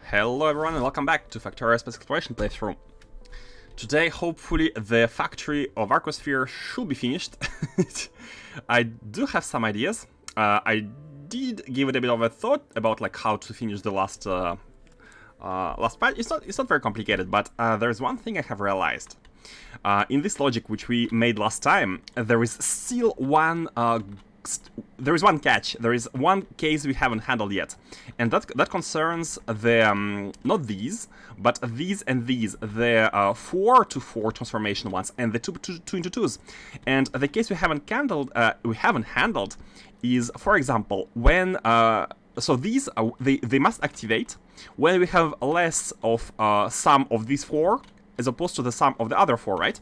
Hello everyone and welcome back to Factorio Space Exploration playthrough. Today, hopefully, the factory of Arcosphere should be finished. I do have some ideas. I did give it a bit of a thought about like how to finish the last part. It's not very complicated, but there's one thing I have realized. In this logic which we made last time, there is still one catch. There is one case we haven't handled yet, and that concerns the not these, but these and these, the 4-to-4 transformation ones and the 2-into-2s. And the case we haven't handled is, for example, when so these they must activate when we have less of sum of these four as opposed to the sum of the other four, right?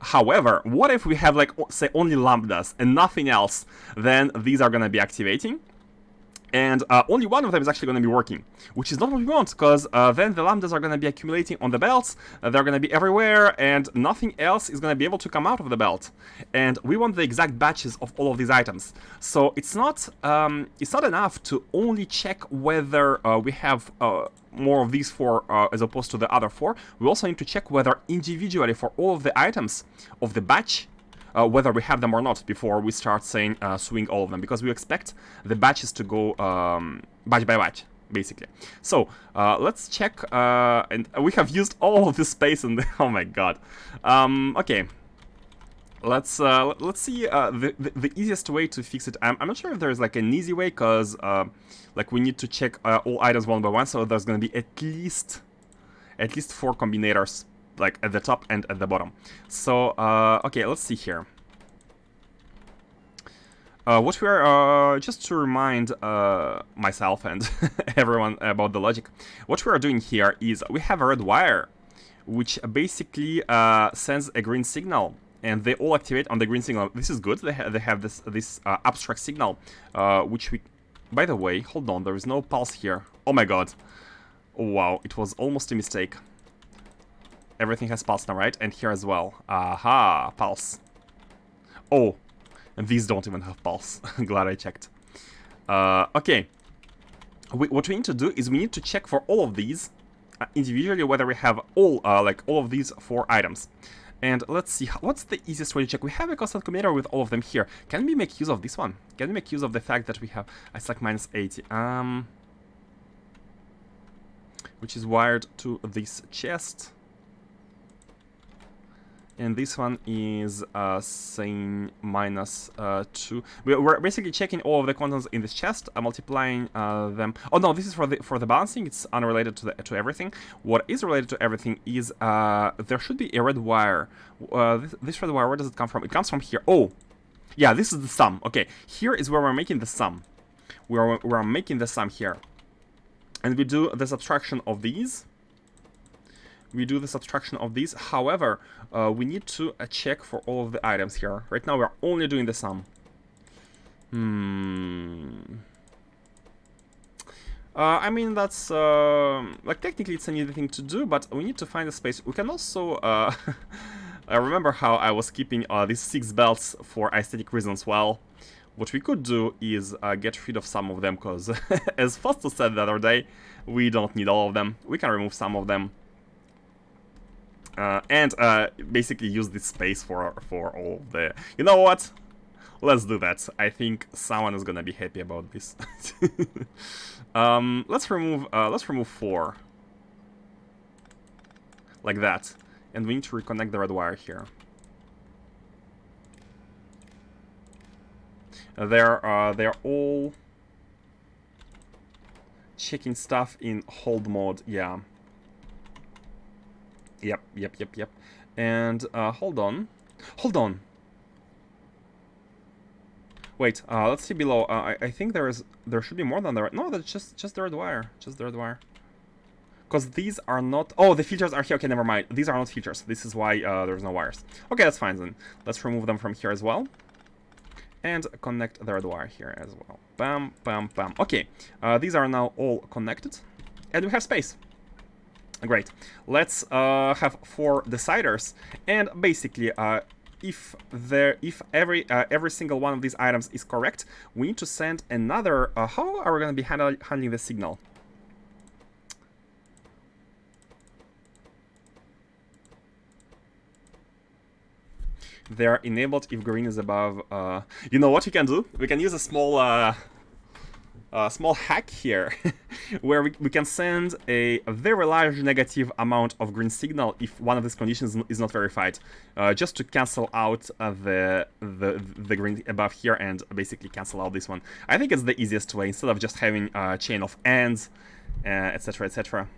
However, what if we have, like, say, only lambdas and nothing else? Then these are going to be activating, and only one of them is actually going to be working, which is not what we want, because then the lambdas are going to be accumulating on the belts, they're going to be everywhere, and nothing else is going to be able to come out of the belt. And we want the exact batches of all of these items. So it's not enough to only check whether we have more of these four as opposed to the other four. We also need to check whether individually for all of the items of the batch, whether we have them or not before we start saying swing all of them, because we expect the batches to go batch by batch, basically. So let's check, and we have used all of this space and oh my god. Okay. Let's see the easiest way to fix it. I'm not sure if there's like an easy way, because like we need to check all items one by one, so there's gonna be at least 4 combinators, like at the top and at the bottom. So okay, let's see here. What we are just to remind myself and everyone about the logic, what we are doing here is we have a red wire, which basically sends a green signal. And they all activate on the green signal. This is good. They have this abstract signal, which we... By the way, hold on, there is no pulse here. Oh my god. Oh, wow, it was almost a mistake. Everything has pulse now, right? And here as well. Aha, pulse. Oh, and these don't even have pulse. Glad I checked. Okay. What we need to do is we need to check for all of these individually whether we have all of these 4 items. And let's see, what's the easiest way to check? We have a constant combinator with all of them here. Can we make use of this one? Can we make use of the fact that we have, it's like -80, which is wired to this chest. And this one is saying -2. We're basically checking all of the contents in this chest, multiplying them. Oh no, this is for the balancing. It's unrelated to everything. What is related to everything is there should be a red wire. This red wire, where does it come from? It comes from here. Oh, yeah, this is the sum. Okay, here is where we're making the sum. We're making the sum here, and we do the subtraction of these. However, we need to check for all of the items here. Right now we're only doing the sum. I mean, that's like technically it's an easy thing to do, but we need to find a space. We can also I remember how I was keeping these 6 belts for aesthetic reasons. Well, what we could do is get rid of some of them, because as Foster said the other day, we don't need all of them. We can remove some of them. And basically use this space for all the... You know what? Let's do that. I think someone is gonna be happy about this. Let's remove 4. Like that. And we need to reconnect the red wire here. They're all checking stuff in hold mode. Yeah. Yep. And hold on. Wait, let's see below. I think there should be more than the red. No, that's just the red wire. Just the red wire. Because these are not... Oh, the filters are here. Okay, never mind. These are not filters. This is why there's no wires. Okay, that's fine then. Let's remove them from here as well. And connect the red wire here as well. Bam, bam, bam. Okay, these are now all connected. And we have space. Great. Let's have 4 deciders, and basically, if every single one of these items is correct, we need to send another. How are we going to be handling the signal? They are enabled if green is above. You know what we can do? We can use a small hack here, where we can send a very large negative amount of green signal if one of these conditions is not verified, just to cancel out the green above here and basically cancel out this one. I think it's the easiest way instead of just having a chain of ands, etc., etc.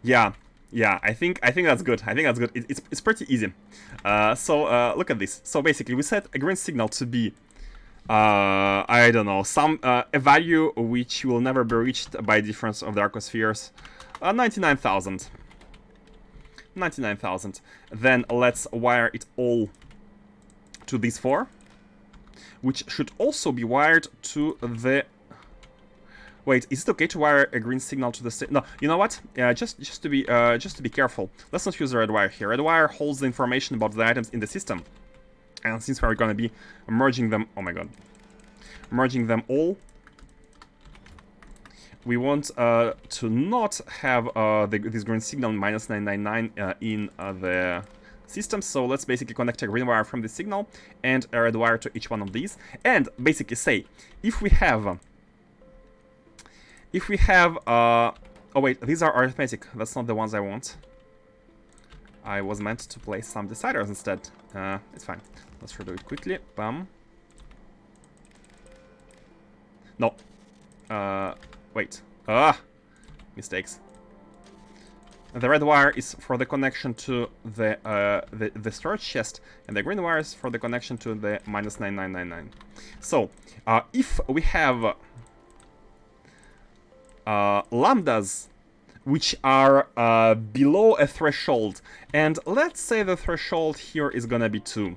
Yeah, I think that's good. I think that's good. It's pretty easy. So look at this. So basically, we set a green signal to be, I don't know, some a value which will never be reached by difference of the Arcospheres. 99,000. 99,000. Then let's wire it all to these 4, which should also be wired to the. Wait, is it okay to wire a green signal to the no? You know what? Just to be careful. Let's not use the red wire here. Red wire holds the information about the items in the system, and since we're gonna be merging them, oh my god, merging them all, we want to not have this green signal -999 in the system. So let's basically connect a green wire from the signal and a red wire to each one of these, and basically say if we have. Oh wait, these are arithmetic. That's not the ones I want. I was meant to place some deciders instead. It's fine. Let's redo it quickly. Bam. No. Wait. Mistakes. The red wire is for the connection to the storage chest, and the green wire is for the connection to the -9999. So, if we have lambdas which are below a threshold, and let's say the threshold here is gonna be 2.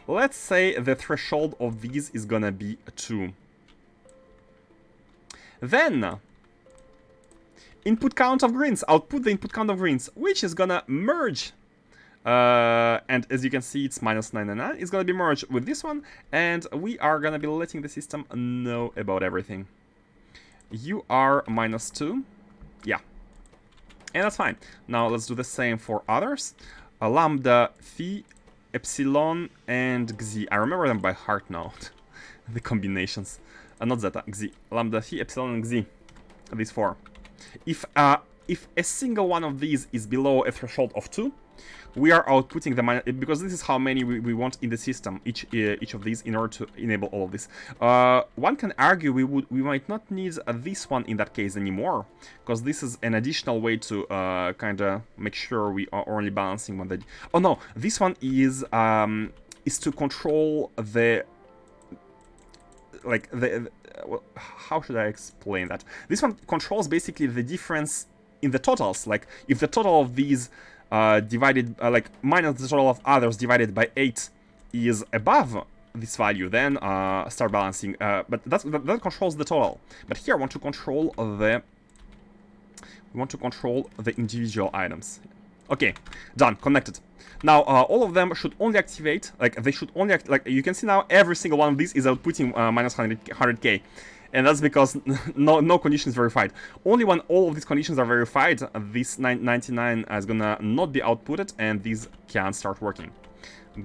Let's say the threshold of these is gonna be 2. Then input count of greens, output the input count of greens, which is gonna merge. And as you can see, it's -999. It's gonna be merged with this one, and we are gonna be letting the system know about everything. You are -2. Yeah. And that's fine. Now let's do the same for others. Lambda, phi, epsilon, and xi. I remember them by heart now. The combinations. Not zeta, xi. Lambda, phi, epsilon, and xi. These 4. If a single one of these is below a threshold of 2, we are outputting the because this is how many we want in the system, each of these, in order to enable all of this. One can argue we might not need this one in that case anymore, because this is an additional way to kind of make sure we are only balancing when the. Oh no, this one is to control the. Like well, how should I explain that? This one controls basically the difference in the totals. Like if the total of these divided, like minus the total of others divided by 8 is above this value, then start balancing. But that controls the total. But here I want to control the individual items. Okay, done, connected. Now all of them should only activate, like they should only like you can see now every single one of these is outputting minus 100k. And that's because no condition is verified. Only when all of these conditions are verified, this 99 is gonna not be outputted, and these can start working.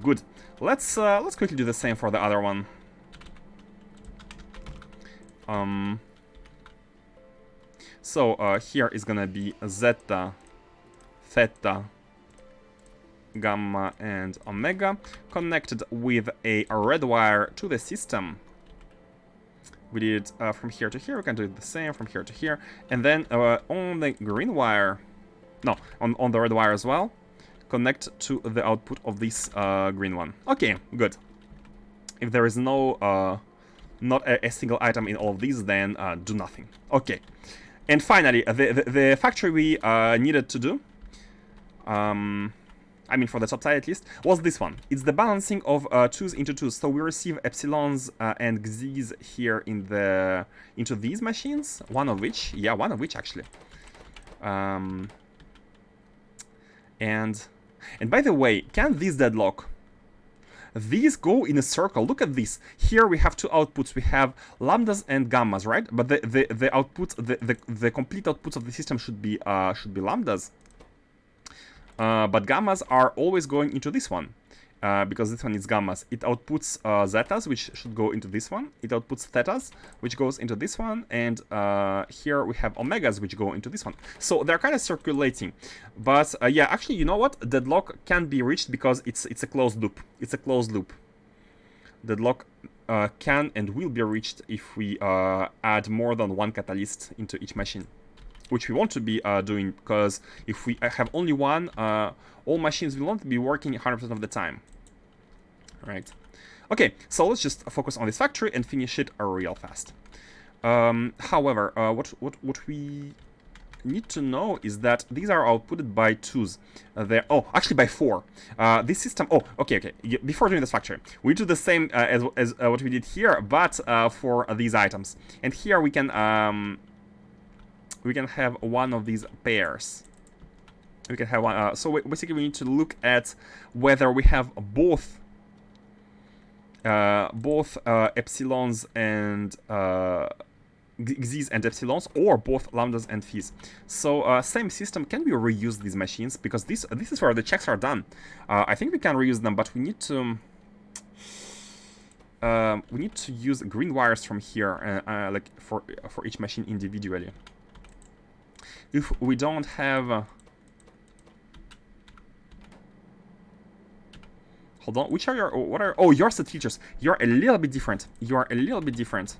Good. Let's quickly do the same for the other one. So here is gonna be zeta, theta, gamma, and omega connected with a red wire to the system. We did it from here to here. We can do it the same from here to here. And then on the green wire, no, on the red wire as well, connect to the output of this green one. Okay, good. If there is no, not a single item in all of these, then do nothing. Okay. And finally, the factory we needed to do, I mean for the top side at least, was this one. It's the balancing of 2s into 2s. So we receive epsilons and x's here into these machines. One of which actually. And by the way, can these deadlock? These go in a circle. Look at this. Here we have 2 outputs. We have lambdas and gammas, right? But the outputs, the complete outputs of the system should be lambdas. but gammas are always going into this one. Because this one is gammas. It outputs zetas, which should go into this one. It outputs thetas, which goes into this one. And here we have omegas, which go into this one. So they're kind of circulating. But yeah, actually, you know what? Deadlock can be reached because it's a closed loop. It's a closed loop. Deadlock can and will be reached if we add more than one catalyst into each machine, which we want to be doing, because if we have only one, all machines will not be working 100% of the time. Right. Okay, so let's just focus on this factory and finish it real fast. However, what we need to know is that these are outputted by 2s. Oh, actually by 4. This system... Oh, okay. Before doing this factory, we do the same as what we did here, but for these items. And here we can have one of these pairs. We can have one. So basically, we need to look at whether we have both epsilons and x's and epsilons, or both lambdas and phis. So same system. Can we reuse these machines? Because this is where the checks are done. I think we can reuse them, but we need to. We need to use green wires from here, like for each machine individually. If we don't have... hold on, which are your... what are... oh, yours the teachers. You're a little bit different. You are a little bit different.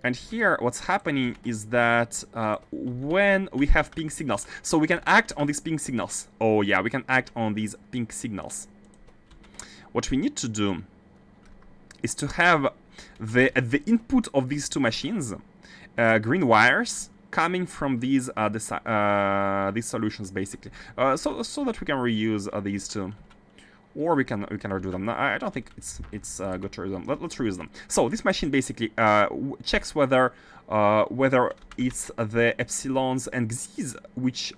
And here, what's happening is that when we have pink signals... so we can act on these pink signals. Oh, yeah, we can act on these pink signals. What we need to do is to have the input of these two machines, green wires, coming from these solutions, basically, so that we can reuse these two, or we can redo them. No, I don't think it's good to reuse them. Let's reuse them. So this machine basically checks whether it's the epsilons and x's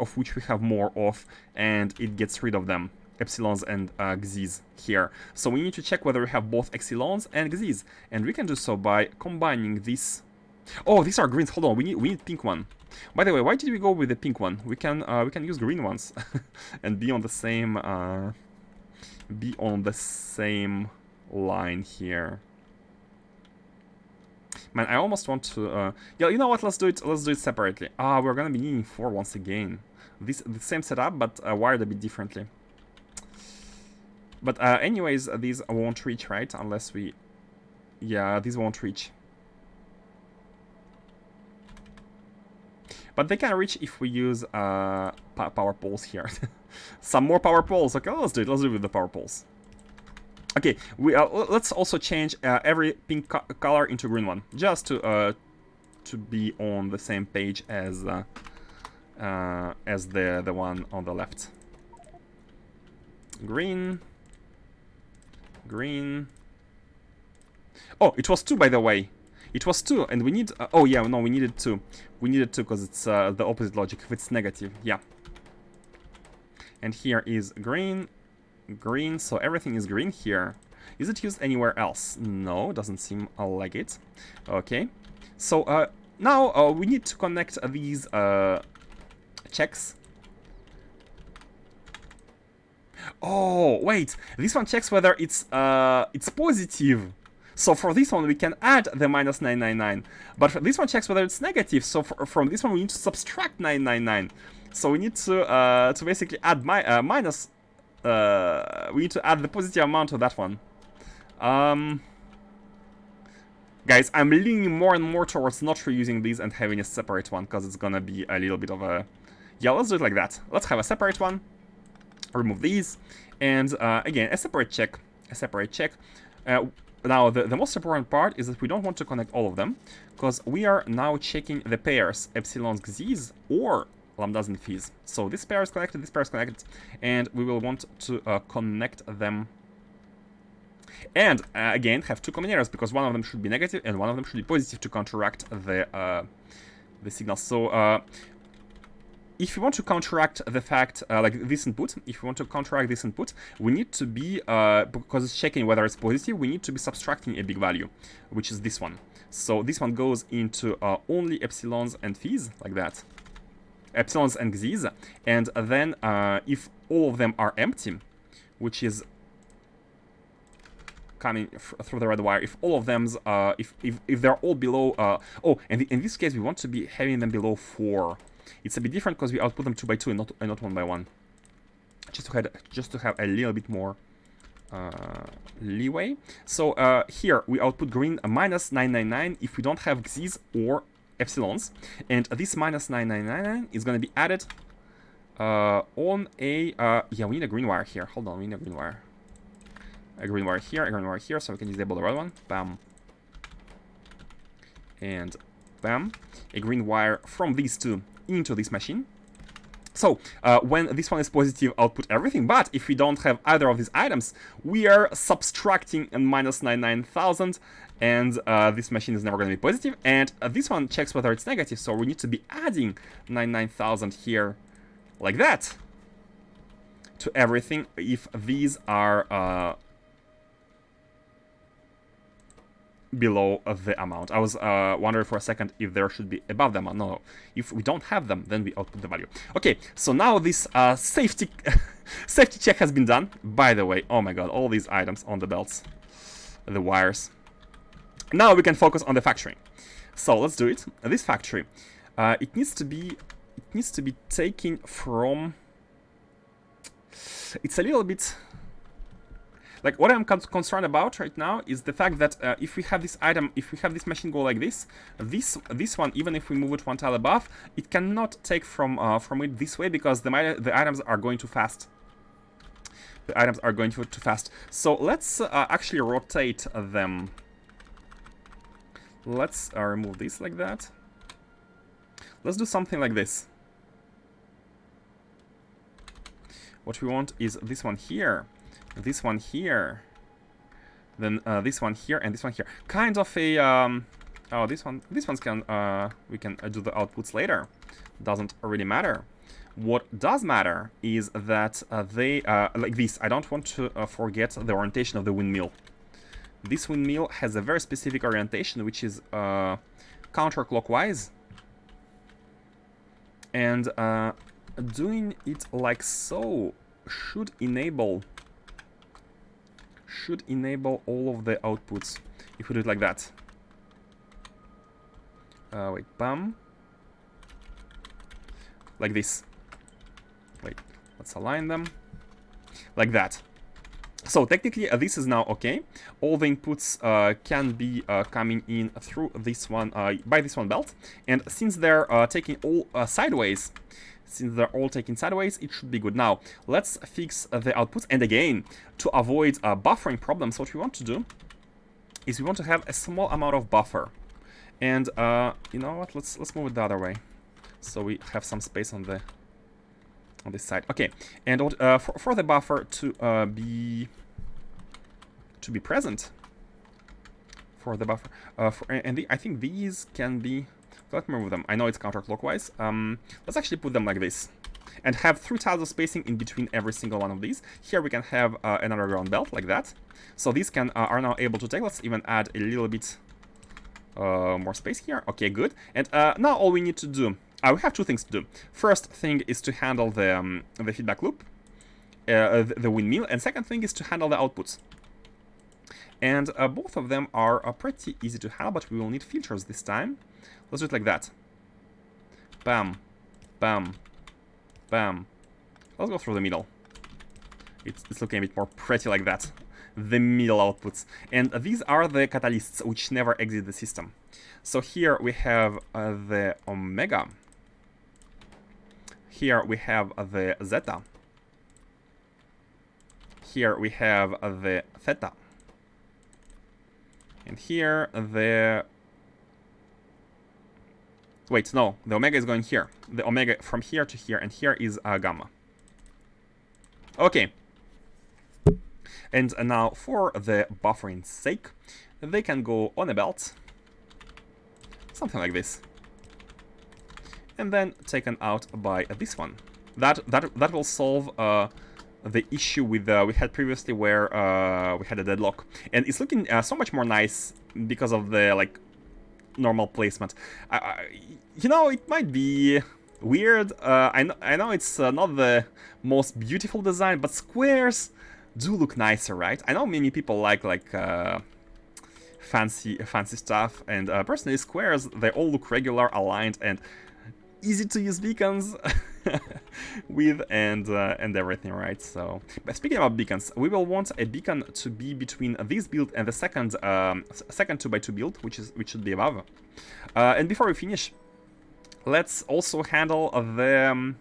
of which we have more of, and it gets rid of them. Epsilons and x's here. So we need to check whether we have both epsilons and x's, and we can do so by combining this. Oh, these are greens. Hold on, we need pink one. By the way, why did we go with the pink one? We can use green ones and be on the same line here. Man, I almost want to. Yeah, you know what? Let's do it separately. We're gonna be needing 4 once again. The same setup, but wired a bit differently. But anyways, these won't reach, right? Unless we... yeah, these won't reach. But they can reach if we use power poles here. Some more power poles. Okay, let's do it. Let's do it with the power poles. Okay, let's also change every pink color into green one, just to be on the same page as the one on the left. Green. Green. Oh, it was 2, by the way. It was 2, and we need... oh, yeah, no, we needed 2. We needed 2 because it's the opposite logic. If it's negative, yeah. And here is green. Green, so everything is green here. Is it used anywhere else? No, doesn't seem like it. Okay. So, now we need to connect these checks. Oh, wait. This one checks whether it's positive. So for this one, we can add the minus 999. But for this one checks whether it's negative. So from this one, we need to subtract 999. So we need to basically add minus... we need to add the positive amount to that one. Guys, I'm leaning more and more towards not reusing these and having a separate one, because it's gonna be a little bit of a... yeah, let's do it like that. Let's have a separate one. Remove these. And again, a separate check. A separate check. Now, the most important part is that we don't want to connect all of them, because we are now checking the pairs, epsilons, x's, or lambdas and phis. So this pair is connected, this pair is connected, and we will want to connect them. And again, have 2 combinators, because one of them should be negative and one of them should be positive to counteract the signals. So if you want to counteract the fact, like this input, if you want to counteract this input, we need to be, because it's checking whether it's positive, we need to be subtracting a big value, which is this one. So this one goes into only epsilons and phis, like that. epsilons and x's, and then if all of them are empty, which is coming through the red wire, if all of them's if they're all below oh, and in this case we want to be having them below 4. It's a bit different because we output them 2 by 2 and not 1 by 1, just to have a little bit more leeway. So here we output green minus 999 if we don't have x's or epsilons, and this minus 9999 is going to be added on a yeah, we need a green wire here. Hold on, we need a green wire. A green wire here, a green wire here, so we can disable the red one. Bam. And bam. A green wire from these two into this machine. So, when this one is positive, output everything, but if we don't have either of these items, we are subtracting a minus 99,000, and this machine is never going to be positive, and this one checks whether it's negative, so we need to be adding 99,000 here, like that, to everything, if these are below the amount. I was wondering for a second if there should be above the amount. No, if we don't have them, then we output the value. Okay, so now this safety safety check has been done. By the way, oh my god, all these items on the belts, the wires. Now we can focus on the factory. So let's do it. This factory, it needs to be taken from. It's a little bit. Like, what I'm concerned about right now is the fact that if we have this item, if we have this machine go like this, this one, even if we move it one tile above, it cannot take from it this way because the items are going too fast. The items are going too fast. So let's actually rotate them. Let's remove this like that. Let's do something like this. What we want is this one here. This one here, then this one here, and this one here. Kind of a oh, these ones can we can do the outputs later. Doesn't really matter. What does matter is that they like this. I don't want to forget the orientation of the windmill. This windmill has a very specific orientation, which is counterclockwise, and doing it like so should enable all of the outputs if we do it like that. Wait, bam. Like this. Wait, let's align them. Like that. So technically this is now okay. All the inputs can be coming in through this one, by this one belt. And since they're taking all sideways, it should be good. Now, let's fix the outputs. And again, to avoid buffering problems, what we want to do is we want to have a small amount of buffer. And you know what? Let's move it the other way, so we have some space on this side. Okay. And for the buffer to be present, for the buffer, I think these can be. Let me move them. I know it's counterclockwise. Let's actually put them like this. And have 3 tiles of spacing in between every single one of these. Here we can have an underground belt, like that. So these are now able to take. Let's even add a little bit more space here. Okay, good. And now all we need to do... we have 2 things to do. First thing is to handle the feedback loop, the windmill. And second thing is to handle the outputs. And both of them are pretty easy to handle, but we will need filters this time. Let's do it like that. Bam, bam, bam. Let's go through the middle. It's looking a bit more pretty like that. The middle outputs. And these are the catalysts which never exit the system. So here we have the omega. Here we have the zeta. Here we have the theta. And here the... Wait, no, the omega is going here. The omega from here to here, and here is gamma. Okay. And now for the buffering sake, they can go on a belt. Something like this. And then taken out by this one. That will solve the issue with we had previously where we had a deadlock. And it's looking so much more nice because of the, like, normal placement. You know, it might be weird. I know it's not the most beautiful design, but squares do look nicer, right? I know many people like fancy stuff, and personally, squares, they all look regular, aligned, and easy to use beacons with, and everything, right? So, but speaking about beacons, we will want a beacon to be between this build and the second 2x2 build, which should be above. And before we finish, let's also handle the.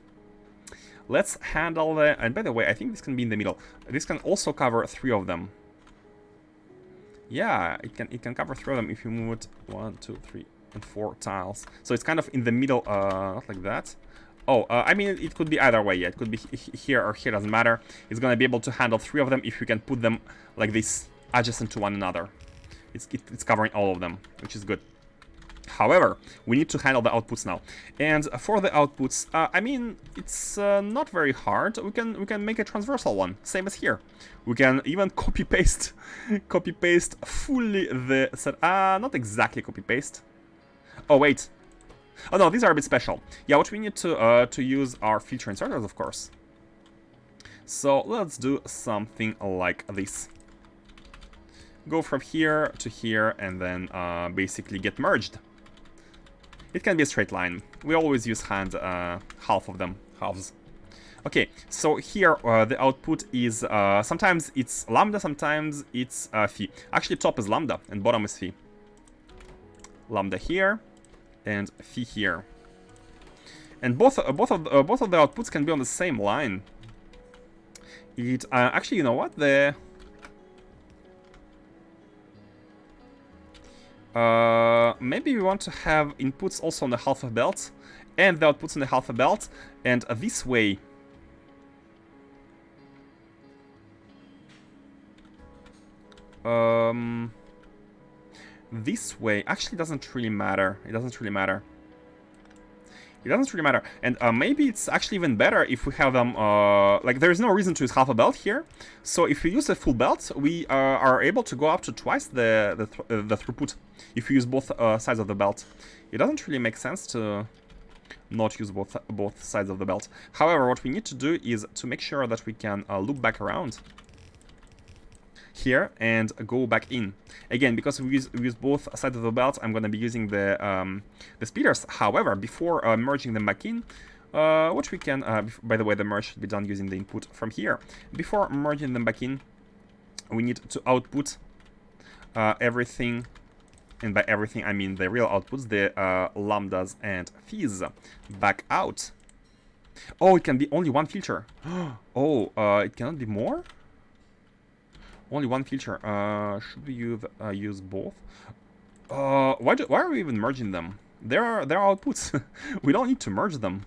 And by the way, I think this can be in the middle. This can also cover 3 of them. Yeah, it can cover 3 of them if you move it 1, 2, 3, and 4 tiles. So it's kind of in the middle, not like that. Oh, I mean, it could be either way. Yeah, it could be here or here, doesn't matter. It's gonna be able to handle 3 of them if you can put them like this, adjacent to one another. It's covering all of them, which is good. However, we need to handle the outputs now. And for the outputs, I mean, it's not very hard. We can make a transversal one, same as here. We can even copy paste fully the set. Not exactly copy paste. Oh wait. Oh no, these are a bit special. Yeah, what we need to use are filter inserters, of course. So let's do something like this. Go from here to here, and then basically get merged. It can be a straight line. We always use half of them, halves. Okay, so here the output is, sometimes it's lambda, sometimes it's phi. Actually, top is lambda and bottom is phi. Lambda here and phi here. And both of the outputs can be on the same line. It actually, you know what? Maybe we want to have inputs also on the half of belt and the outputs on the half of belt, and this way this way actually doesn't really matter. It doesn't really matter. And maybe it's actually even better if we have them, like, there's no reason to use half a belt here. So if we use a full belt, we are able to go up to twice the throughput if we use both sides of the belt. It doesn't really make sense to not use both sides of the belt. However, what we need to do is to make sure that we can loop back around here and go back in. Again, because we use both sides of the belt, I'm going to be using the speeders. However, before merging them back in, which we can, by the way, the merge should be done using the input from here. Before merging them back in, we need to output everything, and by everything I mean the real outputs, the lambdas and phis, back out. Oh, it can be only one filter. Oh, it cannot be more? Only one filter. Should we use both? Why are we even merging them? They're outputs. We don't need to merge them.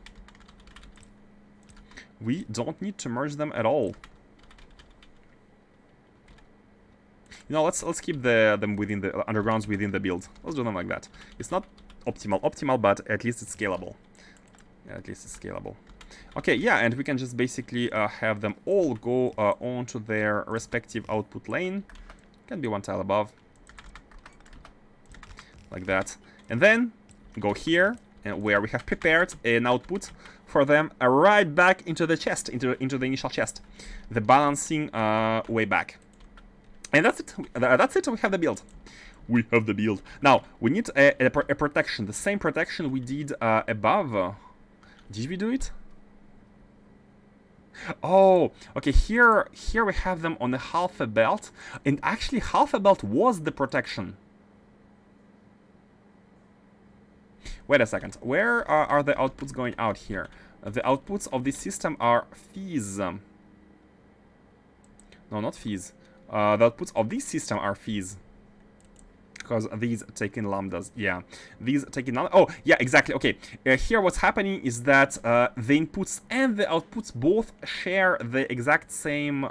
We don't need to merge them at all. You know, let's keep them within the undergrounds within the build. Let's do them like that. It's not optimal, but at least it's scalable. Yeah, at least it's scalable. Okay, yeah, and we can just basically have them all go onto their respective output lane. Can be one tile above. Like that. And then go here, and where we have prepared an output for them right back into the chest, into the initial chest. The balancing way back. And that's it. That's it. We have the build. We have the build. Now, we need a protection. The same protection we did above. Did we do it? Oh, okay, here we have them on the half a belt, and actually half a belt was the protection. Wait a second, where are the outputs going out here? The outputs of this system are phis. No, not phis. The outputs of this system are phis. Because these take in lambdas, yeah. These take in lambdas. Oh, yeah, exactly. Okay, here what's happening is that the inputs and the outputs both share the exact same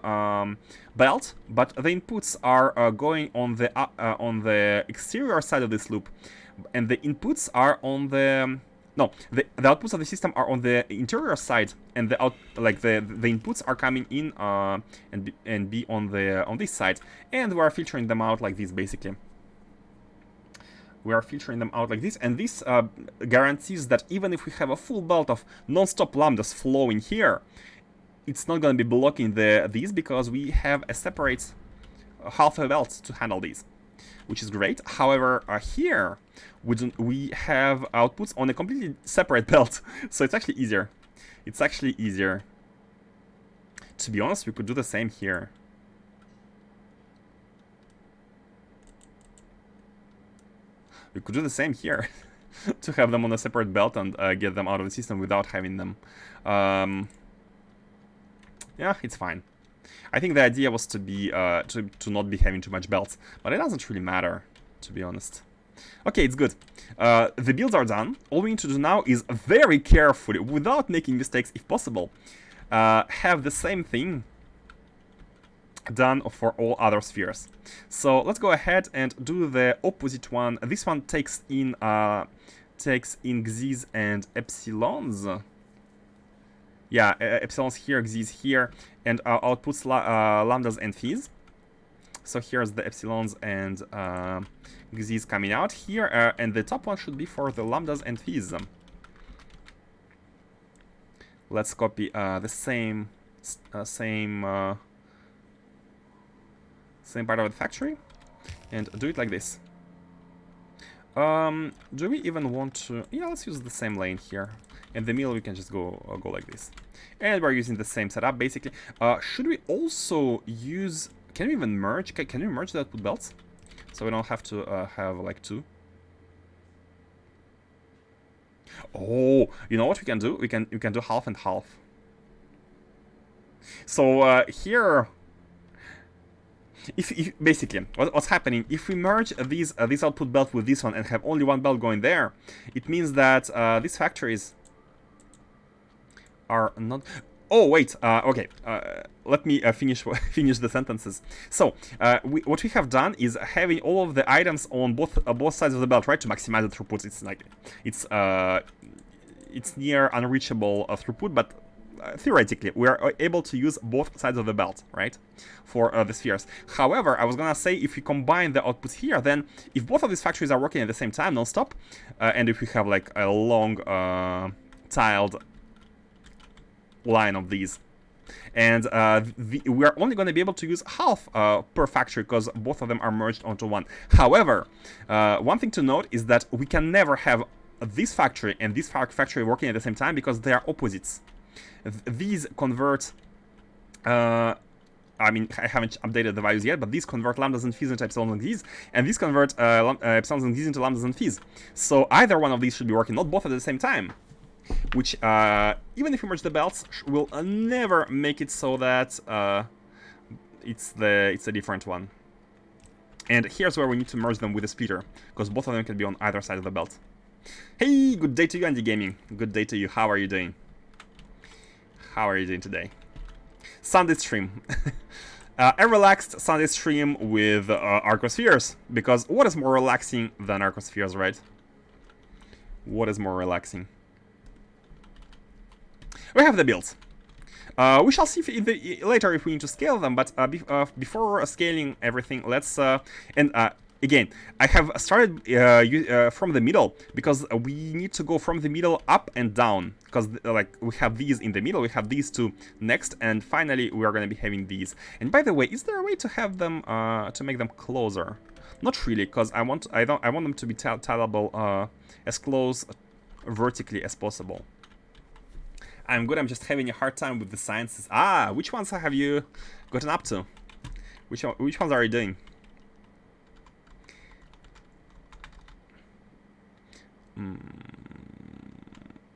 belt, but the inputs are going on the exterior side of this loop, and the inputs are on the the outputs of the system are on the interior side, and the inputs are coming in and be on this side, and we are filtering them out like this basically. We are filtering them out like this, and this guarantees that even if we have a full belt of non-stop lambdas flowing here, it's not going to be blocking these because we have a separate half a belt to handle these, which is great. However, here we have outputs on a completely separate belt, so it's actually easier. It's actually easier. To be honest, we could do the same here. We could do the same here to have them on a separate belt and get them out of the system without having them. Yeah, it's fine. I think the idea was to be to not be having too much belts, but it doesn't really matter, to be honest. Okay, it's good. The builds are done. All we need to do now is very carefully, without making mistakes if possible, have the same thing done for all other spheres. So let's go ahead and do the opposite one. This one takes in x's and epsilons. Yeah, epsilons here, x's here, and outputs lambdas and phis. So here's the epsilons and x's coming out here, and the top one should be for the lambdas and phis. Let's copy the same part of the factory and do it like this. Do we even want to... Yeah, let's use the same lane here. In the middle we can just go like this. And we're using the same setup basically. Should we also use... Can we even merge? Can we merge the output belts? So we don't have to have like two. Oh, you know what we can do? We can do half and half. So here... If basically what's happening, if we merge this output belt with this one and have only one belt going there, it means that these factories are not... Oh wait, okay. Let me finish the sentences. So what we have done is having all of the items on both sides of the belt, right, to maximize the throughput. It's like it's near unreachable throughput, but theoretically, we are able to use both sides of the belt, right, for the spheres. However, I was gonna say if we combine the outputs here, then if both of these factories are working at the same time, non-stop, and if we have like a long tiled line of these, and we are only going to be able to use half per factory because both of them are merged onto one. However, one thing to note is that we can never have this factory and this factory working at the same time because they are opposites. These convert, I mean, I haven't updated the values yet, but these convert lambdas and phis into epsilons and x's, and these convert epsilons and x's into lambdas and phis. So either one of these should be working, not both at the same time. Which, even if we merge the belts, will never make it so that it's a different one. And here's where we need to merge them with a splitter, because both of them can be on either side of the belt. Hey, good day to you, Andy Gaming. Good day to you. How are you doing? How are you doing today? Sunday stream. A relaxed Sunday stream with Arcospheres, because what is more relaxing than Arcospheres, right? What is more relaxing? We have the builds. We shall see later if we need to scale them, but before scaling everything, let's... Again, I have started from the middle, because we need to go from the middle up and down, because like we have these in the middle, we have these two next, and finally we are going to be having these. And by the way, is there a way to have them, to make them closer? Not really, because I want them to be tileable as close vertically as possible. I'm good, I'm just having a hard time with the sciences. Ah, which ones have you gotten up to? Which ones are you doing?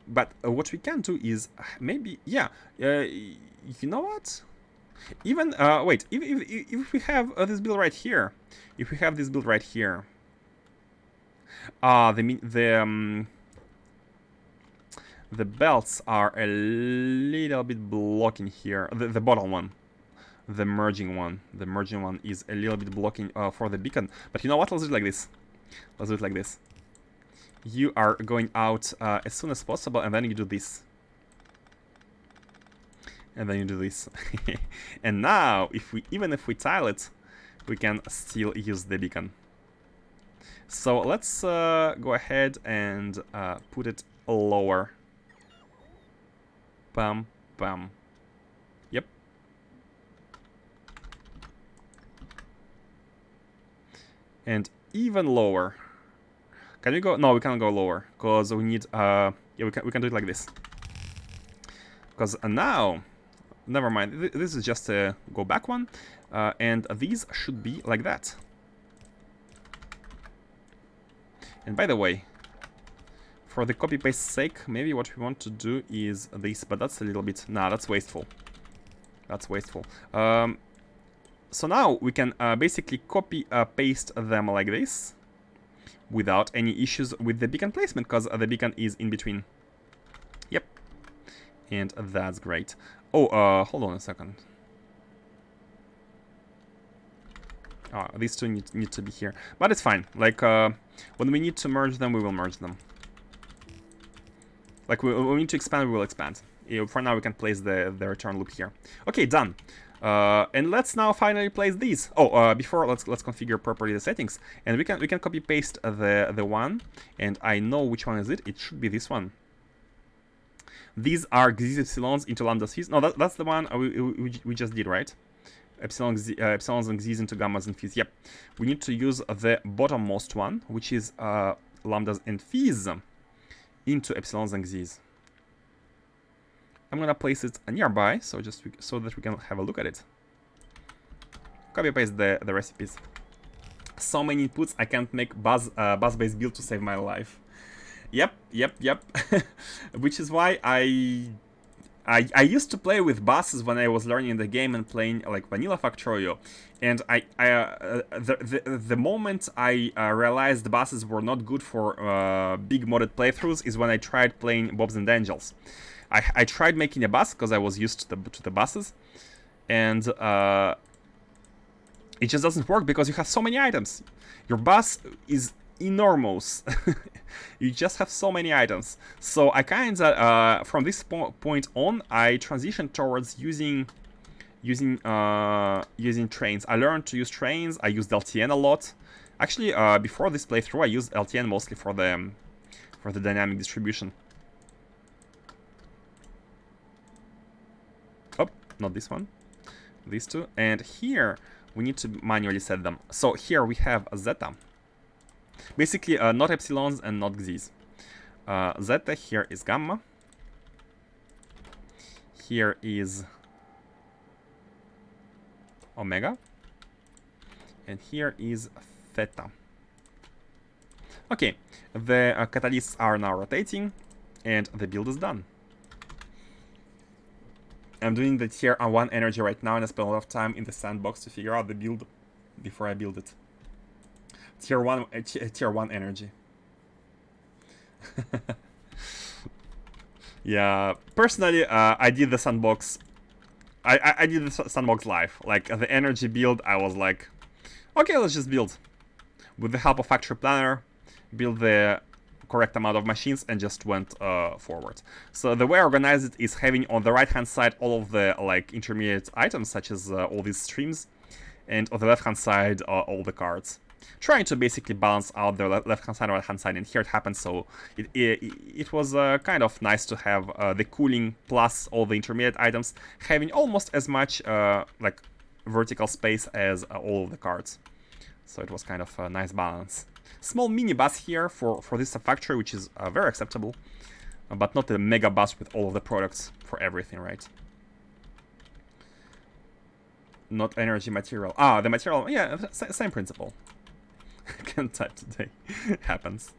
But what we can do is maybe, yeah, you know what? Even, wait, if we have this build right here, the belts are a little bit blocking here. The bottom one, the merging one is a little bit blocking for the beacon. But you know what? Let's do it like this. Let's do it like this. You are going out as soon as possible, and then you do this. And then you do this. And now, even if we tile it, we can still use the beacon. So let's go ahead and put it lower. Bam, bam. Yep. And even lower. Can we go? No, we can't go lower because we need. Yeah, we can do it like this. Because now, never mind. This is just a go back one, and these should be like that. And by the way, for the copy paste sake, maybe what we want to do is this, but that's a little bit. Nah, that's wasteful. That's wasteful. So now we can basically copy paste them like this without any issues with the beacon placement, because the beacon is in between. Yep. And that's great. Oh, hold on a second. These two need to be here. But it's fine. Like, when we need to merge them, we will merge them. Like, we need to expand, we will expand. For now, we can place the return loop here. Okay, done. And let's now finally place these. Oh, before let's configure properly the settings, and we can copy paste the one, and I know which one is it. It should be this one. These are x's epsilons into lambdas phi. No, that's the one we just did, right? Epsilons and x's into gammas and phis. Yep. We need to use the bottommost one, which is lambdas and phis into epsilons and x's. I'm gonna place it nearby, so that we can have a look at it. Copy paste the recipes. So many inputs, I can't make bus-based build to save my life. Yep. Which is why I used to play with buses when I was learning the game and playing like vanilla Factorio, and the moment I realized buses were not good for big modded playthroughs is when I tried playing Bobs and Angels. I tried making a bus because I was used to the buses, and it just doesn't work because you have so many items. Your bus is enormous. You just have so many items. So I kinda from this point on, I transitioned towards using trains. I learned to use trains. I used LTN a lot. Actually, before this playthrough, I used LTN mostly for the dynamic distribution. Oh, not this one. These two. And here we need to manually set them. So here we have a zeta. Basically, not epsilons and not x's. Zeta here is gamma. Here is omega. And here is theta. Okay, the catalysts are now rotating, and the build is done. I'm doing the tier 1 energy right now, and I spent a lot of time in the sandbox to figure out the build before I build it. Tier 1 energy. Yeah, personally, I did the sandbox. I did the sandbox live. Like the energy build, I was like, okay, let's just build. With the help of Factory Planner, build the correct amount of machines and just went forward. So the way I organize it is having on the right hand side all of the like intermediate items, such as all these streams, and on the left hand side all the cards. Trying to basically balance out the left hand side and right hand side, and here it happens. So it was kind of nice to have the cooling plus all the intermediate items having almost as much like vertical space as all of the cards. So it was kind of a nice balance. Small mini bus here for this factory, which is very acceptable, but not a mega bus with all of the products for everything, right? Not energy material. Ah, the material, yeah, same principle. Can't type today. Happens.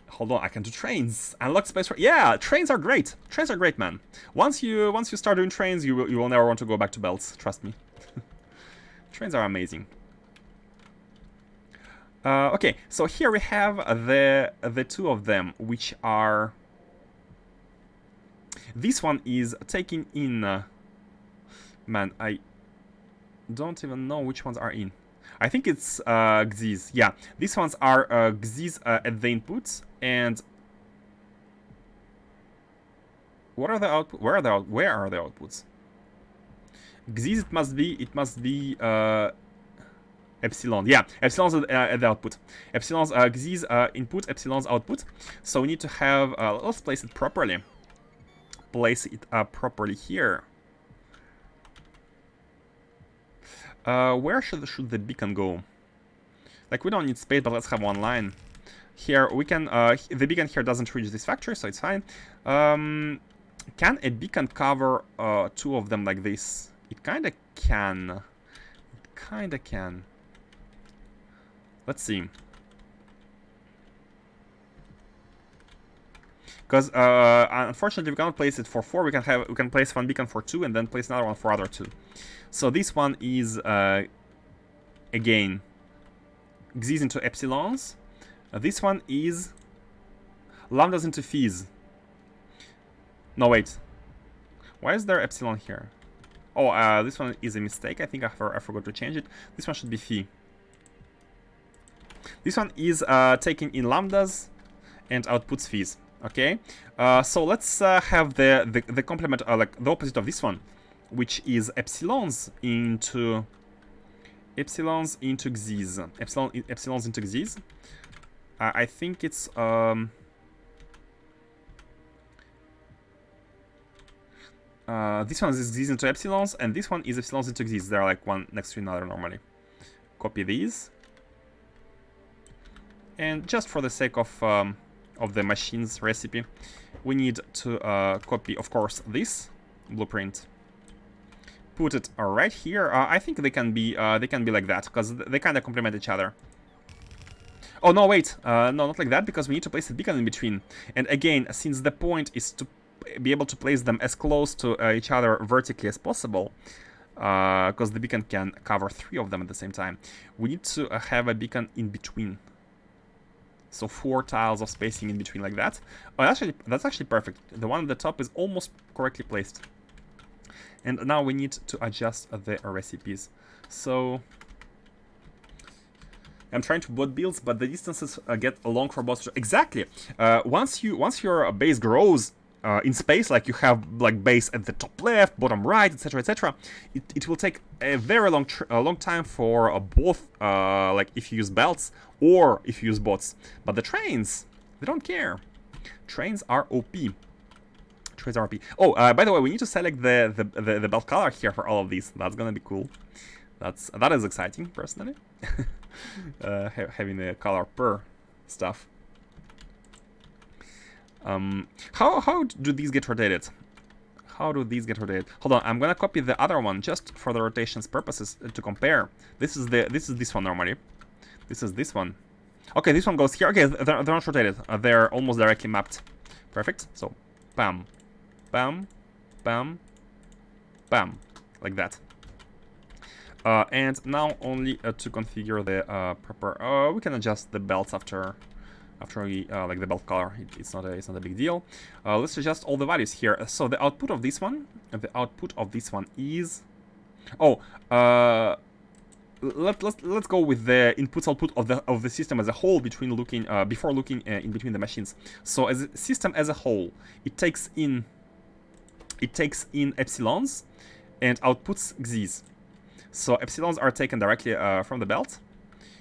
Hold on, I can do trains. Unlock space for, yeah, trains are great. Trains are great, man. Once you start doing trains, you will never want to go back to belts. Trust me. Trains are amazing. Okay, so here we have the two of them, which are. This one is taking in. Man, I don't even know which ones are in. I think it's Xyz. Yeah, these ones are Xyz at the inputs, and what are the outputs? Where are the outputs? Xyz it must be Epsilon, yeah, epsilon's at the output. Epsilon's x's input, epsilon's output. So we need to have, let's place it properly. Place it properly here. Where should the beacon go? Like, we don't need space, but let's have one line. Here, we can, the beacon here doesn't reach this factory, so it's fine. Can a beacon cover two of them like this? It kinda can. It kinda can. Let's see. Because unfortunately we cannot place it for 4. We can place one beacon for 2 and then place another one for other 2. So this one is again x's into epsilons. This one is lambdas into phe's. No, wait. Why is there epsilon here? Oh, this one is a mistake. I think I forgot to change it. This one should be phi. This one is taking in lambdas and outputs phe's. Okay, so let's have the complement, like the opposite of this one, which is epsilons into x's. Epsilons into x's. I think it's this one is x's into epsilons, and this one is epsilons into x's. They're like one next to another normally. Copy these, and just for the sake of the machine's recipe, we need to copy, of course, this blueprint. Put it right here. I think they can be like that because they kind of complement each other. Oh no, wait, no, not like that, because we need to place a beacon in between. And again, since the point is to be able to place them as close to each other vertically as possible, because the beacon can cover 3 of them at the same time, we need to have a beacon in between. So 4 tiles of spacing in between like that. Oh, that's actually perfect. The one at the top is almost correctly placed. And now we need to adjust the recipes. So I'm trying to bot builds, but the distances get long for bots. Exactly. Once your base grows in space, like you have like base at the top left, bottom right, etc., etc., it will take a very long time for both, like if you use belts or if you use bots. But the trains, they don't care. Trains are OP. Trains are OP. Oh, by the way, we need to select the belt color here for all of these. That's gonna be cool. That is exciting, personally. Having a color per stuff. How do these get rotated? How do these get rotated? Hold on, I'm gonna copy the other one just for the rotations purposes to compare. This is this one normally. This is this one. Okay, this one goes here. Okay, they're not rotated. They're almost directly mapped. Perfect. So, bam, bam, bam, bam, like that. And now only to configure the proper. We can adjust the belts after we like the belt color. It's not a big deal. Let's adjust all the values here. So the output of this one, is. Oh, let's go with the inputs output of the system as a whole between looking before looking in between the machines. So as a system as a whole, it takes in epsilons and outputs x's. So epsilons are taken directly from the belt.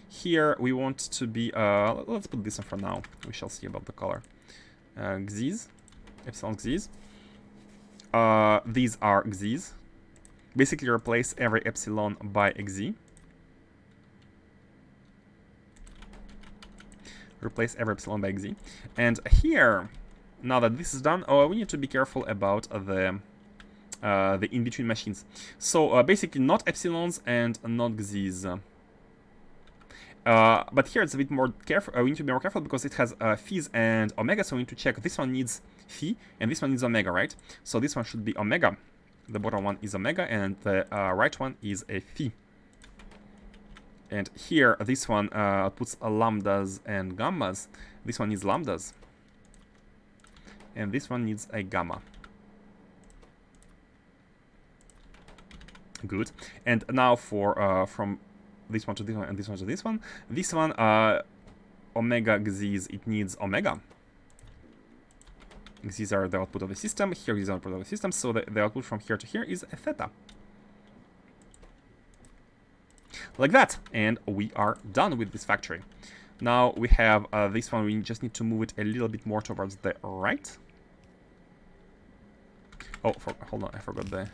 Here we want to be, let's put this one for now. We shall see about the color. X's, epsilon x's. These are x's. Basically replace every epsilon by xz. Replace every epsilon by xz. And here, now that this is done, we need to be careful about the in-between machines. So basically not epsilons and not x's. But here it's a bit more careful. We need to be more careful because it has phi's and omega, so we need to check. This one needs phi and this one needs omega, right? So this one should be omega. The bottom one is omega and the right one is a phi. And here this one puts lambdas and gammas. This one needs lambdas. And this one needs a gamma. Good. And now for from this one to this one and this one to this one. This one, omega x's, it needs omega. These are the output of the system. Here is the output of the system. So the output from here to here is a theta. like that. And we are done with this factory. Now we have this one. We just need to move it a little bit more towards the right. Oh, hold on, I forgot the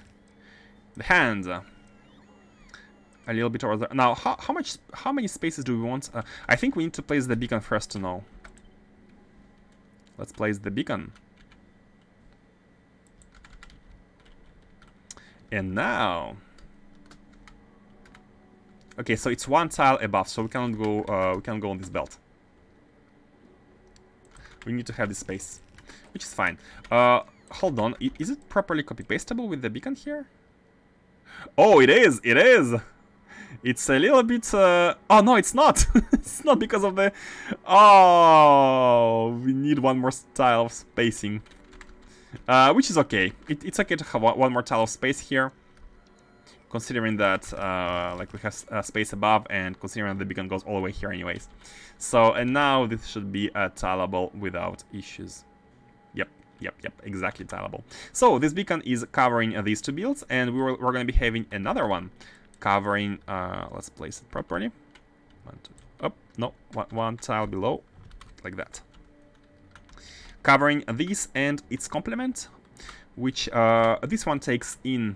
hands. A little bit towards there. Now, how many spaces do we want? I think we need to place the beacon first to know. Let's place the beacon. And now, okay, so it's one tile above, so we cannot go. We can go on this belt. We need to have this space, which is fine. Hold on, is it properly copy-pastable with the beacon here? Oh, it is. It is. It's a little bit. Oh no, it's not. It's not because of the. Oh, we need one more tile of spacing. Which is okay. It's okay to have one more tile of space here, considering that like we have space above, and considering the beacon goes all the way here anyways. So, and now this should be tileable without issues. Yep, exactly tileable. So this beacon is covering these two builds, and we're going to be having another one covering. Let's place it properly. One, two. Oh no, one tile below, like that. Covering this and its complement, which this one takes in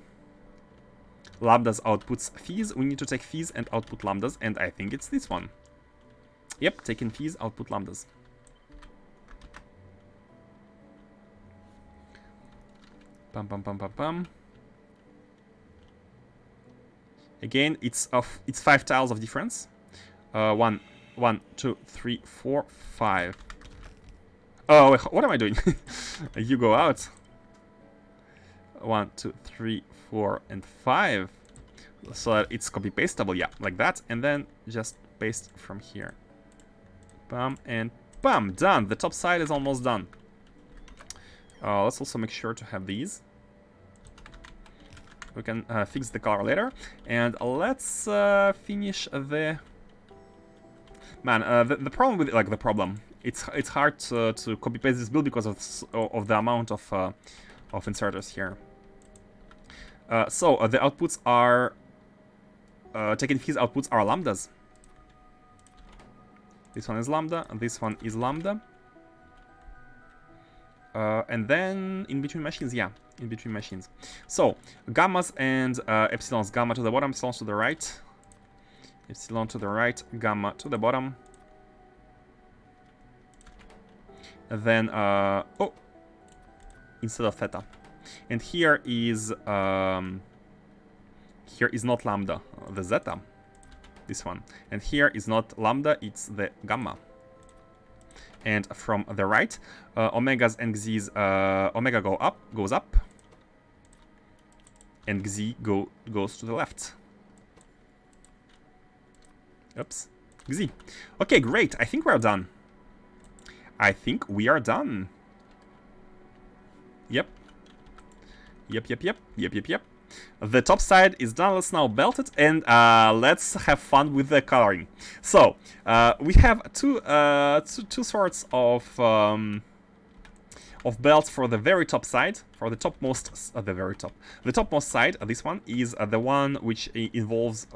lambdas, outputs, fees. We need to take fees and output lambdas, and I think it's this one. Yep, taking fees, output lambdas. Pam. Again, it's 5 tiles of difference. 1, 2, 3, 4, 5. Oh, wait, what am I doing? You go out. 1, 2, 3, 4, and 5. So that it's copy-pastable, yeah, like that. And then just paste from here. Bam, and bam, done. The top side is almost done. Let's also make sure to have these. We can fix the color later. And let's finish the... Man, the problem with... Like, the problem. It's hard to copy-paste this build because of the amount of inserters here. So, the outputs are... taking fees outputs are lambdas. This one is lambda, and this one is lambda. And then in between machines, yeah, in between machines. So, gammas and epsilons. Gamma to the bottom, epsilons to the right. Epsilon to the right, gamma to the bottom. And then, oh, instead of theta. And here is not lambda, the zeta, this one. And here is not lambda, it's the gamma. And from the right, omegas and x's, omega goes up, and xi goes to the left. Oops, xi. Okay, great. I think we're done. Yep. The top side is done. Let's now belt it, and let's have fun with the coloring. So we have two sorts of belts for the very top side, for the topmost, the topmost side. This one is the one which involves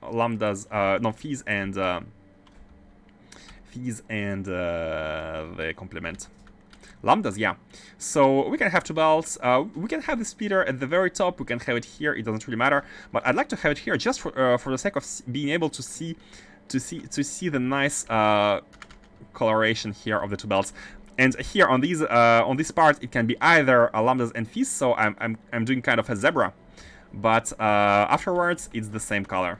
lambdas, no, fees and the complement. Lambdas, yeah. So we can have two belts. We can have the splitter at the very top. We can have it here. It doesn't really matter. But I'd like to have it here just for the sake of being able to see the nice coloration here of the two belts. And here on these on this part, it can be either lambdas and fees. So I'm doing kind of a zebra, but afterwards it's the same color.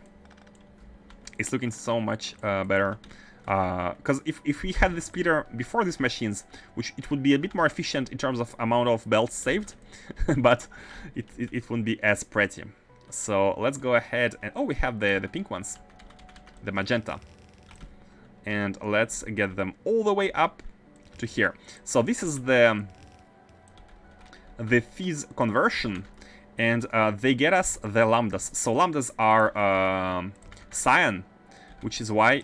It's looking so much better. Because if we had the splitter before these machines, which it would be a bit more efficient in terms of amount of belts saved, but it wouldn't be as pretty. So let's go ahead and... Oh, we have the pink ones. The magenta. And let's get them all the way up to here. So this is the fees conversion, and they get us the lambdas. So lambdas are cyan, which is why...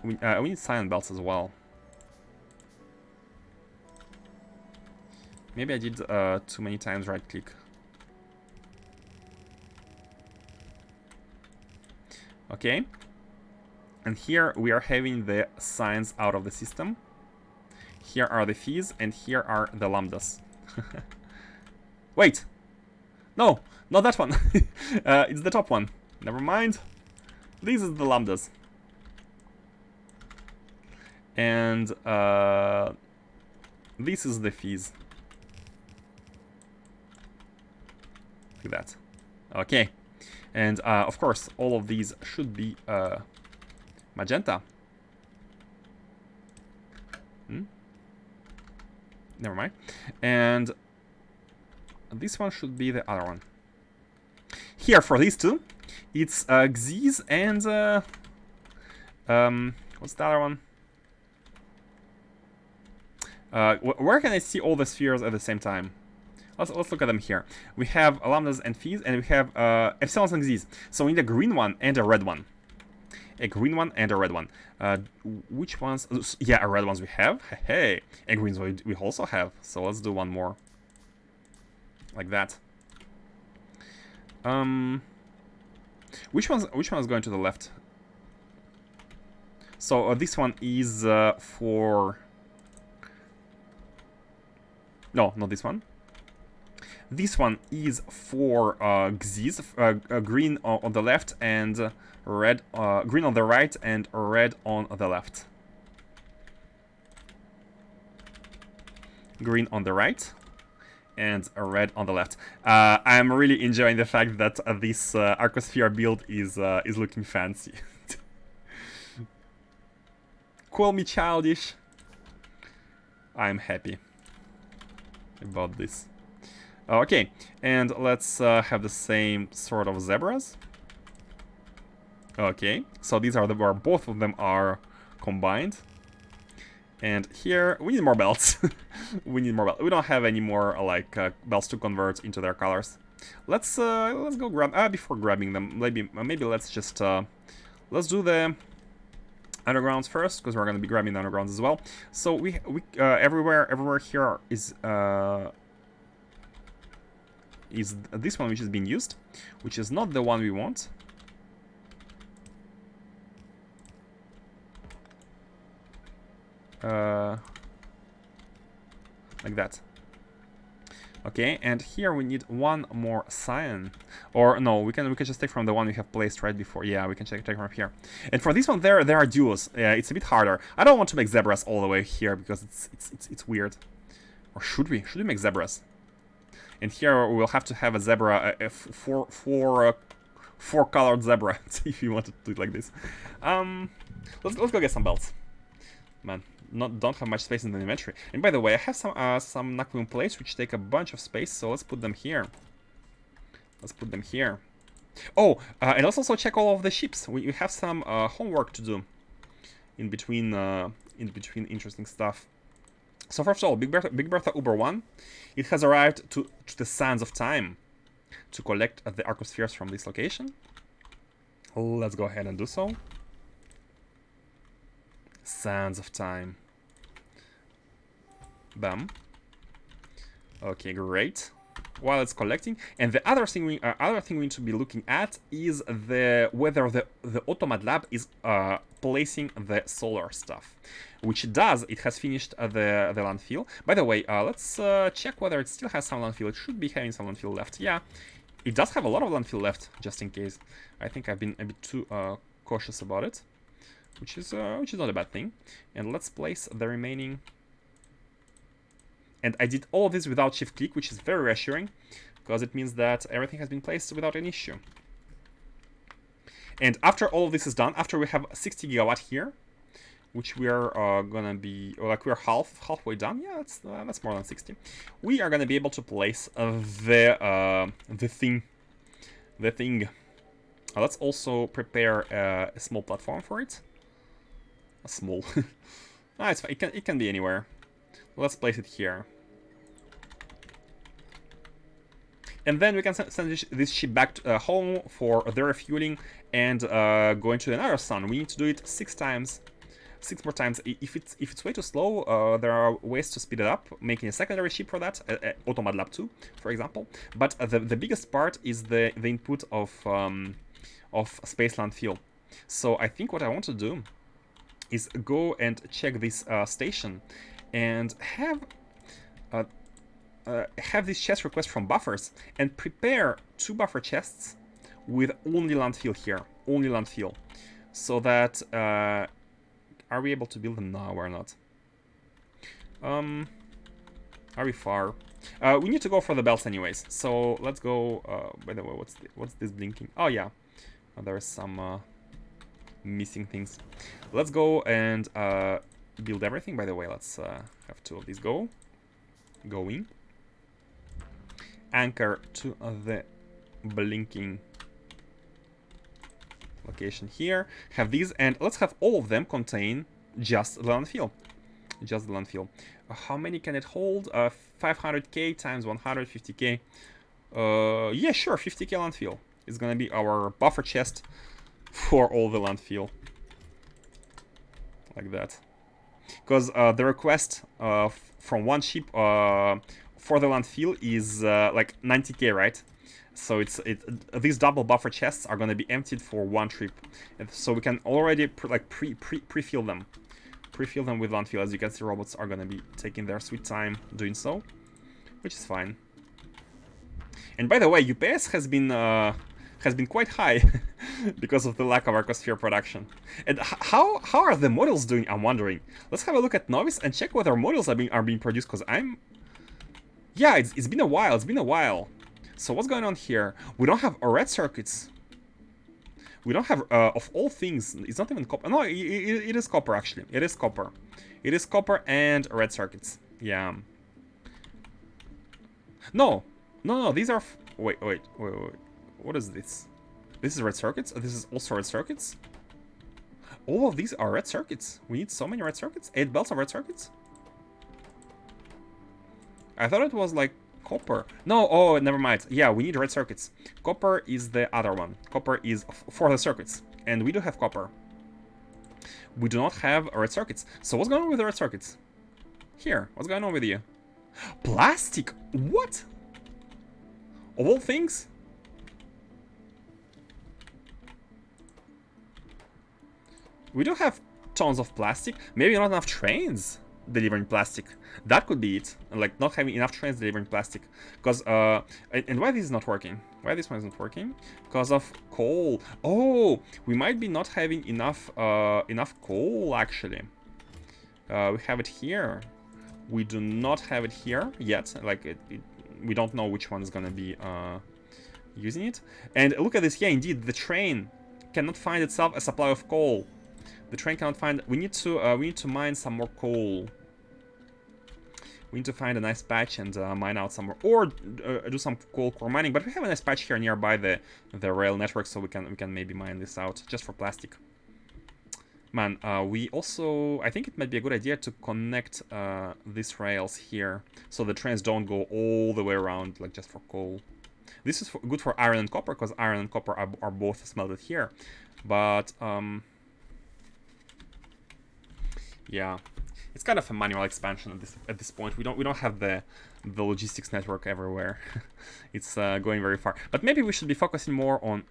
We need cyan belts as well. Maybe I did too many times right click. Okay. And here we are having the signs out of the system. Here are the fees, and here are the lambdas. Wait! No! Not that one! It's the top one. Never mind. This is the lambdas. And this is the fees. Like that. Okay. And of course, all of these should be magenta. Never mind. And this one should be the other one. Here, for these two, it's Xyz and what's the other one? Where can I see all the spheres at the same time? Let's look at them here. We have lambdas and fees, and we have epsilons and x's. So we need a green one and a red one. A green one and a red one. Which ones? Yeah, a red ones we have. Hey, and greens we also have. So let's do one more. Like that. Which one's going to the left? So this one is for. No, not this one. This one is for Xyz, green on the left and red, green on the right and red on the left. Green on the right and red on the left. I'm really enjoying the fact that this Arcosphere build is looking fancy. Call me childish. I'm happy about this. Okay, and let's have the same sort of zebras. Okay, so these are where both of them are combined. And here we need more belts. We need more belts. We don't have any more like belts to convert into their colors. Let's go grab. Before grabbing them, maybe let's just let's do the undergrounds first, because we're gonna be grabbing the undergrounds as well. So we everywhere here is this one which is being used, which is not the one we want. Like that. Okay, and here we need one more cyan. Or no, we can just take from the one we have placed right before. Yeah, we can take from here. And for this one there are duos. Yeah, it's a bit harder. I don't want to make zebras all the way here because it's weird. Or should we? Should we make zebras? And here we'll have to have a zebra, four colored zebra, if you want to do it like this. Let's go get some belts. Man, don't have much space in the inventory. And by the way, I have some Nakwim plates which take a bunch of space, so let's put them here. Let's put them here. Oh, and let's also check all of the ships. We have some homework to do in between interesting stuff. So first of all, Big Bertha Uber 1, it has arrived to the Sands of Time to collect the Arcospheres from this location. Let's go ahead and do so. Sands of Time. Bam. Okay, great. While it's collecting, and the other thing we need to be looking at is whether the Automat Lab is placing the solar stuff, which it does. It has finished the landfill. By the way, let's check whether it still has some landfill. It should be having some landfill left. Yeah, it does have a lot of landfill left, just in case. I think I've been a bit too cautious about it, which is not a bad thing. And let's place the remaining. And I did all of this without shift click, which is very reassuring, because it means that everything has been placed without any issue. And after all of this is done, after we have 60 gigawatt here, which we are gonna be, or like we're halfway done. Yeah, that's more than 60. We are gonna be able to place the thing. Let's also prepare a small platform for it. A small. It's fine. It can be anywhere. Let's place it here. And then we can send this ship back home for their refueling and go into another sun. We need to do it 6 more times. If it's way too slow, there are ways to speed it up, making a secondary ship for that, Automat Lab 2, for example. But the biggest part is the input of Spaceland fuel. So I think what I want to do is go and check this station and have this chest request from buffers and prepare 2 buffer chests with only landfill here, only landfill, so that are we able to build them now or not? Are we far? We need to go for the belts anyways, so let's go. By the way, what's this blinking? Oh yeah, there's some missing things. Let's go and build everything. By the way, let's have 2 of these going. Anchor to the blinking location here. Have these, and let's have all of them contain just the landfill. Just the landfill. How many can it hold? 500k times 150k. Yeah, sure, 50k landfill is gonna be our buffer chest for all the landfill. Like that. Because the request from one ship for the landfill is like 90k, right? So these double buffer chests are gonna be emptied for one trip, and so we can already pre-fill them. Pre-fill them with landfill. As you can see, robots are gonna be taking their sweet time doing so, which is fine. And by the way, UPS has been quite high because of the lack of Arcosphere production. And how are the models doing? I'm wondering. Let's have a look at Novice and check whether models are being produced. Because yeah, it's been a while. It's been a while. So what's going on here? We don't have red circuits. We don't have, of all things, it's not even copper. No, it is copper, actually. It is copper. It is copper and red circuits. Yeah. No, these are... Wait. What is this? This is red circuits? This is also red circuits? All of these are red circuits. We need so many red circuits? 8 belts of red circuits? I thought it was like copper. No, oh, never mind. Yeah, we need red circuits. Copper is the other one. Copper is for the circuits. And we do have copper. We do not have red circuits. So what's going on with the red circuits? Here, what's going on with you? Plastic? What? Of all things? We do have tons of plastic. Maybe not enough trains delivering plastic. That could be it. Like not having enough trains delivering plastic. Because and why this is not working? Why this one is not working? Because of coal. Oh, we might be not having enough coal actually. We have it here. We do not have it here yet. Like we don't know which one is gonna be using it. And look at this. Yeah, indeed, the train cannot find itself a supply of coal. The train cannot find. We need to mine some more coal. We need to find a nice patch and mine out some more, or do some coal core mining. But we have a nice patch here nearby the rail network, so we can maybe mine this out just for plastic. Man, we also, I think it might be a good idea to connect these rails here, so the trains don't go all the way around, like just for coal. This is good for iron and copper, because iron and copper are both smelted here. But yeah, it's kind of a manual expansion at this point. We don't have the logistics network everywhere. It's going very far. But maybe we should be focusing more on.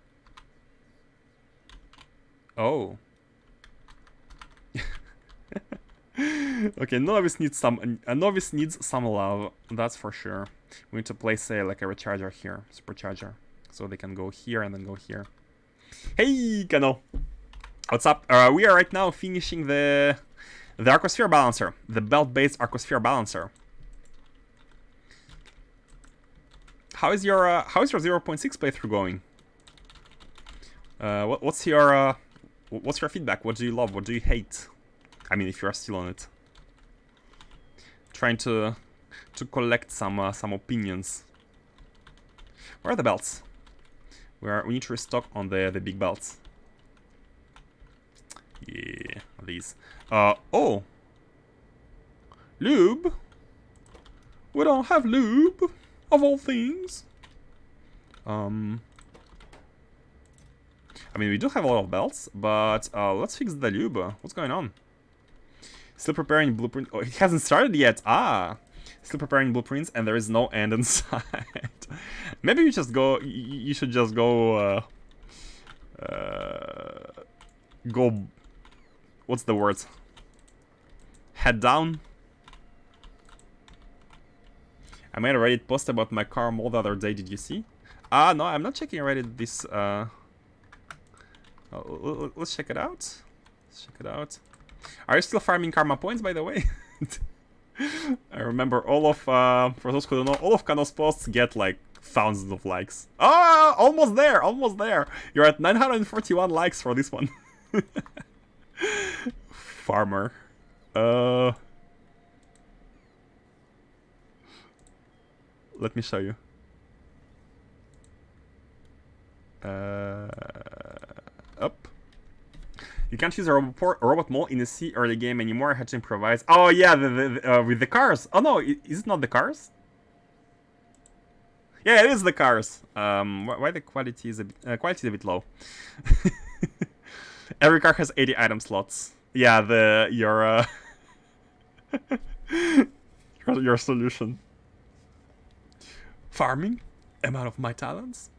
Oh. Okay, novice needs some love. That's for sure. We need to place like a recharger here, supercharger, so they can go here and then go here. Hey, Kano. What's up? We are right now finishing the Arcosphere balancer, the belt-based Arcosphere balancer. How is your 0.6 playthrough going? What's your feedback? What do you love? What do you hate? I mean, if you are still on it. Trying to collect some opinions. Where are the belts? We need to restock on the big belts. Yeah, these. Oh, lube. We don't have lube, of all things. I mean, we do have a lot of belts, but let's fix the lube. What's going on? Still preparing blueprint. Oh, it hasn't started yet. Ah, still preparing blueprints, and there is no end in sight. Maybe you just go. You should just go. go... What's the word? Head down. I made a Reddit post about my car mall the other day, did you see? No, I'm not checking Reddit this... let's check it out. Let's check it out. Are you still farming karma points, by the way? I remember all of, for those who don't know, all of Kano's posts get like thousands of likes. Ah, almost there, almost there. You're at 941 likes for this one. Farmer. Let me show you. Up. You can't use a robot mole in the C early game anymore. I had to improvise. Oh yeah, with the cars. Oh no, is it not the cars? Yeah, it is the cars. Why the quality is a bit low? Every car has 80 item slots. Yeah, your your solution. Farming? Am out of my talents?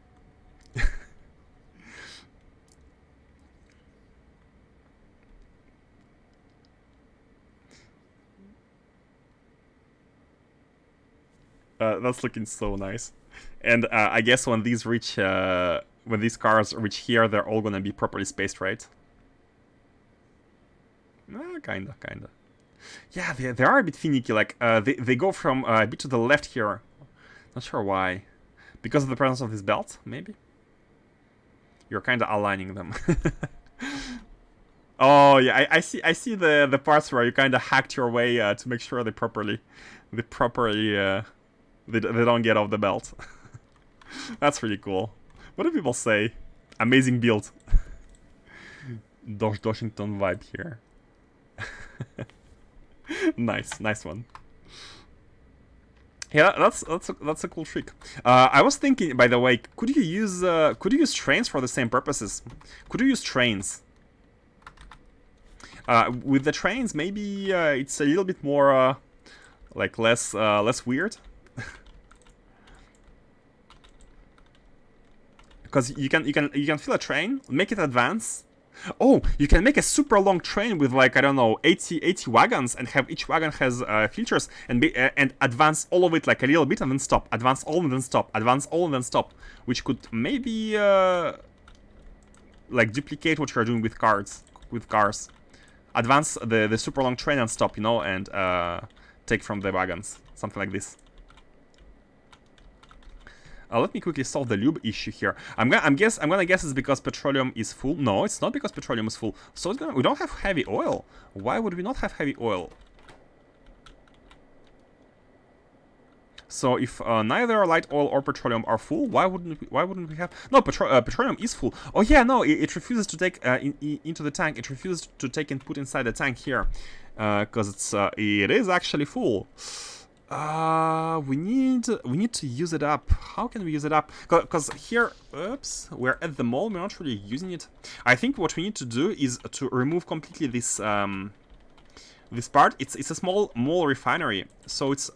That's looking so nice. And I guess when these reach, when these cars reach here, they're all gonna be properly spaced, right? Kinda. Yeah, they are a bit finicky. Like they go from a bit to the left here. Not sure why. Because of the presence of this belt, maybe. You're kind of aligning them. Oh yeah, I see the parts where you kind of hacked your way to make sure they properly they don't get off the belt. That's really cool. What do people say? Amazing build. Washington vibe here. Nice one. Yeah, that's a cool trick. I was thinking, by the way, could you use trains for the same purposes? Could you use trains? With the trains, maybe it's a little bit more like less weird. Because you can fill a train, make it advance. Oh, you can make a super long train with like, I don't know, 80 wagons, and have each wagon has filters, and advance all of it like a little bit and then stop. Advance all and then stop. Advance all and then stop. Which could maybe like duplicate what you're doing with cars. Advance the super long train and stop, you know, and take from the wagons. Something like this. Let me quickly solve the lube issue here. I'm gonna guess it's because petroleum is full. No, it's not because petroleum is full. So we don't have heavy oil. Why would we not have heavy oil? So if neither light oil or petroleum are full, why wouldn't we have? No, petroleum is full. Oh yeah, no, it refuses to take into the tank. It refuses to take and put inside the tank here, because it is actually full. We need to use it up. How can we use it up? Because here, oops, we're at the mall. We're not really using it. I think what we need to do is to remove completely this this part. It's a small mall refinery, so it's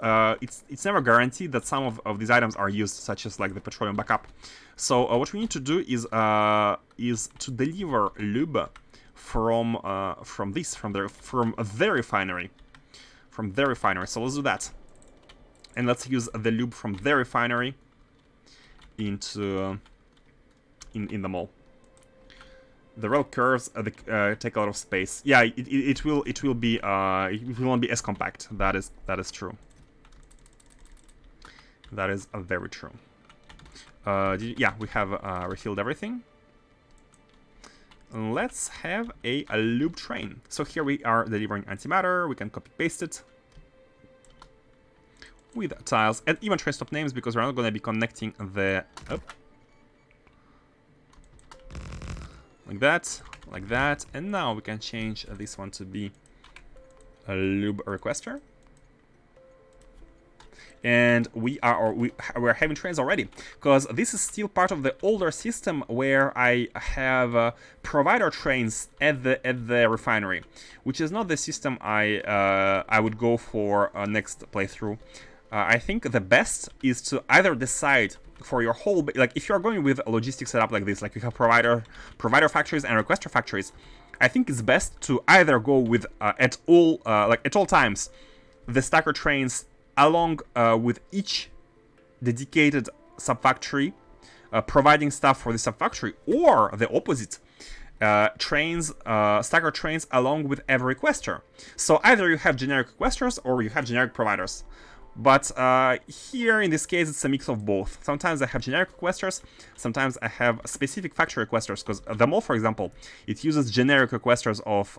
never guaranteed that some of these items are used, such as like the petroleum backup. So what we need to do is to deliver lube from the refinery. So let's do that. And let's use the lube from the refinery into in the mall. The rail curves take a lot of space. Yeah, it will not be as compact. That is true. That is very true. Yeah, we have refilled everything. Let's have a lube train. So here we are delivering antimatter. We can copy paste it with tiles and even train stop names, because we're not going to be connecting the like that, and now we can change this one to be a lube requester. And we're having trains already, because this is still part of the older system where I have provider trains at the refinery, which is not the system I would go for next playthrough. I think the best is to either decide for your whole, like if you're going with a logistics setup like this, like you have provider factories and requester factories, I think it's best to either go with at all times the stacker trains along with each dedicated subfactory, providing stuff for the subfactory, or the opposite, stacker trains along with every requester. So either you have generic requesters or you have generic providers. But here, in this case, it's a mix of both. Sometimes I have generic requesters, sometimes I have specific factory requesters, because the mall, for example, it uses generic requesters of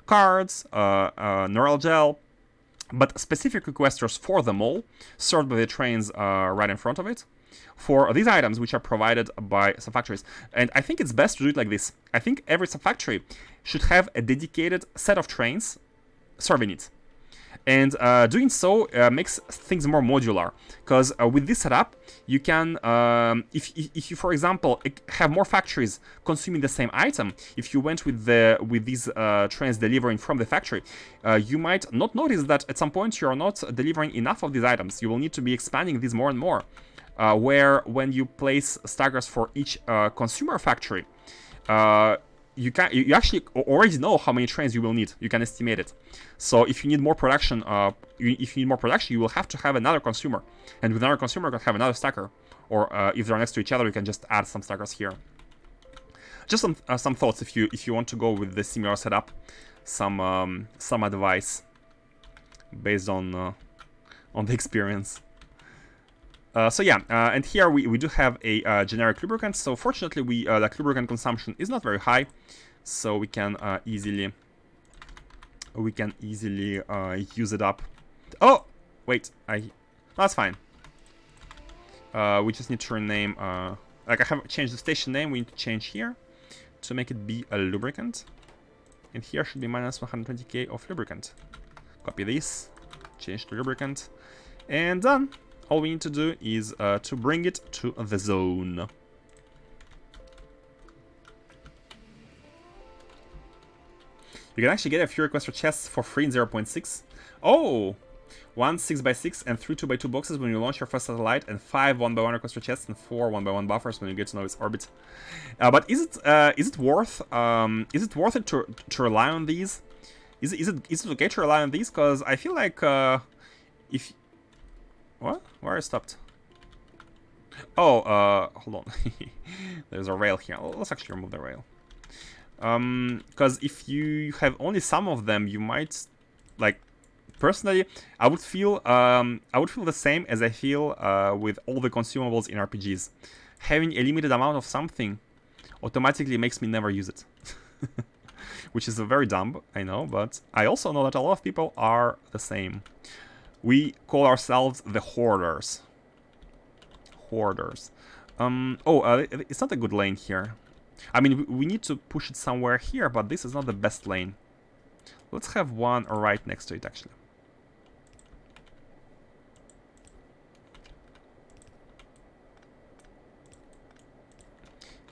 cards, neural gel, but specific requesters for the mall, served by the trains right in front of it, for these items which are provided by subfactories. And I think it's best to do it like this. I think every subfactory should have a dedicated set of trains serving it. And doing so makes things more modular, because with this setup, you can, if you, for example, have more factories consuming the same item, if you went with these trains delivering from the factory, you might not notice that at some point you are not delivering enough of these items. You will need to be expanding these more and more, where when you place stackers for each consumer factory, you actually already know how many trains you will need. You can estimate it. So if you need more production, you will have to have another consumer, and with another consumer, you can have another stacker. Or if they're next to each other, you can just add some stackers here. Just some thoughts if you want to go with the similar setup, some advice based on the experience. So yeah, and here we do have a generic lubricant. So fortunately, like lubricant consumption is not very high, so we can easily use it up. Oh, wait, that's fine. We just need to rename. Like I have changed the station name. We need to change here to make it be a lubricant, and here should be minus 120k of lubricant. Copy this, change to lubricant, and done. All we need to do is to bring it to the zone. You can actually get a few requester chests for free in 0.6. Oh! 1 6x6 and 3 2x2 boxes when you launch your first satellite, and 5 1x1 requester chests and 4 1x1 buffers when you get to know its orbit. But is it worth it to rely on these? Is it okay to rely on these? Because I feel like if what? Where I stopped? Oh, hold on. There's a rail here. Let's actually remove the rail. Because if you have only some of them, you might, like, personally, I would feel the same as I feel with all the consumables in RPGs. Having a limited amount of something automatically makes me never use it. Which is very dumb, I know, but I also know that a lot of people are the same. We call ourselves the hoarders. Hoarders. It's not a good lane here. I mean, we need to push it somewhere here, but this is not the best lane. Let's have one right next to it, actually.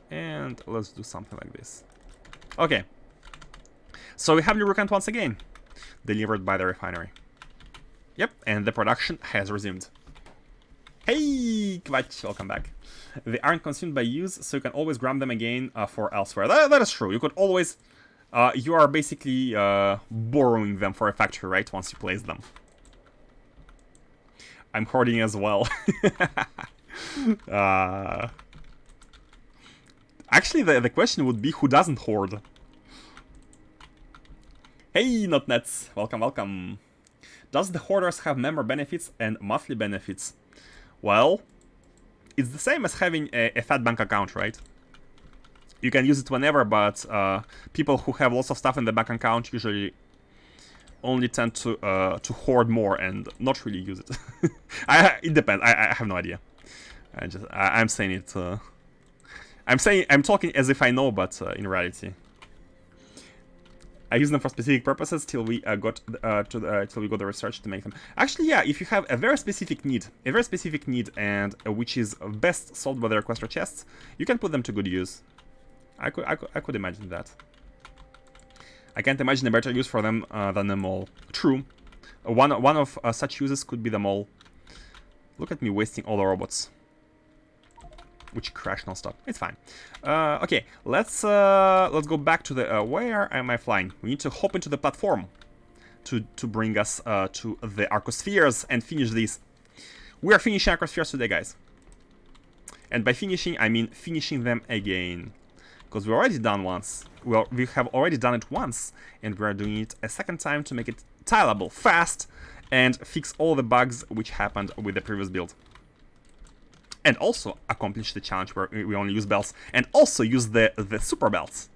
And let's do something like this. Okay. So we have lubricant once again, delivered by the refinery. Yep, and the production has resumed. Hey, Kvach, welcome back. They aren't consumed by use, so you can always grab them again for elsewhere. That is true. You could always... you are basically borrowing them for a factory, right? Once you place them. I'm hoarding as well. Actually, the question would be, who doesn't hoard? Hey, Notnets, welcome, welcome. Does the hoarders have member benefits and monthly benefits? Well, it's the same as having a fat bank account, right? You can use it whenever, but people who have lots of stuff in the bank account usually only tend to hoard more and not really use it. It depends. I have no idea. I'm saying it. I'm talking as if I know, but in reality, I use them for specific purposes till we got the research to make them. Actually, yeah, if you have a very specific need, and which is best solved by the requester chests, you can put them to good use. I could imagine that. I can't imagine a better use for them than the mall. True. One of such uses could be the mall. Look at me wasting all the robots. which crash non-stop. It's fine. Okay, let's go back to the where am I flying? We need to hop into the platform to bring us to the Arcospheres and finish these. We are finishing Arcospheres today, guys. And by finishing, I mean finishing them again. Because we already done once. Well, we have already done it once, and we are doing it a second time to make it tileable, fast, and fix all the bugs which happened with the previous build. And also accomplish the challenge where we only use belts, and also use the super belts.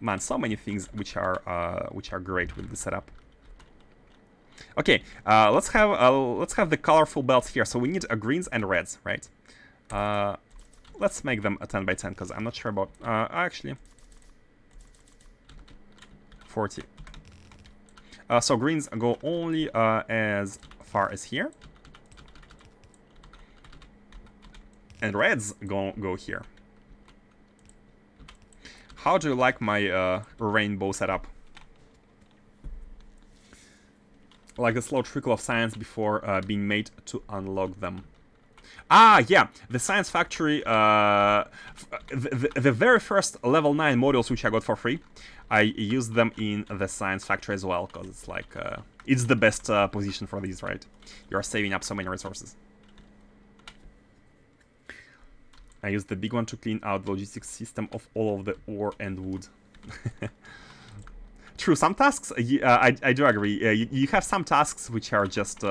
Man, so many things which are great with the setup. Okay, let's have the colorful belts here. So we need greens and reds, right? Let's make them a 10 by 10 because I'm not sure about actually 40. So greens go only as far as here, and reds go here. How do you like my rainbow setup? Like a slow trickle of science before being made to unlock them. Ah, yeah, the Science Factory, the very first level 9 modules which I got for free, I used them in the Science Factory as well, because it's like, it's the best position for these, right? You're saving up so many resources. I used the big one to clean out the logistics system of all of the ore and wood. True, some tasks, I do agree, you have some tasks which are just...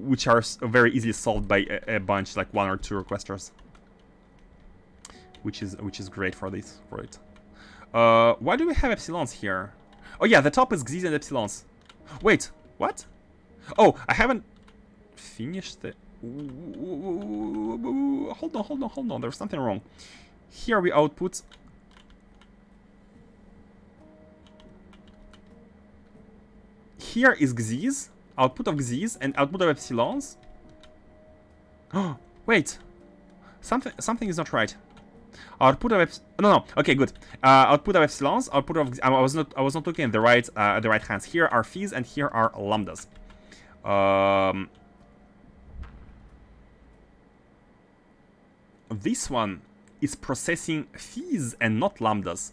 which are very easily solved by a bunch, like 1 or 2 requesters, which is great for this. Why do we have epsilons here? Oh yeah, the top is x's and epsilons. Wait, what? Oh, I haven't finished the... Hold on, there's something wrong. Here we output... Here is x's, output of x's, and output of epsilons. Oh, wait. Something is not right. Output of no. Okay, good. Output of epsilons. Output of I was not looking at the right hands. Here are phe's and here are lambdas. This one is processing phe's and not lambdas.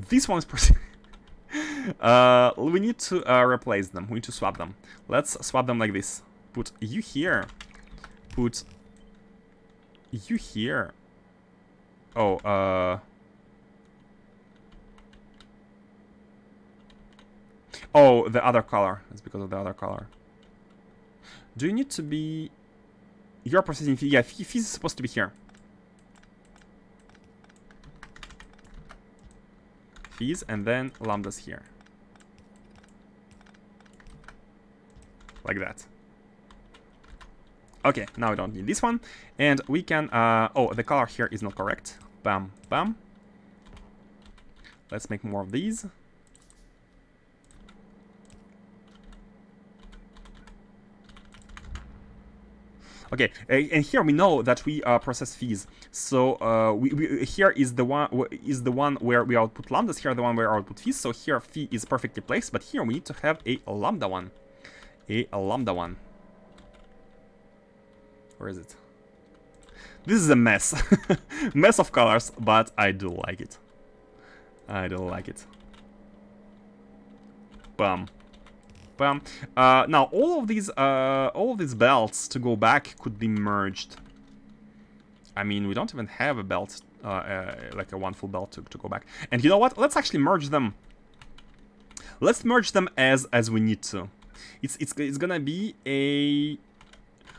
This one is processing. We need to replace them. We need to swap them. Let's swap them like this. Put you here. Put you here. Oh, oh, the other color. It's because of the other color. Do you need to be... You're processing phi. Yeah, phi is supposed to be here. Phi's and then lambdas here. Like that. Okay, now we don't need this one. And we can... oh, the color here is not correct. Bam, bam. Let's make more of these. Okay, and here we know that we process phe's. So here is the one where we output lambdas. Here the one where we output phe's. So here phi is perfectly placed, but here we need to have a lambda one. A lambda one. Where is it? This is a mess. Mess of colors, but I do like it. I do like it. Bam. Bam. Now all of these belts to go back could be merged. I mean, we don't even have a belt, like a one full belt to go back. And you know what? Let's actually merge them. Let's merge them as we need to. It's gonna be a...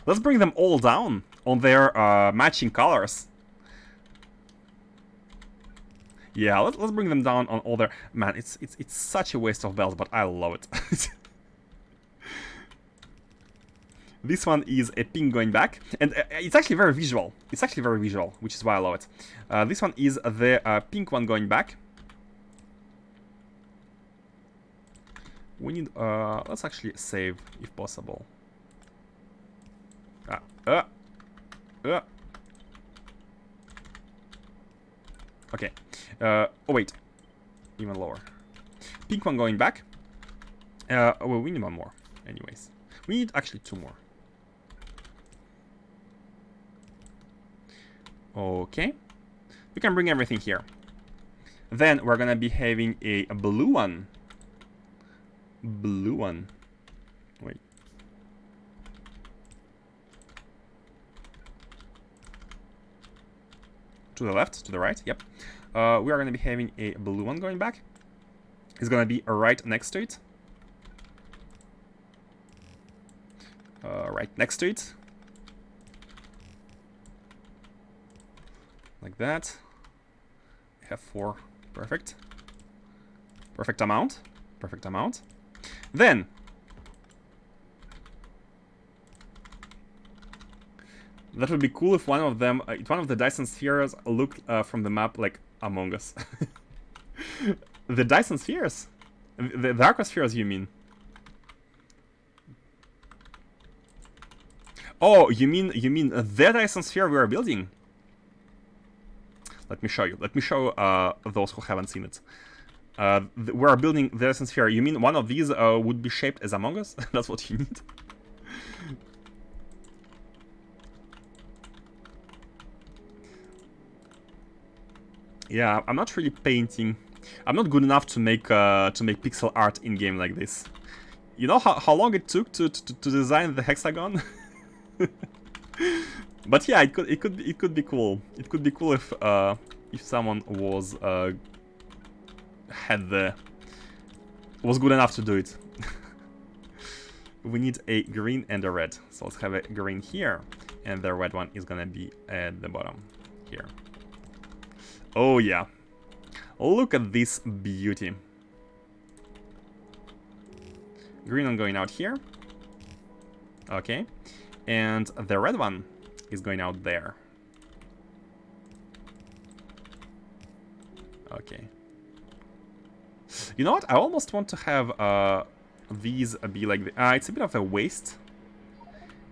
Let's bring them all down on their matching colors. Yeah, let's bring them down on all their... Man, it's such a waste of belts, but I love it. This one is a pink going back, and it's actually very visual. It's actually very visual, which is why I love it. This one is the pink one going back. We need... let's actually save, if possible. Okay. Oh, wait. Even lower. Pink one going back. Well, we need one more. Anyways. We need actually 2 more. Okay. We can bring everything here. Then we're gonna be having a blue one. Blue one. Wait. To the left, to the right, yep. We are gonna be having a blue one going back. It's gonna be right next to it. Right next to it. Like that. We have 4. Perfect. Perfect amount. Perfect amount. Then that would be cool if one of them, one of the Dyson spheres looked from the map like Among Us. The Dyson spheres? The Arcospheres, you mean? Oh, you mean the Dyson sphere we are building? Let me show you. Let me show those who haven't seen it. We are building the Dyson sphere. You mean one of these would be shaped as Among Us? That's what you need. Yeah, I'm not really painting. I'm not good enough to make pixel art in game like this. You know how long it took to design the hexagon? But yeah, it could be cool. It could be cool if someone was was good enough to do it. We need a green and a red. So let's have a green here, and the red one is gonna be at the bottom here. Oh yeah. Look at this beauty. Green one going out here. Okay. And the red one is going out there. Okay. You know what? I almost want to have these be like... it's a bit of a waste.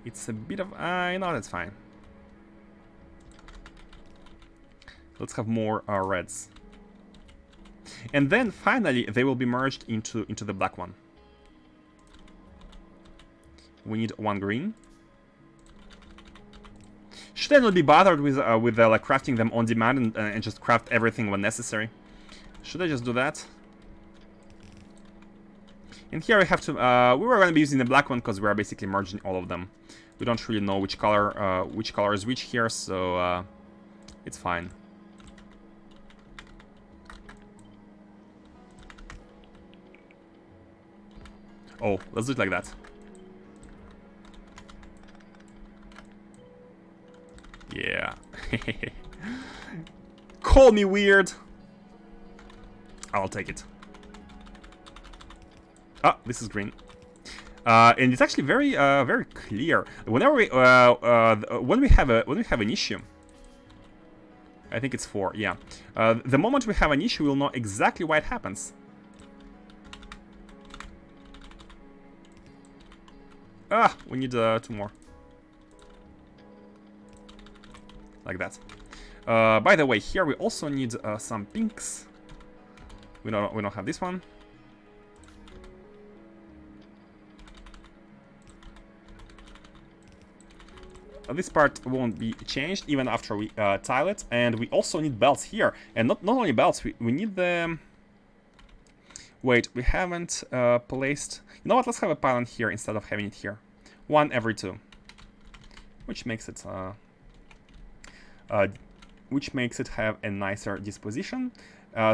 It's a bit of... you know, that's fine. Let's have more reds. And then finally they will be merged into the black one. We need 1 green. Should I not be bothered with like crafting them on demand and just craft everything when necessary? Should I just do that? And here we have to. We were going to be using the black one because we are basically merging all of them. We don't really know which color is which here, so it's fine. Oh, let's do it like that. Yeah. Call me weird. I'll take it. Ah, this is green. And it's actually very very clear. Whenever we when we have an issue, I think it's 4. Yeah. The moment we have an issue, we'll know exactly why it happens. Ah, we need 2 more. Like that. By the way, here we also need some pinks. We don't have this one. This part won't be changed even after we tile it, and we also need belts here. And not only belts, we need the... Wait, we haven't placed... You know what? Let's have a pylon here instead of having it here. 1 every 2, which makes it have a nicer disposition.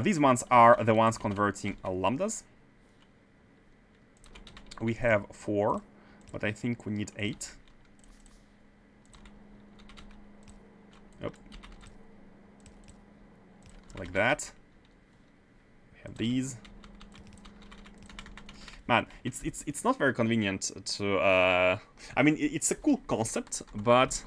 These ones are the ones converting lambdas. We have 4, but I think we need 8. Yep. Like that. We have these. Man, it's not very convenient to. I mean, it's a cool concept, but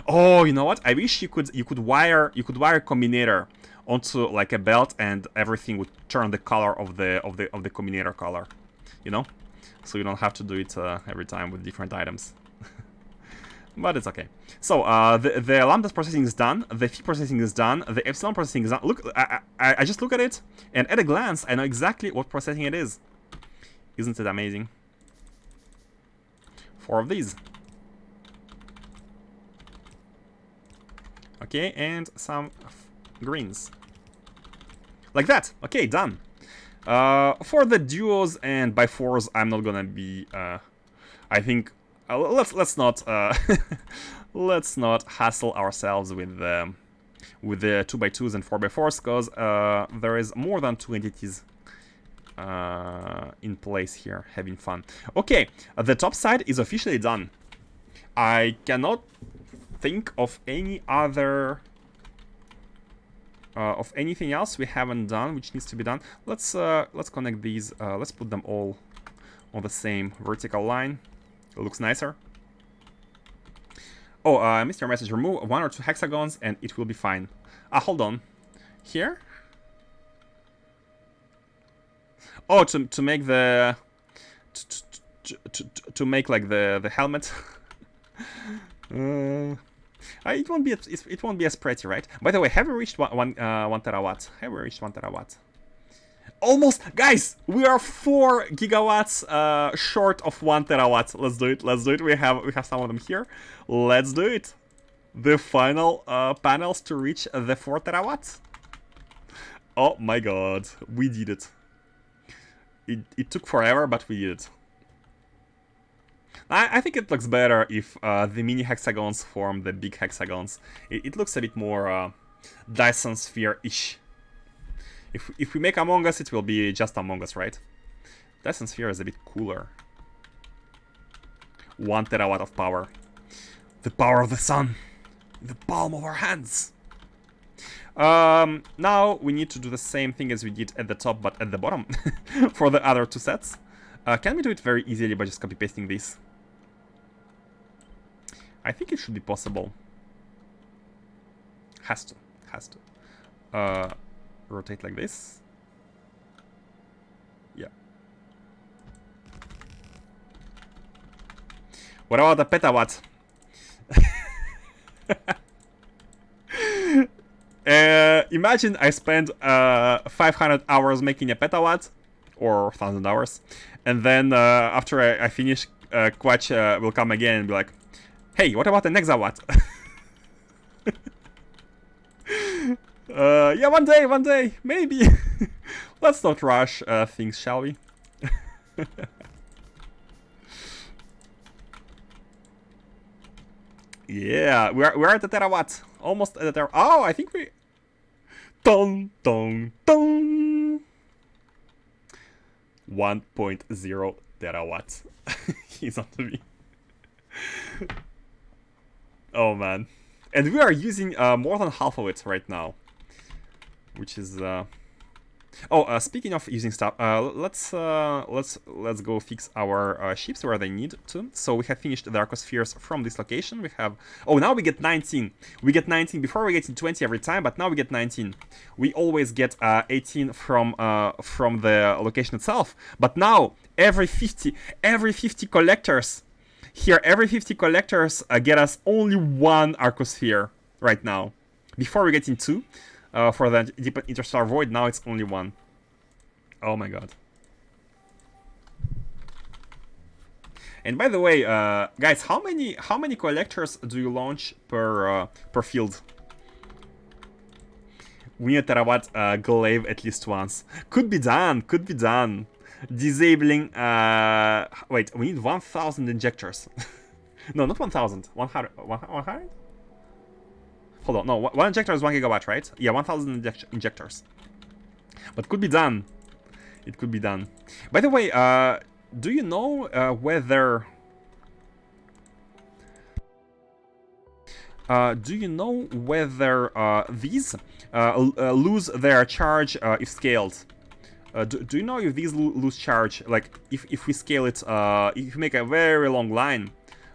oh, you know what? I wish you could wire combinator onto like a belt, and everything would turn the color of the combinator color. You know, so you don't have to do it every time with different items. But it's okay. So the lambda processing is done, the phi processing is done, the epsilon processing is done. Look, I just look at it, and at a glance, I know exactly what processing it is. Isn't it amazing? 4 of these. Okay, and some greens. Like that. Okay, done. For the duos and by fours, I'm not gonna be. I think let's not let's not hassle ourselves with the 2x2s and 4x4s, because there is more than 2 entities in place here, having fun. Okay, the top side is officially done. I cannot think of any other of anything else we haven't done which needs to be done. Let's connect these. Let's put them all on the same vertical line. It looks nicer. Oh, Mr. Message, remove 1 or 2 hexagons and it will be fine. Hold on. Here? Oh, to make the to make like the helmet. It won't be as pretty, right? By the way, have we reached 1 terawatt? Have we reached 1 terawatt? Almost, guys. We are 4 gigawatts short of 1 terawatt. Let's do it. Let's do it. We have some of them here. Let's do it. The final panels to reach the 4 terawatts. Oh my god, we did it. It took forever, but we did it. I think it looks better if the mini hexagons form the big hexagons. It looks a bit more Dyson Sphere-ish. If we make Among Us, it will be just Among Us, right? Dyson Sphere is a bit cooler. 1 terawatt of power. The power of the sun. In the palm of our hands. Now we need to do the same thing as we did at the top, but at the bottom for the other 2 sets. Can we do it very easily by just copy-pasting this? I think it should be possible. Has to. Rotate like this. Yeah. What about a petawatt? Imagine I spend 500 hours making a petawatt, or 1,000 hours, and then after I finish, Quatch will come again and be like, "Hey, what about an exawatt?" Yeah, one day, maybe. Let's not rush things, shall we? Yeah, we're at the terawatt, almost at the terawatt. Oh, I think we. Dong dong dong. 1.0 terawatts. He's on to me. Oh man, and we are using more than half of it right now, which is. Oh, speaking of using stuff, let's go fix our ships where they need to. So we have finished the Arcospheres from this location. We have now we get 19. We get 19 before we get 20 every time, but now we get 19. We always get 18 from the location itself, but now every 50 collectors here, every 50 collectors get us only 1 Arcosphere right now. Before we get in 2. For the deep interstellar void, now it's only 1. Oh my god. And by the way, guys, how many collectors do you launch per field? We need a terawatt glaive at least once. Could be done. Disabling. Wait, we need 1,000 injectors. No, not 1,000. 100. Hold on, no, 1 injector is 1 gigawatt, right? Yeah, 1,000 injectors. But could be done. It could be done. By the way, do you know whether... these lose their charge if scaled? Do you know if these lose charge? Like, if we scale it, if we make a very long line,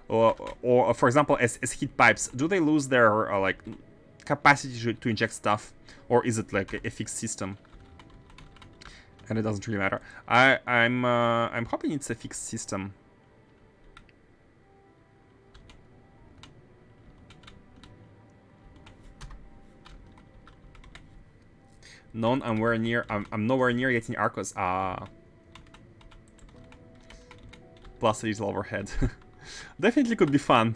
or for example, as heat pipes, do they lose their like capacity to inject stuff, or is it like a fixed system? And it doesn't really matter. I'm hoping it's a fixed system. None. I'm nowhere near getting Arcos. Plus a little overhead. Definitely could be fun.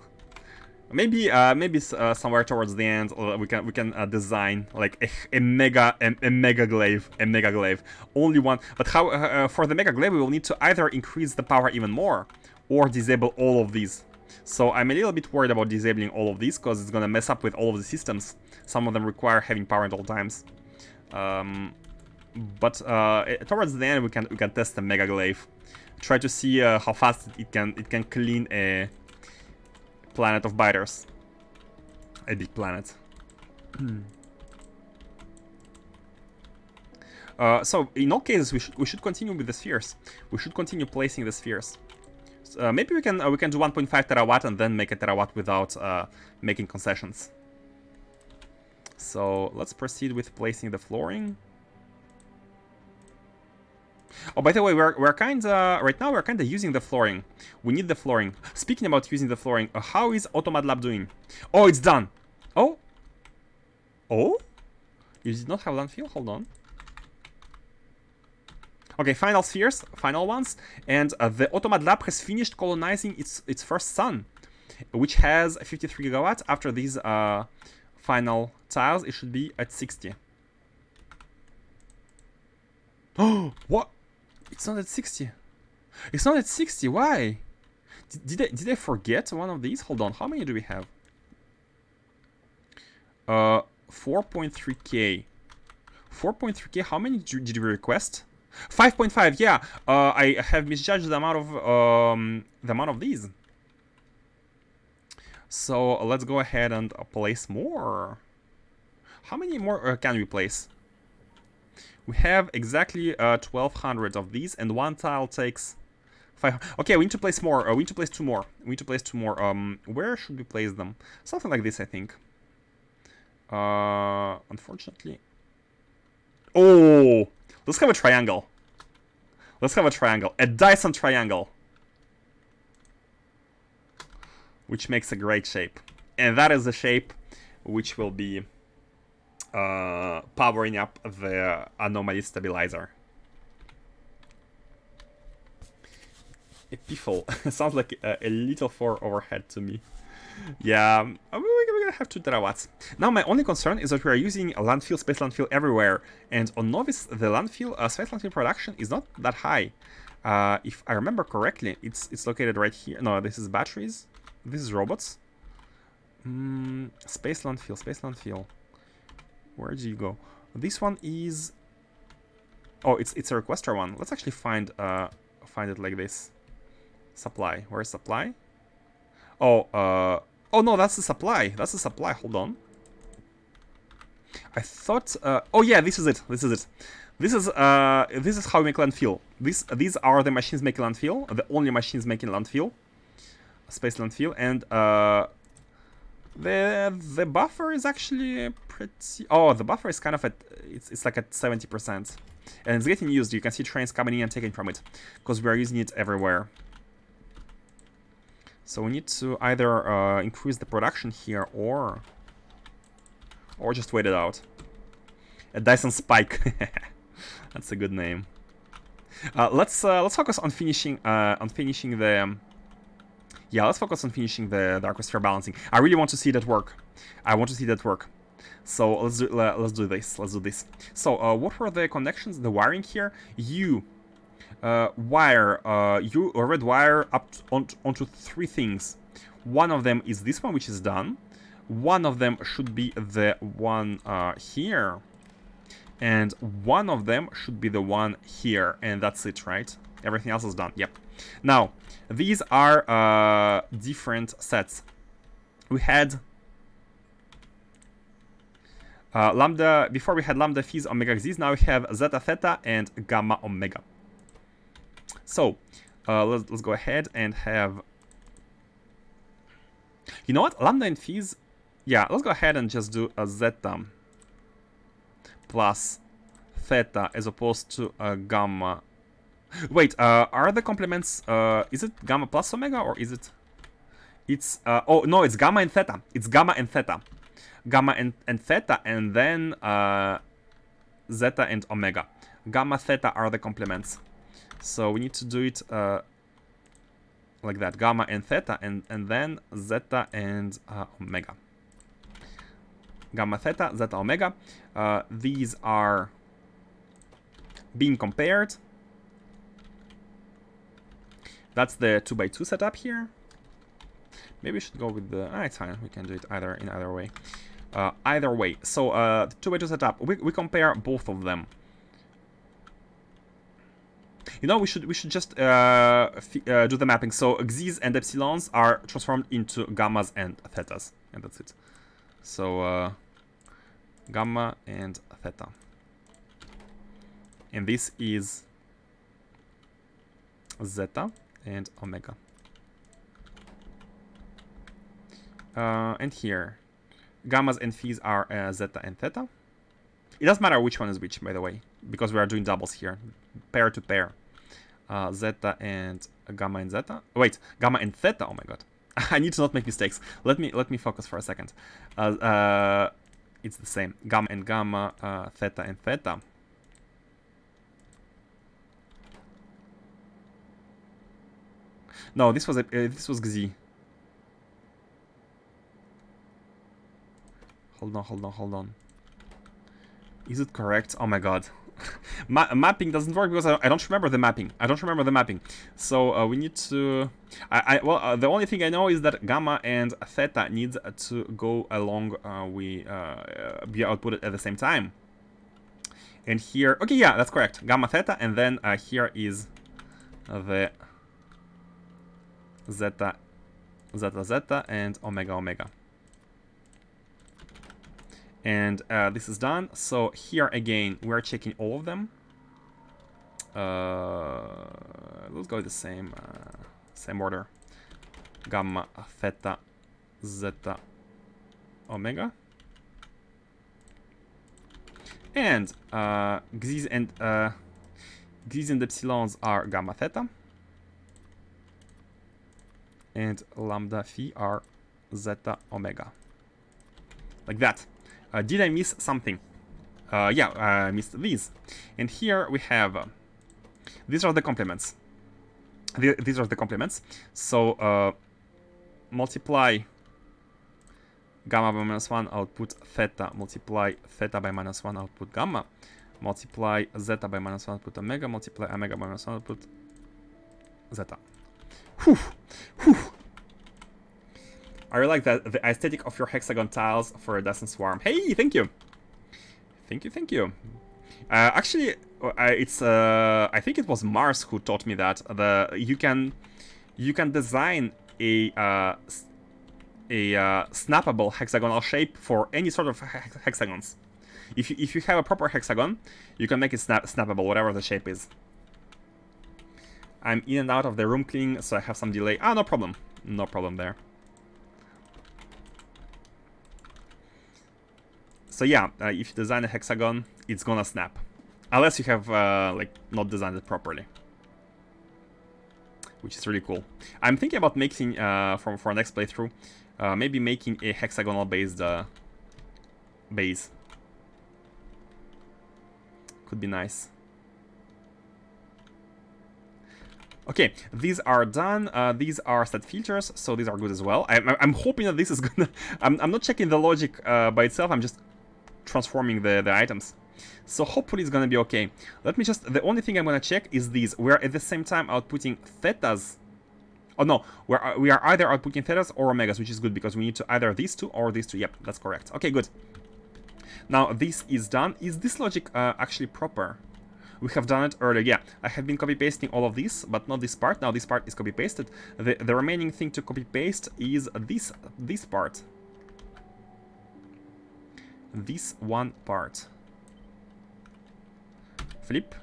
maybe somewhere towards the end we can design like a mega glaive, only one. But how for the mega glaive we will need to either increase the power even more or disable all of these. So I'm a little bit worried about disabling all of these because it's gonna mess up with all of the systems. Some of them require having power at all times. But towards the end we can test the mega glaive, try to see how fast it can clean a planet of biters. A big planet. So in all cases we should continue with the spheres. We should continue placing the spheres. Maybe we can do 1.5 terawatt and then make a terawatt without making concessions. So let's proceed with placing the flooring. Oh, by the way, we're kinda right now we're kinda using the flooring. We need the flooring. Speaking about using the flooring, how is Automad Lab doing? Oh, it's done. Oh, oh, you did not have landfill. Hold on. Okay, final spheres, final ones, and the Automad Lab has finished colonizing its first sun, which has 53 gigawatts. After these final tiles, it should be at 60. Oh, what? It's not at 60. It's not at 60. Why? Did I forget one of these? Hold on. How many do we have? 4.3k. 4.3k. How many did we request? 5.5. Yeah. I have misjudged the amount of these. So let's go ahead and place more. How many more can we place? We have exactly 1,200 of these, and one tile takes 5. Okay, we need to place more. We need to place 2 more. We need to place 2 more. Where should we place them? Something like this, I think. Unfortunately. Oh, let's have a triangle. Let's have a triangle. A Dyson triangle, which makes a great shape, and that is the shape which will be powering up the anomaly stabilizer. A piffle. Sounds like a little 4 overhead to me. Yeah, we're gonna have 2 terawatts. Now my only concern is that we are using a landfill, space landfill everywhere, and on Novice the landfill, space landfill production is not that high. If I remember correctly, it's located right here. No, this is batteries. This is robots. Space landfill. Where do you go? This one is... Oh, it's a requester one. Let's actually find it like this. Supply. Where's supply? Oh, oh no, that's the supply. That's the supply. Hold on. I thought... oh yeah, this is it. This is how we make landfill. These are the machines making landfill. The only machines making landfill. Space landfill. And the buffer is actually pretty... Oh, the buffer is kind of at... It's like at 70%. And it's getting used. You can see trains coming in and taking from it, because we are using it everywhere. So we need to either increase the production here or just wait it out. A Dyson Spike. That's a good name. Let's focus on finishing the... Yeah, let's focus on finishing the Arcosphere balancing. I really want to see that work. So let's do this. So what were the connections? The wiring here. You red wire up onto 3 things. One of them is this one, which is done. One of them should be the one here, and one of them should be the one here, and that's it, right? Everything else is done. Yep. Now these are different sets. We had lambda before. We had lambda phis omega x's. Now we have zeta theta and gamma omega. So let's go ahead and have, you know what, lambda and phis. Yeah, let's go ahead and just do a zeta plus theta as opposed to a gamma. Wait, are the complements, is it gamma plus omega, or is it... It's, oh no, it's gamma and theta. It's gamma and theta. Gamma and theta, and then zeta and omega. Gamma, theta are the complements. So we need to do it like that, gamma and theta, and then zeta and omega. Gamma, theta, zeta, omega. These are being compared. That's the 2x2 setup here. Maybe we should go with the... it's fine, we can do it in either way. Either way, so 2x2 setup, we compare both of them. You know, we should just do the mapping. So x's and epsilons are transformed into gammas and thetas, and that's it. So gamma and theta, and this is zeta and omega. And here, gammas and phis are zeta and theta. It doesn't matter which one is which, by the way, because we are doing doubles here, pair to pair. Zeta and gamma and zeta. Wait, gamma and theta. Oh my god, I need to not make mistakes. Let me focus for a second. It's the same. Gamma and gamma, theta and theta. No, this was Xi. Hold on. Is it correct? Oh my god. Mapping doesn't work because I don't remember the mapping. So we need to... well, the only thing I know is that gamma and theta needs to go along, be outputted at the same time. And here... Okay, yeah, that's correct. Gamma, theta, and then here is the zeta, and omega. And this is done. So here again, we're checking all of them. Let's go with the same order. Gamma, theta, zeta, omega. And x's and epsilons are gamma, theta. And lambda, phi are zeta, omega. Like that. Did I miss something? Yeah, I missed these. And here we have... these are the complements. These are the complements. So multiply gamma by -1, output theta. Multiply theta by -1, output gamma. Multiply zeta by -1, output omega. Multiply omega by -1, output zeta. Whew. I really like the aesthetic of your hexagon tiles for a Dyson Swarm. Hey, thank you. Thank you. Actually, it's I think it was Mars who taught me that you can design a snappable hexagonal shape for any sort of hexagons. If you have a proper hexagon, you can make it snappable, whatever the shape is. I'm in and out of the room cleaning, so I have some delay. No problem. No problem there. So yeah, if you design a hexagon, it's gonna snap. Unless you have, like, not designed it properly. Which is really cool. I'm thinking about making, for our next playthrough, maybe making a hexagonal-based base. Could be nice. Okay, these are done. These are set filters, so these are good as well. I'm hoping that this is gonna... I'm not checking the logic by itself, I'm just transforming the items. So hopefully it's gonna be okay. Let me just... The only thing I'm gonna check is these. We're at the same time outputting thetas. Oh no, we are either outputting thetas or omegas, which is good because we need to either these two or these two. Yep, that's correct. Okay, good. Now this is done. Is this logic actually proper? We have done it earlier. Yeah, I have been copy-pasting all of this, but not this part. Now this part is copy-pasted. The remaining thing to copy-paste is this part. This one part. Flip.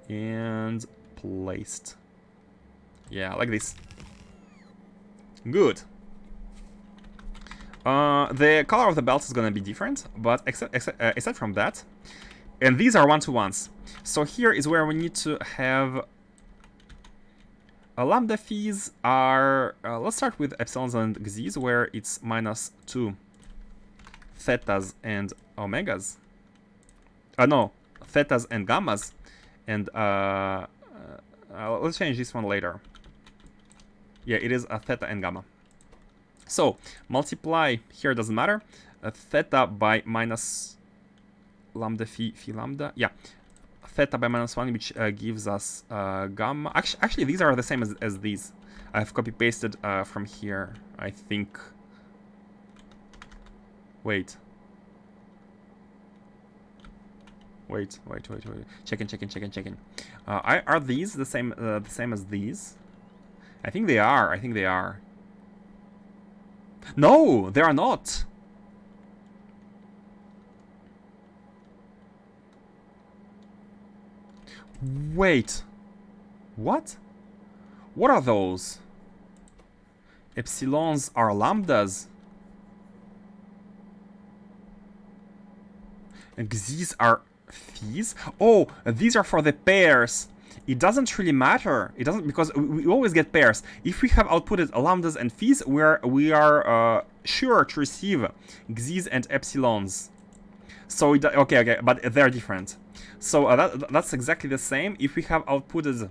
And placed. Yeah, like this. Good. The color of the belts is gonna be different, but except from that, and these are one-to-ones. So here is where we need to have lambda phis are. Let's start with epsilons and x's, where it's -2 thetas and omegas. No, thetas and gammas, and let's change this one later. Yeah, it is a theta and gamma. So multiply here doesn't matter. Theta by minus lambda phi lambda. Yeah, theta by -1, which gives us gamma. Actually, these are the same as these. I've copy pasted from here. I think. Wait. Checking. Are these the same as these? I think they are. No, they are not. Wait. What? What are those? Epsilons are lambdas. And these are phis? Oh, these are for the pairs. It doesn't really matter. It doesn't, because we always get pairs. If we have outputted lambdas and phis, we are sure to receive x's and epsilons. So okay, but they're different. So that's exactly the same. If we have outputted,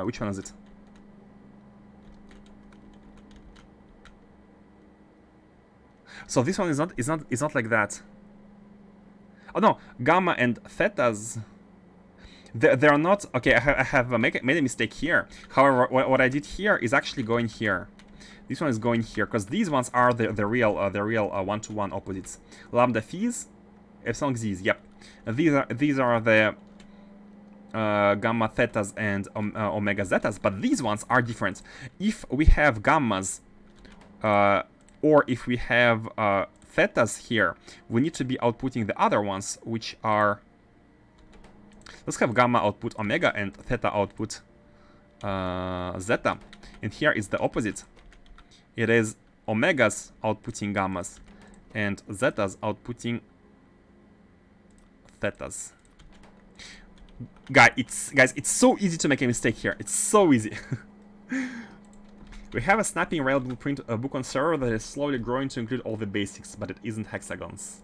which one is it? So this one is not like that. Oh no, gamma and thetas. They're not okay. I have made a mistake here. However, what I did here is actually going here. This one is going here because these ones are the real one-to-one opposites. Lambda phis, epsilon x's. Yep, these are the gamma thetas and omega zetas. But these ones are different. If we have gammas, or if we have thetas here, we need to be outputting the other ones, which are. Let's have gamma output omega and theta output zeta. And here is the opposite. It is omegas outputting gammas and zetas outputting thetas. Guys, it's so easy to make a mistake here. It's so easy. We have a snapping rail blueprint book on server that is slowly growing to include all the basics, but it isn't hexagons.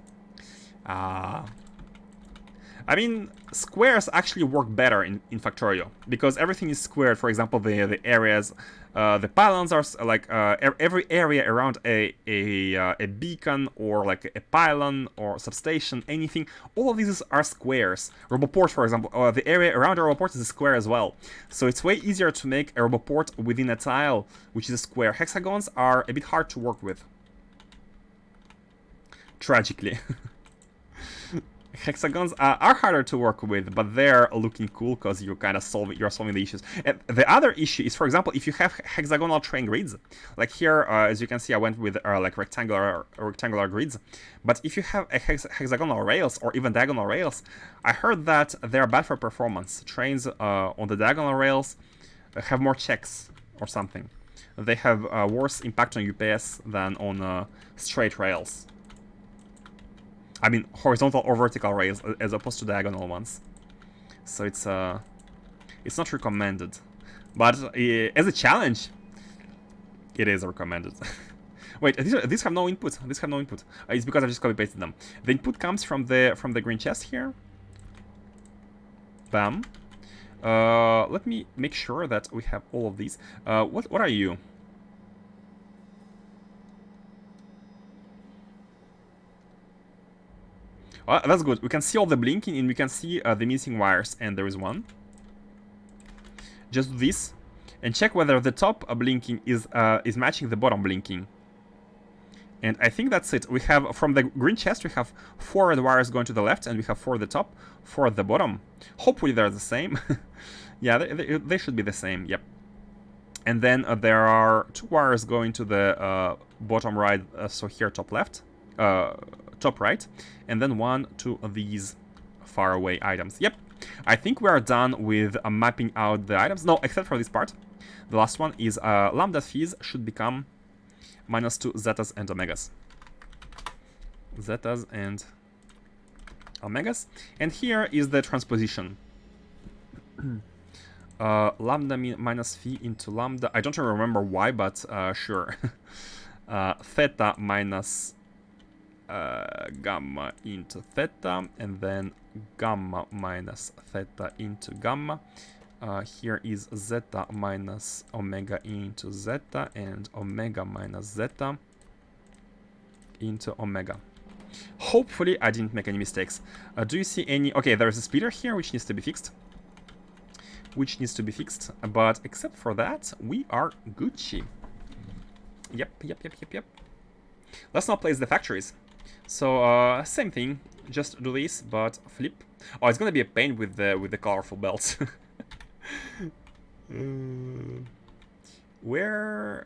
I mean, squares actually work better in Factorio because everything is squared. For example, the areas, the pylons are like every area around a beacon or like a pylon or substation, anything. All of these are squares. Roboport, for example, the area around a roboport is a square as well. So it's way easier to make a roboport within a tile, which is a square. Hexagons are a bit hard to work with. Tragically. Hexagons are harder to work with, but they're looking cool because you're kind of solving the issues. And the other issue is, for example, if you have hexagonal train grids, like here, as you can see, I went with like rectangular grids. But if you have a hexagonal rails or even diagonal rails, I heard that they're bad for performance. Trains on the diagonal rails have more checks or something. They have worse impact on UPS than on straight rails. I mean, horizontal or vertical rails as opposed to diagonal ones. So it's not recommended, but as a challenge, it is recommended. Wait, these have no input. These have no input. It's because I just copy pasted them. The input comes from the green chest here. Bam. Let me make sure that we have all of these. What are you? That's good. We can see all the blinking and we can see the missing wires, and there is one. Just do this and check whether the top blinking is matching the bottom blinking. And I think that's it. We have, from the green chest, we have 4 red wires going to the left, and we have 4 at the top, 4 at the bottom. Hopefully they're the same. Yeah, they should be the same. Yep. And then there are 2 wires going to the bottom right, so here top left. Top right, and then 1 to these far away items. Yep, I think we are done with mapping out the items. No, except for this part. The last one is lambda phis should become -2 zetas and omegas. Zetas and omegas. And here is the transposition. Lambda minus phi into lambda. I don't remember why, but sure. Theta minus gamma into theta, and then gamma minus theta into gamma, Here is zeta minus omega into zeta and omega minus zeta into omega. Hopefully I didn't make any mistakes. Do you see any... Okay, there's a splitter here which needs to be fixed. But except for that, we are Gucci. Yep. Let's now place the factories. So, same thing. Just do this, but flip. Oh, it's gonna be a pain with the colorful belts. Where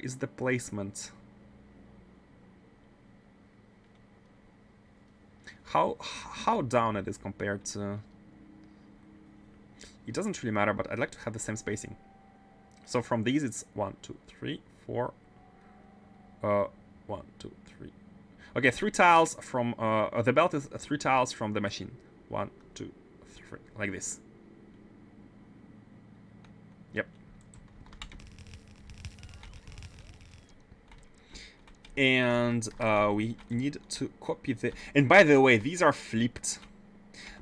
is the placement? How down it is compared to... It doesn't really matter, but I'd like to have the same spacing. So from these it's 1, 2, 3, 4. 1, 2, 3. Okay, 3 tiles from the belt is 3 tiles from the machine. 1, 2, 3, like this. Yep. And we need to copy the... And by the way, these are flipped.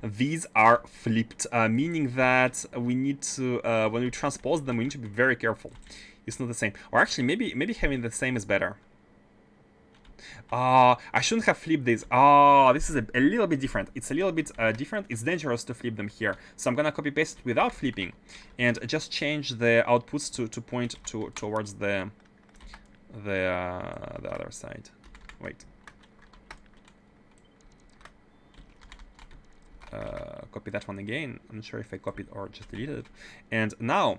These are flipped, meaning that we need to, when we transpose them, we need to be very careful. It's not the same. Or actually, maybe having the same is better. I shouldn't have flipped this. This is a little bit different. It's a little bit different. It's dangerous to flip them here. So I'm gonna copy paste it without flipping, and just change the outputs to point towards the other side. Wait. Copy that one again. I'm not sure if I copied or just deleted it. And now,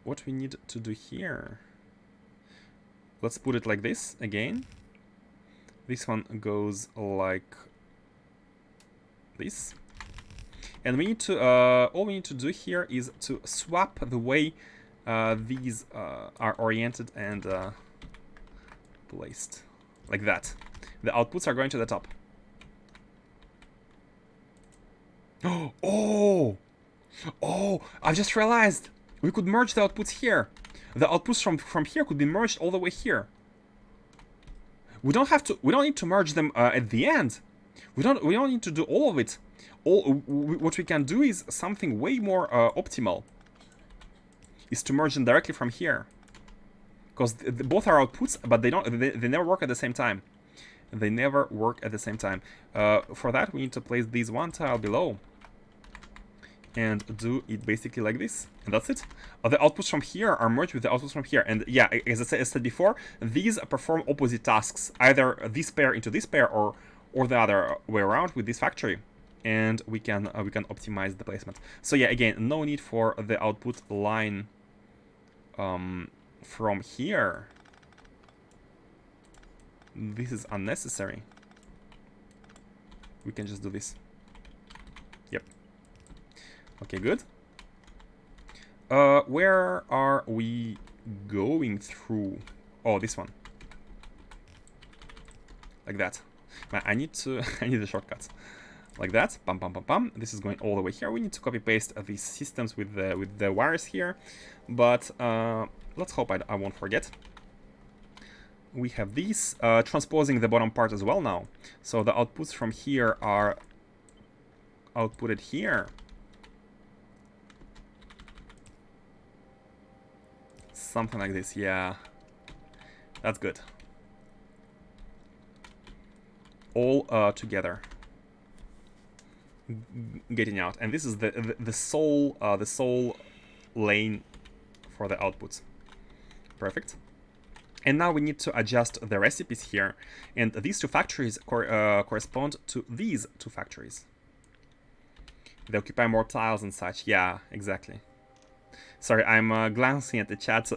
what we need to do here, let's put it like this again. This one goes like this. And we need to, all we need to do here is to swap the way these are oriented and placed. Like that. The outputs are going to the top. Oh, I've just realized we could merge the outputs here. The outputs from here could be merged all the way here. We don't need to merge them at the end. We don't need to do all of it. What we can do is something way more optimal. Is to merge them directly from here. Because both are outputs, but they never work at the same time. They never work at the same time. For that, we need to place these one tile below. And do it basically like this. And that's it. The outputs from here are merged with the outputs from here. And yeah, as I said before, these perform opposite tasks. Either this pair into this pair or the other way around with this factory. And we can optimize the placement. So yeah, again, no need for the output line from here. This is unnecessary. We can just do this. Yep. Okay, good. Where are we going through? Oh, this one. Like that. Man, I need the shortcuts. Like that. Pam, pam, pam, pam. This is going all the way here. We need to copy paste these systems with the wires here, but let's hope I won't forget. We have these transposing the bottom part as well now. So the outputs from here are outputted here. Something like this, yeah. That's good. All together. Getting out. And this is the sole lane for the outputs. Perfect. And now we need to adjust the recipes here. And these two factories correspond to these two factories. They occupy more tiles and such. Yeah, exactly. Sorry, I'm glancing at the chat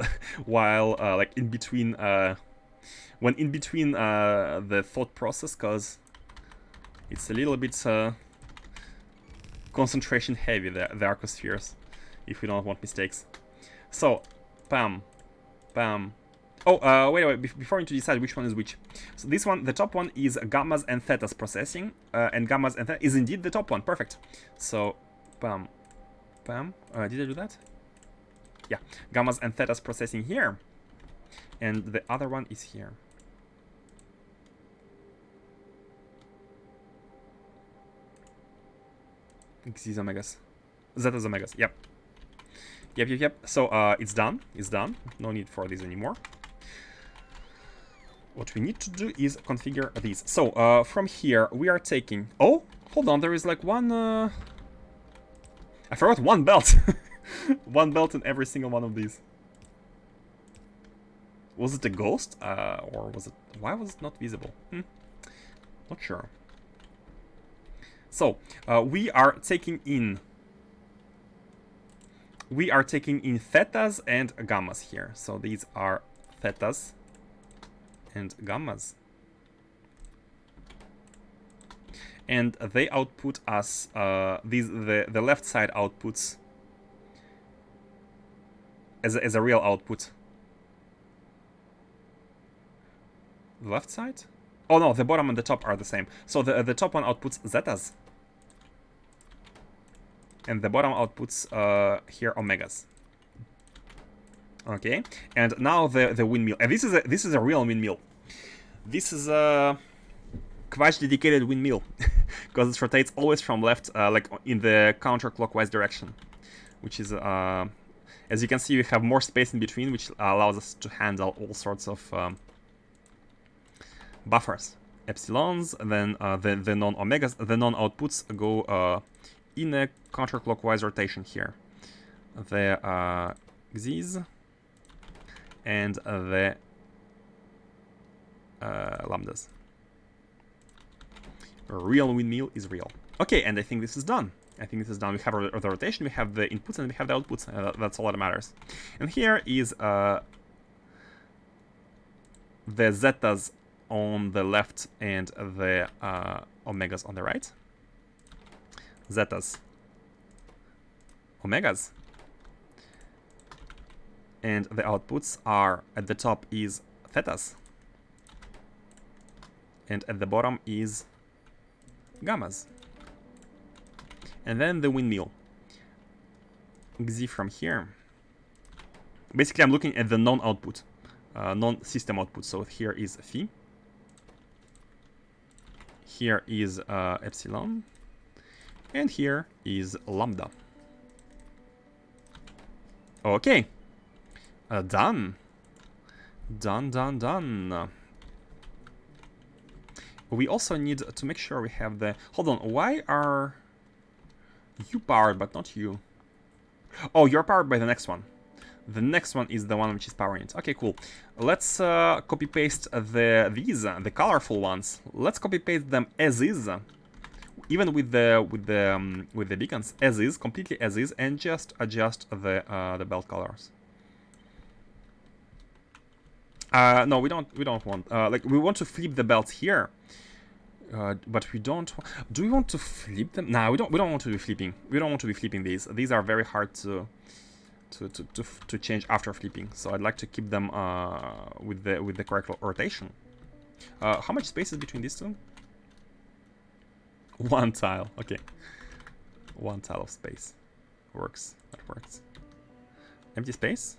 while, like, in between, when in between the thought process, because it's a little bit concentration heavy, the Arcospheres, if we don't want mistakes. So, bam, bam. Oh, wait, before you decide which one is which. So this one, the top one is gammas and thetas processing, and gammas and theta is indeed the top one, perfect. So, bam, bam, did I do that? Yeah, gammas and thetas processing here, and the other one is here. X's omegas. Zeta's omegas. Yep. Yep. So it's done. It's done. No need for this anymore. What we need to do is configure these. So from here we are taking. Oh, hold on. There is like one. I forgot one belt. One belt in every single one of these. Was it a ghost? Or was it... Why was it not visible? Not sure. So, we are taking in... We are taking in thetas and gammas here. So these are thetas and gammas. And they output us... the left side outputs as a real output. The left side? Oh no, the bottom and the top are the same. So the top one outputs zetas. And the bottom outputs here omegas. Okay, and now the windmill. And this is a real windmill. This is a quasi-dedicated windmill because it rotates always from left, like in the counterclockwise direction, which is as you can see, we have more space in between, which allows us to handle all sorts of buffers, epsilons, and then the non-omegas. The non-outputs go in a counterclockwise rotation here. The x's and the lambdas. A real windmill is real. Okay, and I think this is done. I think this is done. We have the rotation, we have the inputs, and we have the outputs. That's all that matters. And here is the zetas on the left and the omegas on the right. Zetas, omegas. And the outputs are, at the top is thetas. And at the bottom is gammas. And then the windmill. Xi from here. Basically, I'm looking at the non-output, non-system output. So here is phi. Here is epsilon. And here is lambda. Okay. Done. Done. We also need to make sure we have the... Hold on, why are you powered but not you? Oh, you're powered by the next one. The next one is the one which is powering it. Okay, cool. Let's copy-paste the colorful ones. Let's copy-paste them as is. Even with the beacons, as is, completely as is, and just adjust the belt colors. No, we don't want like we want to flip the belts here, but we don't. Do we want to flip them? Nah, we don't want to be flipping. We don't want to be flipping these. These are very hard to change after flipping. So I'd like to keep them with the correct rotation. How much space is between these two? One tile. Okay, one tile of space works. That works. Empty space.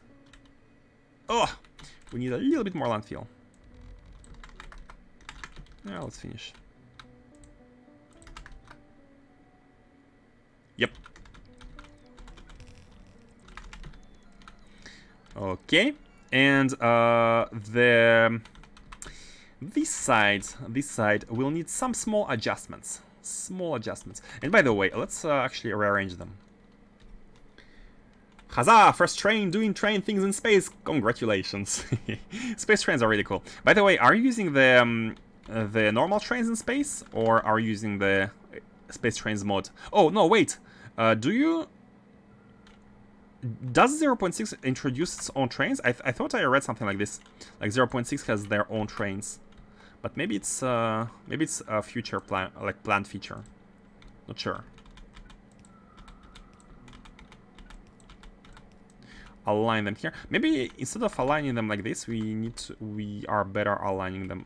Oh. We need a little bit more landfill. Yeah, let's finish. Yep. Okay, and this side will need some small adjustments. And by the way, let's actually rearrange them. Huzzah! First train doing train things in space. Congratulations. Space trains are really cool. By the way, are you using the normal trains in space, or are you using the space trains mod? Oh no, wait. Does 0.6 introduce its own trains? I thought I read something like this. Like 0.6 has their own trains, but maybe it's a future plan, like planned feature. Not sure. Align them here. Maybe instead of aligning them like this, we are better aligning them.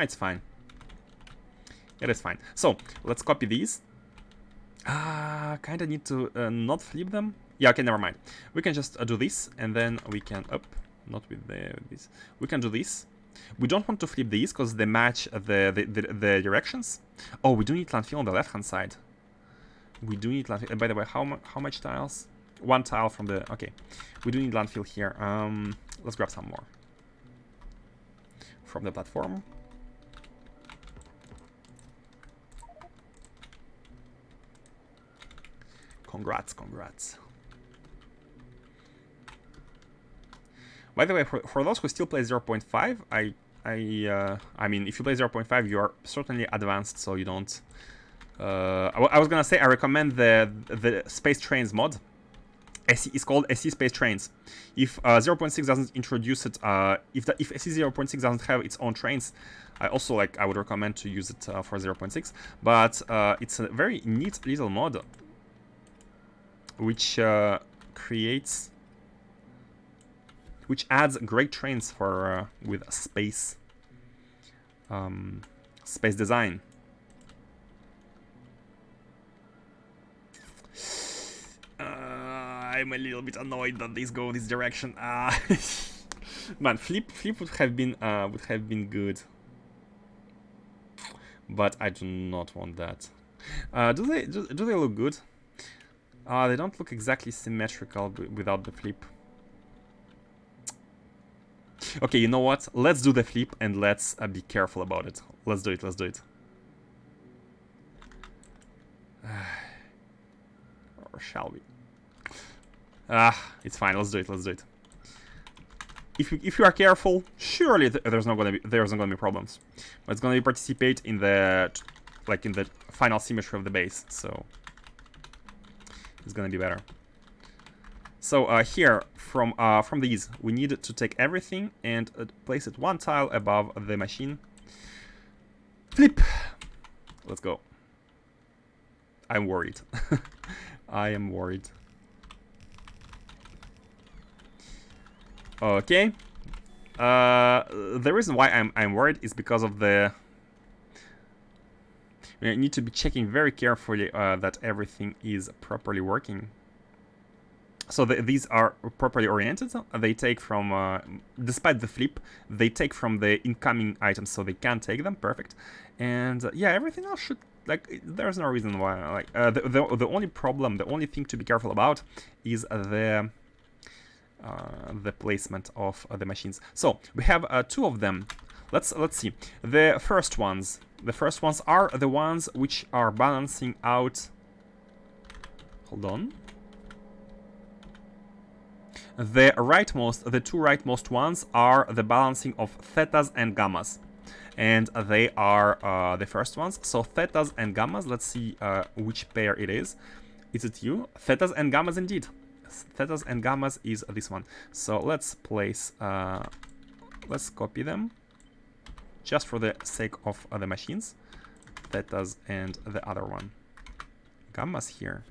It's fine. It is fine. So let's copy these. Kind of need to not flip them. Yeah, okay, never mind. We can just do this, and then we can not with this. We can do this. We don't want to flip these because they match the directions. Oh, we do need landfill on the left hand side. We do need landfill. And by the way, how much tiles? 1 tile from the... Okay. We do need landfill here. Let's grab some more. From the platform. Congrats, congrats. By the way, for those who still play 0.5, I mean, if you play 0.5, you are certainly advanced, so you don't... I was gonna say I recommend the Space Trains mod. It's called SC Space Trains. If 0.6 doesn't introduce it, if SC 0.6 doesn't have its own trains, I would recommend to use it for 0.6. But it's a very neat little mod, which adds great trains for with space design. I'm a little bit annoyed that these go this direction. Man, flip would have been good, but I do not want that. Do they look good? They don't look exactly symmetrical without the flip. Okay, you know what? Let's do the flip and let's be careful about it. Let's do it. Let's do it. Or shall we? It's fine. Let's do it. Let's do it. If you are careful, surely there's not gonna be problems. But it's gonna participate in the final symmetry of the base, so it's gonna be better. So here from these, we need to take everything and place it 1 tile above the machine. Flip. Let's go. I'm worried. I am worried. Okay. The reason why I'm worried is because of the... We need to be checking very carefully that everything is properly working. So these are properly oriented. They take from, despite the flip, they take from the incoming items, so they can take them. Perfect. And yeah, everything else should... there's no reason why. The only problem, the only thing to be careful about is the placement of the machines. So we have 2 of them. Let's see. The first ones are the ones which are balancing out. Hold on. The 2 rightmost ones are the balancing of thetas and gammas, and they are the first ones. So thetas and gammas. Let's see which pair it is. Is it you? Thetas and gammas indeed. Thetas and gammas is this one. So let's place, let's copy them, just for the sake of the machines. Thetas and the other one. Gammas here.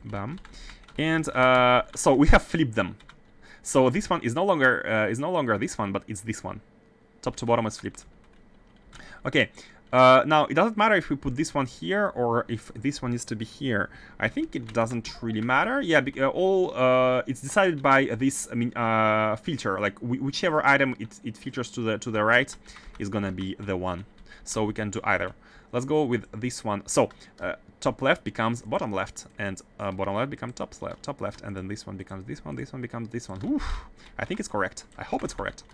Bam. And so we have flipped them. So this one is no longer this one, but it's this one. Top to bottom is flipped. Okay. Now, it doesn't matter if we put this one here or if this one needs to be here. I think it doesn't really matter. Yeah, it's decided by this filter. Like whichever item it filters to the right is gonna be the one. So we can do either. Let's go with this one. So top left becomes bottom left, and bottom left becomes top left, and then this one becomes this one. This one becomes this one. Oof. I think it's correct. I hope it's correct.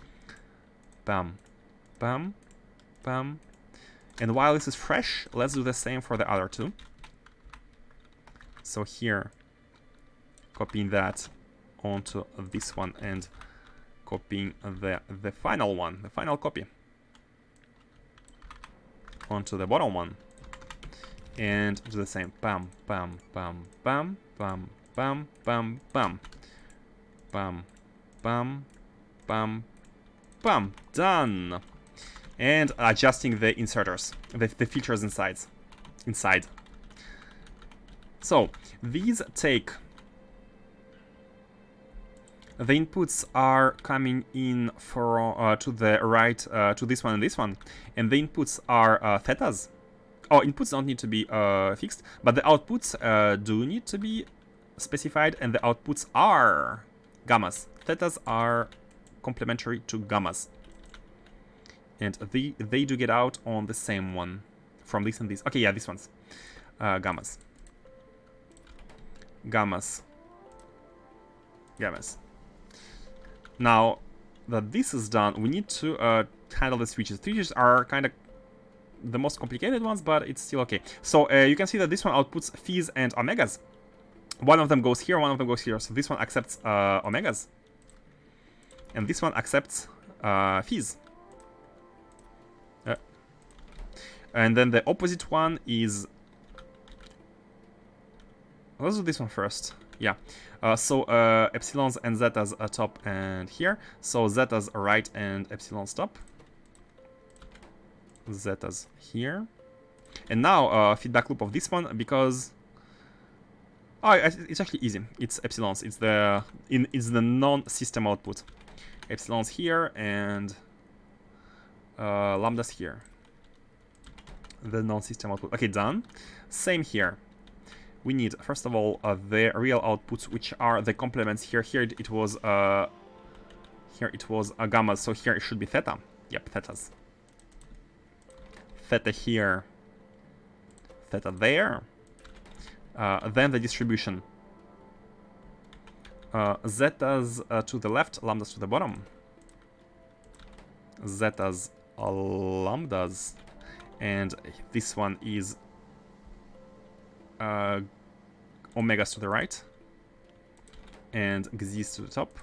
Bam, bam, bam. And while this is fresh, let's do the same for the other 2. So here, copying that onto this one and copying the final one, the final copy onto the bottom one, and do the same. Bam, bam, bam, bam, bam, bam, bam, bam, bam, bam, bam, bam. Done. And adjusting the inserters, the features inside. So these take... The inputs are coming in for to the right, to this one and this one, and the inputs are thetas. Oh, inputs don't need to be fixed, but the outputs do need to be specified, and the outputs are gammas. Thetas are complementary to gammas. And they do get out on the same one from this and this. Okay, yeah, these ones. gammas. Gammas. Gammas. Now that this is done, we need to handle the switches. Switches are kind of the most complicated ones, but it's still okay. So you can see that this one outputs phys and omegas. One of them goes here, one of them goes here. So this one accepts omegas. And this one accepts phys. And then the opposite one is... Let's do this one first. Yeah. So epsilons and zetas are top and here. So zetas are right and epsilons top. Zetas here. And now feedback loop of this one because... Oh, it's actually easy. It's epsilons. It's the non-system output. Epsilons here and lambdas here. The non-system output. Okay, done. Same here. We need first of all the real outputs, which are the complements here. Here it was a gamma, so here it should be theta. Yep, thetas. Theta here. Theta there. Then the distribution. Zetas to the left, lambdas to the bottom. Zetas, lambdas. And this one is omegas to the right. And x's to the top.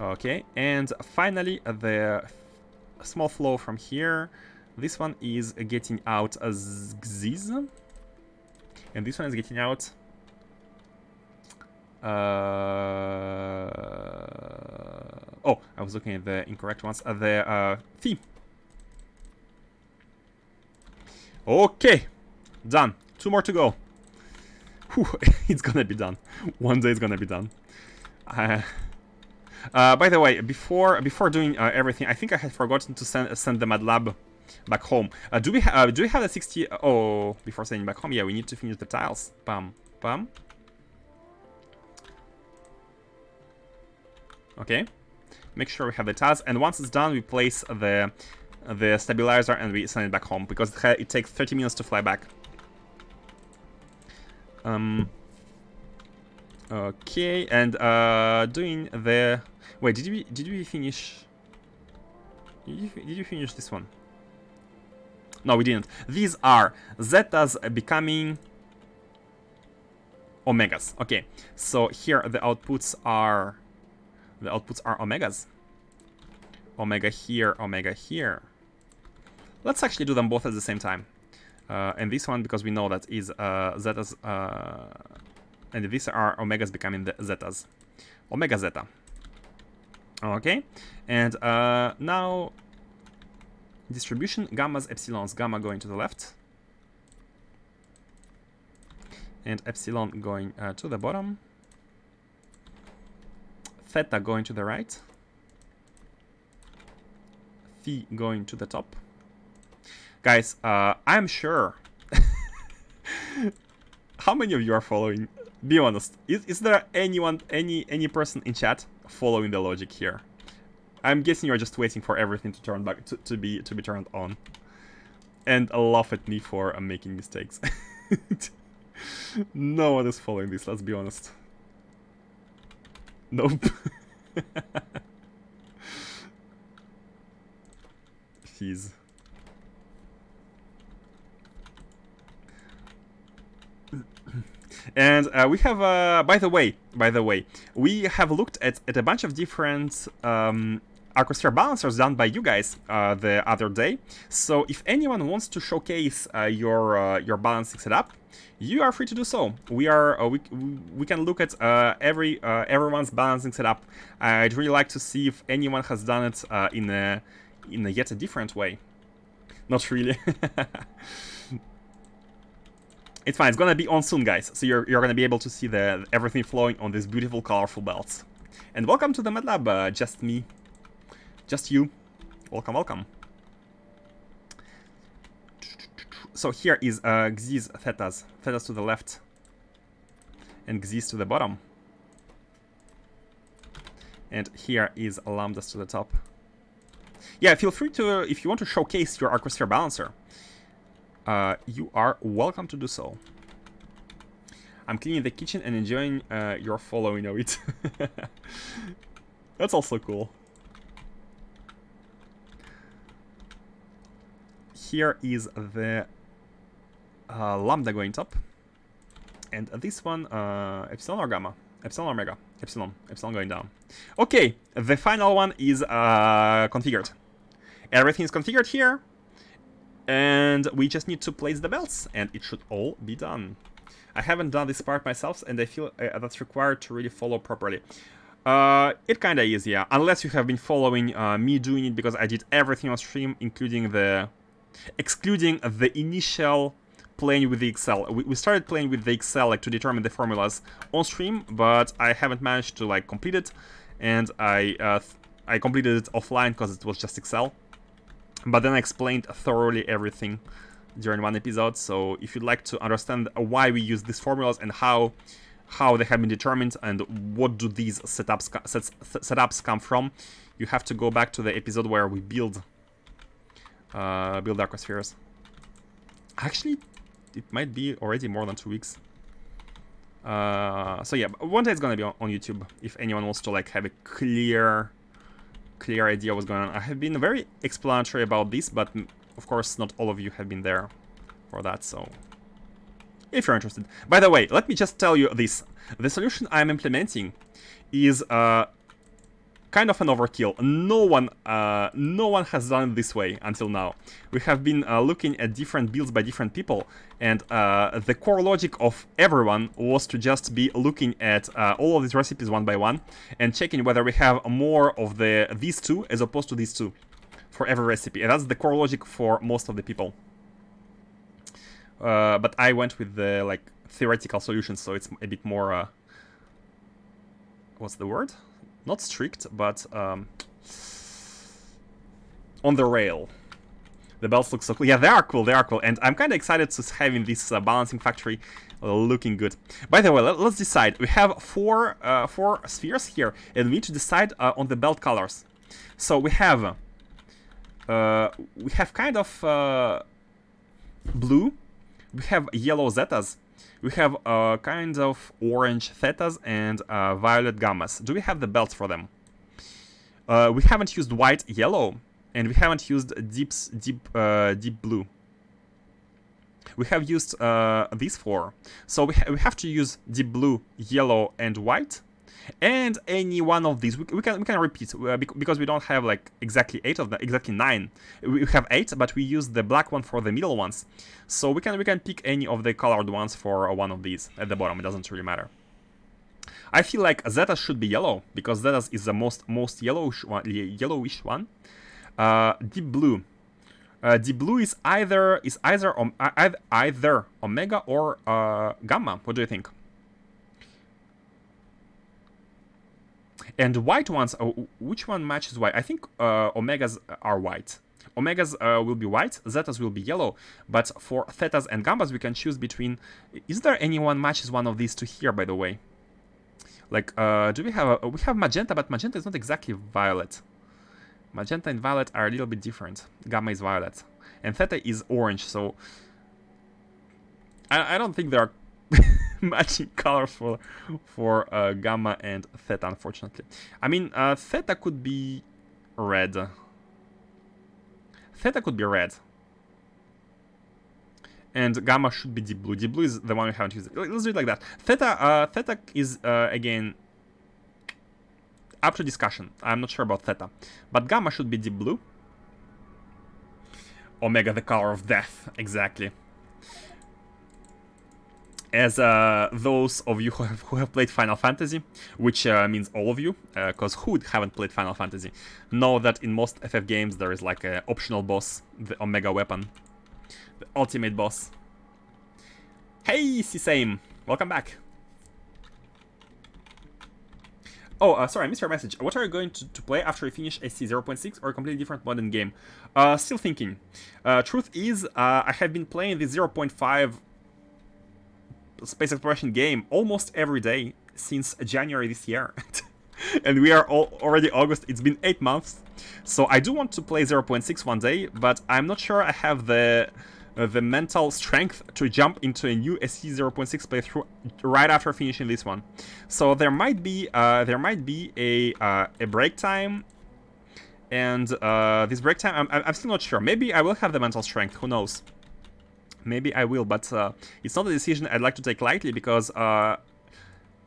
Okay, and finally the small flow from here. This one is getting out as x's. And this one is getting out oh, I was looking at the incorrect ones. The phi. Okay, done. 2 more to go. Whew, it's gonna be done. One day it's gonna be done. By the way, before doing everything, I think I had forgotten to send the MATLAB back home. Do we have the 60? Oh, before sending back home, yeah, we need to finish the tiles. Bam, bam. Okay, make sure we have the tiles, and once it's done, we place the stabilizer and we send it back home because it takes 30 minutes to fly back. Okay, and doing the wait, did we finish? Did you finish this one? No, we didn't. These are zetas becoming omegas. Okay, so here the outputs are omegas. Omega here, omega here. Let's actually do them both at the same time. And this one, because we know that is zetas, and these are omegas becoming the zetas. Omega zeta. Okay, and now distribution, gammas, epsilons. Gamma going to the left. And epsilon going to the bottom. Theta going to the right. Phi going to the top. Guys, I'm sure. How many of you are following? Be honest. Is there anyone, any person in chat following the logic here? I'm guessing you're just waiting for everything to turn back to be turned on, and laugh at me for making mistakes. No one is following this. Let's be honest. Nope. He's. And we have, by the way, we have looked at a bunch of different Arcosphere balancers done by you guys the other day. So if anyone wants to showcase your balancing setup, you are free to do so. We can look at everyone's balancing setup. I'd really like to see if anyone has done it in a yet a different way. Not really. It's fine. It's gonna be on soon, guys. So you're gonna be able to see everything flowing on these beautiful, colorful belts. And welcome to the MATLAB. Just me, just you. Welcome, welcome. So here is x's, thetas to the left, and x's to the bottom. And here is lambdas to the top. Yeah, feel free to, if you want to showcase your Arcosphere balancer. you are welcome to do so. I'm cleaning the kitchen and enjoying your following of it. That's also cool. Here is the lambda going top. And this one, epsilon or gamma? Epsilon or omega? Epsilon. Epsilon going down. Okay, the final one is configured. Everything is configured here. And we just need to place the belts, and it should all be done. I haven't done this part myself, and I feel that's required to really follow properly. It kinda is, yeah. Unless you have been following me doing it, because I did everything on stream, excluding the initial playing with the Excel. We started playing with the Excel like to determine the formulas on stream, but I haven't managed to like complete it, and I completed it offline because it was just Excel. But then I explained thoroughly everything during one episode, so if you'd like to understand why we use these formulas and how they have been determined and what do these setups come from, you have to go back to the episode where we build Arcospheres. Actually, it might be already more than 2 weeks. So yeah, one day it's gonna be on YouTube if anyone wants to like have a clear idea what's going on. I have been very explanatory about this, but of course not all of you have been there for that, so if you're interested. By the way, let me just tell you this. The solution I'm implementing is kind of an overkill. No one has done it this way until now. We have been looking at different builds by different people, and the core logic of everyone was to just be looking at all of these recipes one by one and checking whether we have more of these two as opposed to these two for every recipe. And that's the core logic for most of the people. But I went with the like theoretical solution, so it's a bit more what's the word? Not strict, but on the rail. The belts look so cool. Yeah, they are cool, and I'm kind of excited to having this balancing factory looking good. By the way, let's decide. We have four spheres here, and we need to decide on the belt colors. So we have kind of blue. We have yellow zetas. We have kind of orange thetas and violet gammas. Do we have the belts for them? We haven't used white, yellow, and we haven't used deep blue. We have used these four. So we have to use deep blue, yellow, and white. And any one of these, we can repeat because we don't have like exactly 8 of them, exactly 9. We have 8, but we use the black one for the middle ones. So we can pick any of the colored ones for one of these at the bottom. It doesn't really matter. I feel like Zeta should be yellow because Zeta is the most yellowish one. Deep blue. Deep blue is either omega or gamma. What do you think? And white ones, which one matches white? I think omegas are white. Omegas will be white, zetas will be yellow, but for thetas and gammas we can choose between... Is there anyone matches one of these two here, by the way? Like, do we have... we have magenta, but magenta is not exactly violet. Magenta and violet are a little bit different. Gamma is violet. And theta is orange, so... I don't think there are matching colors for gamma and theta, unfortunately. I mean, theta could be red. Theta could be red. And gamma should be deep blue. Deep blue is the one we haven't used. Let's do it like that. Theta is, again, up to discussion. I'm not sure about theta. But gamma should be deep blue. Omega, the color of death. Exactly. As those of you who have played Final Fantasy, which means all of you, because who haven't played Final Fantasy, know that in most FF games there is like an optional boss, the Omega weapon, the ultimate boss. Hey, C-Same, welcome back. Oh, sorry, I missed your message. What are you going to play after you finish SC 0.6 or a completely different modern game? Still thinking. Truth is, I have been playing the 0.5 space exploration game almost every day since January this year. And we are already August. It's been 8 months. So I do want to play 0.6 one day, but I'm not sure I have the the mental strength to jump into a new SC0.6 playthrough right after finishing this one. So there might be a break time, and this break time I'm still not sure. Maybe I will have the mental strength. Who knows? Maybe I will, but it's not a decision I'd like to take lightly, because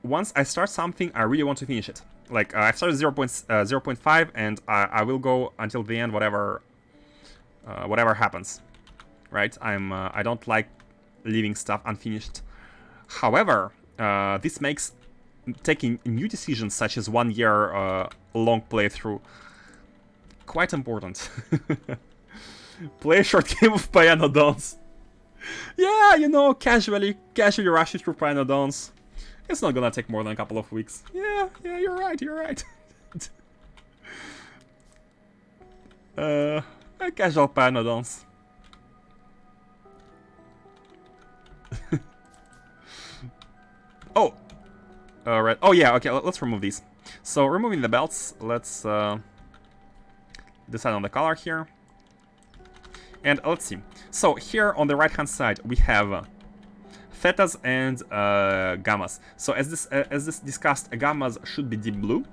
once I start something, I really want to finish it. Like, I started 0.5, and I will go until the end, whatever happens. Right? I don't like leaving stuff unfinished. However, this makes taking new decisions, such as 1 year long playthrough, quite important. Play a short game of Piano Dance. Yeah, you know, casually rushing through Piano Dance. It's not gonna take more than a couple of weeks. Yeah, you're right. A casual Piano Dance. Oh! Right. Oh yeah, okay, let's remove these. So, removing the belts, let's decide on the color here. And let's see. So, here on the right-hand side, we have thetas and gammas. So, as this discussed, gammas should be deep blue.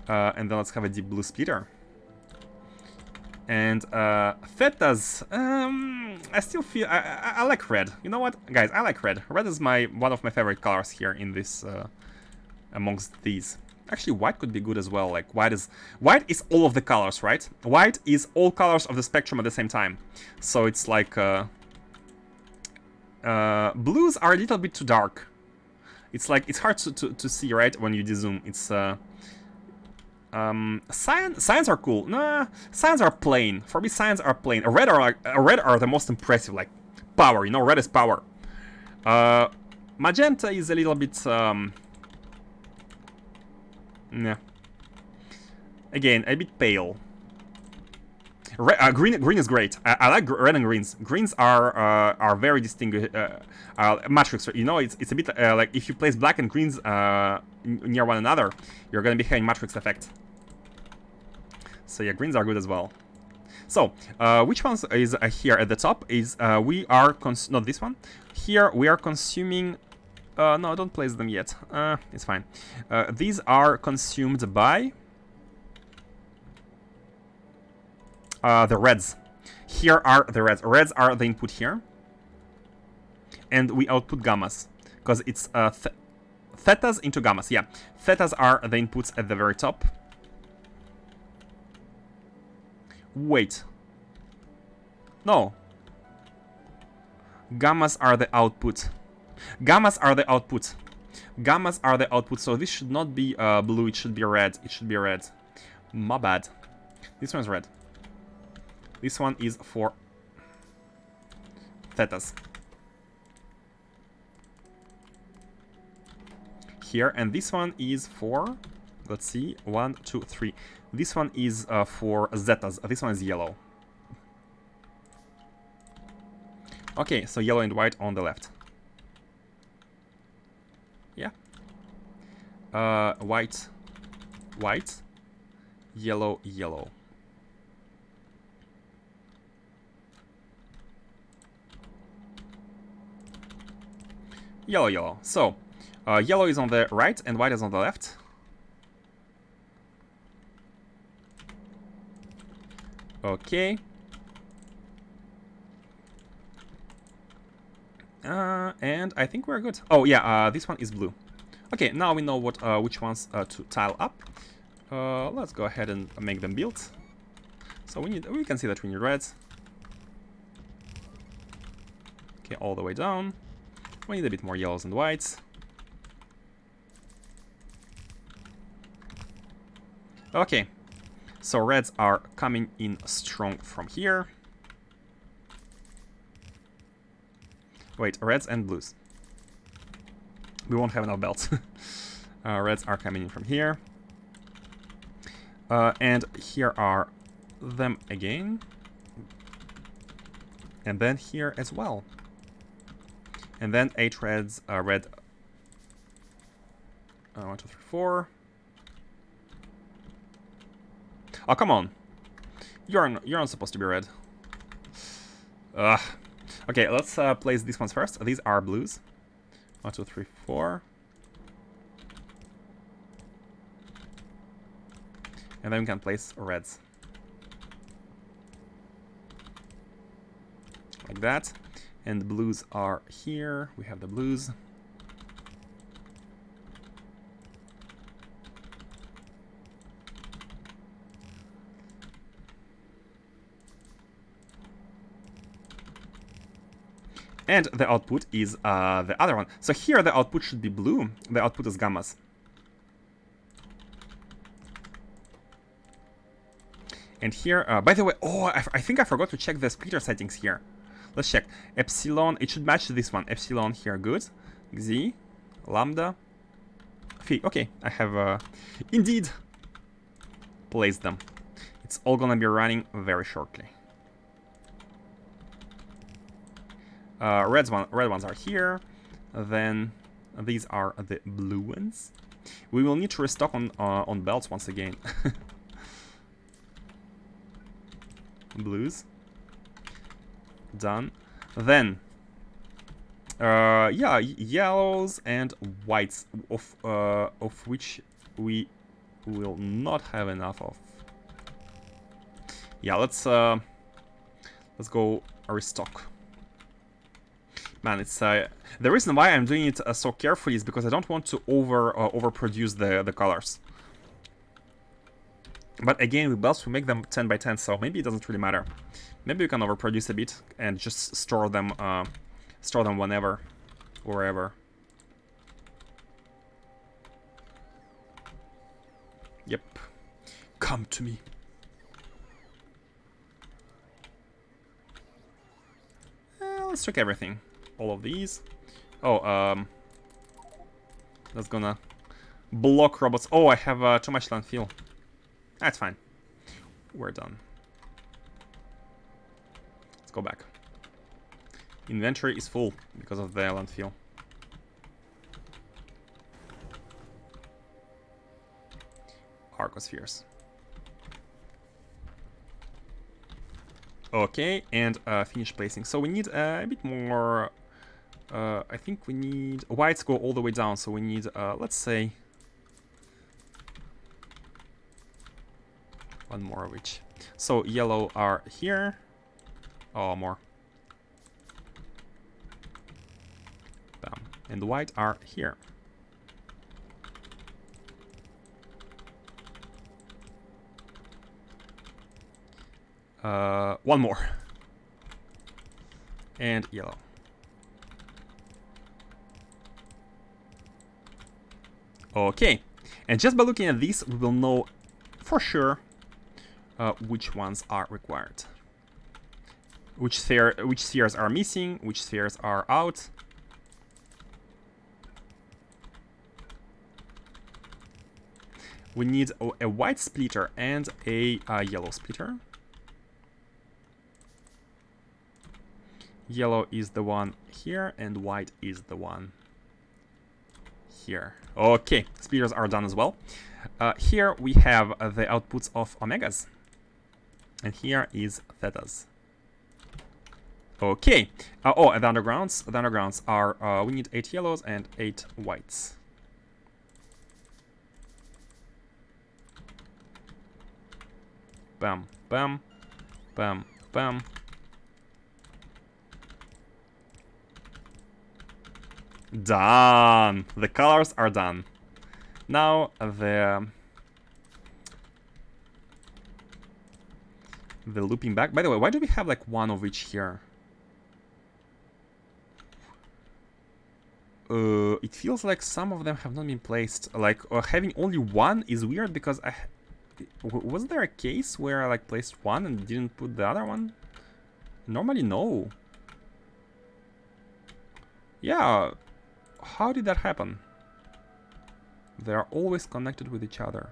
And then let's have a deep blue splitter. And thetas, I still feel I like red. You know what, guys? I like red. Red is one of my favorite colors here in this amongst these. Actually, white could be good as well. Like, white is all of the colors, right? White is all colors of the spectrum at the same time. So it's like blues are a little bit too dark. It's like it's hard to see, right, when you dezoom. It's cyan are cool. Nah, cyans are plain. For me, cyans are plain. Red are the most impressive. Like, power. You know, red is power. Magenta is a little bit yeah. Again, a bit pale. Green is great. I like red and greens. Greens are very distinguished. Matrix. You know, it's a bit like if you place black and greens near one another, you're gonna be having matrix effect. So yeah, greens are good as well. So which ones is here at the top? Is we are not this one. Here we are consuming. No, don't place them yet. It's fine. These are consumed by the reds. Here are the reds. Reds are the input here. And we output gammas. Because it's thetas into gammas. Yeah. Thetas are the inputs at the very top. Wait. No. Gammas are the output. Gammas are the output. Gammas are the output. So this should not be blue. It should be red. It should be red. My bad. This one's red. This one is for thetas. Here, and this one is for, let's see, 1, 2, 3. This one is for zetas. This one is yellow. Okay, so yellow and white on the left. Yeah. White, white, yellow, yellow. Yellow, yellow. So, yellow is on the right and white is on the left. Okay. And I think we're good. Oh yeah, this one is blue. Okay, now we know what which ones to tile up. Let's go ahead and make them built. So we can see that we need reds. Okay, all the way down. We need a bit more yellows and whites. Okay, so reds are coming in strong from here. Wait, reds and blues. We won't have enough belts. Reds are coming in from here. And here are them again. And then here as well. And then 8 reds, red. 1, 2, 3, 4. Oh, come on. You're not supposed to be red. Ugh. Okay, let's place these ones first. These are blues. 1, 2, 3, 4. And then we can place reds. Like that. And the blues are here. We have the blues. And the output is the other one. So here the output should be blue. The output is gammas. And here, by the way, oh, I think I forgot to check the splitter settings here. Let's check. Epsilon, it should match this one. Epsilon here, good. Z, lambda, phi. Okay, I have indeed placed them. It's all gonna be running very shortly. Red ones are here. Then these are the blue ones. We will need to restock on belts once again. Blues. Done. Then, yeah, yellows and whites, of which we will not have enough of. Yeah, let's go restock. Man, it's the reason why I'm doing it so carefully is because I don't want to overproduce the colors. But again, with belts we make them 10 by 10, so maybe it doesn't really matter. Maybe we can overproduce a bit and just store them whenever, wherever. Yep, come to me. Let's check everything. All of these. Oh, that's gonna block robots. Oh, I have too much landfill. That's fine. We're done. Let's go back. Inventory is full because of the landfill. Arcospheres. Okay, and finish placing. So we need a bit more. I think we need whites go all the way down. So we need, let's say, one more of each. So yellow are here. Oh, more. Bam. And white are here. One more. And yellow. Okay. And just by looking at these, we will know for sure which ones are required. Which spheres are missing, which spheres are out. We need a white splitter and a yellow splitter. Yellow is the one here, and white is the one here. Okay, splitters are done as well. Here we have the outputs of omegas. And here is thetas. Okay. Oh, and the undergrounds. The undergrounds are, we need 8 yellows and 8 whites. Bam, bam, bam, bam. Done. The colors are done. Now the looping back. By the way, why do we have like one of each here? It feels like some of them have not been placed. Like having only one is weird because was there a case where I like placed one and didn't put the other one? Normally, no. Yeah. How did that happen? They are always connected with each other.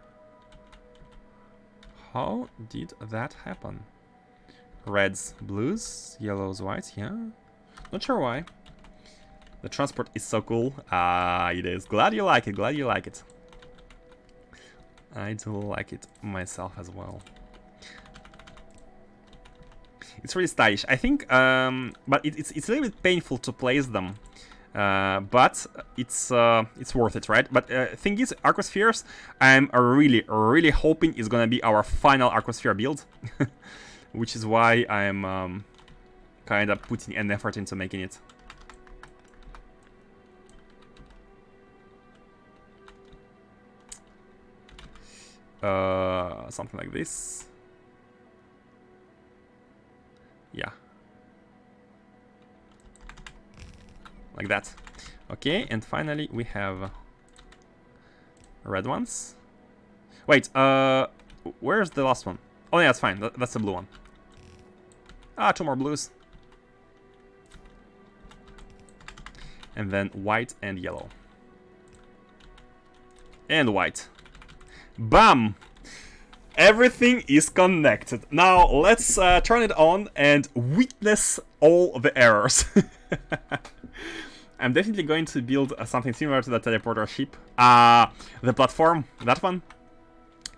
How did that happen? Reds, blues, yellows, whites, yeah. Not sure why. The transport is so cool. Ah, it is. Glad you like it, glad you like it. I do like it myself as well. It's really stylish. I think, but it's a little bit painful to place them. But it's worth it, right? But thing is, Arcospheres, I'm really hoping is gonna be our final Arcosphere build, which is why I'm kind of putting an effort into making it. Something like this. Yeah. Like that. Okay, and finally we have red ones. Wait, where's the last one? Oh yeah, that's fine. That's the blue one. Ah, 2 more blues. And then white and yellow. And white. Bam! Everything is connected. Now let's turn it on and witness all the errors. I'm definitely going to build something similar to the teleporter ship. The platform, that one.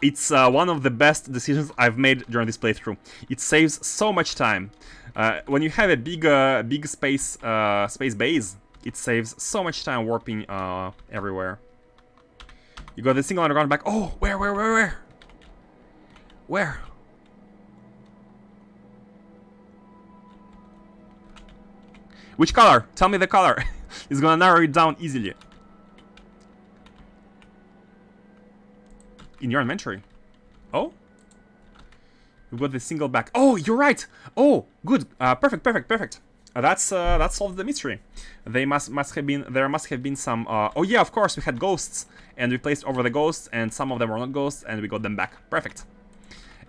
It's one of the best decisions I've made during this playthrough. It saves so much time. When you have a big space base, it saves so much time warping everywhere. You got the single underground back. Oh, where? Where? Which color? Tell me the color. It's gonna narrow it down easily. In your inventory. Oh? You got the single back. Oh, you're right. Oh, good. Perfect. That solved the mystery. There must have been some. Oh yeah, of course we had ghosts, and we placed over the ghosts, and some of them were not ghosts, and we got them back. Perfect.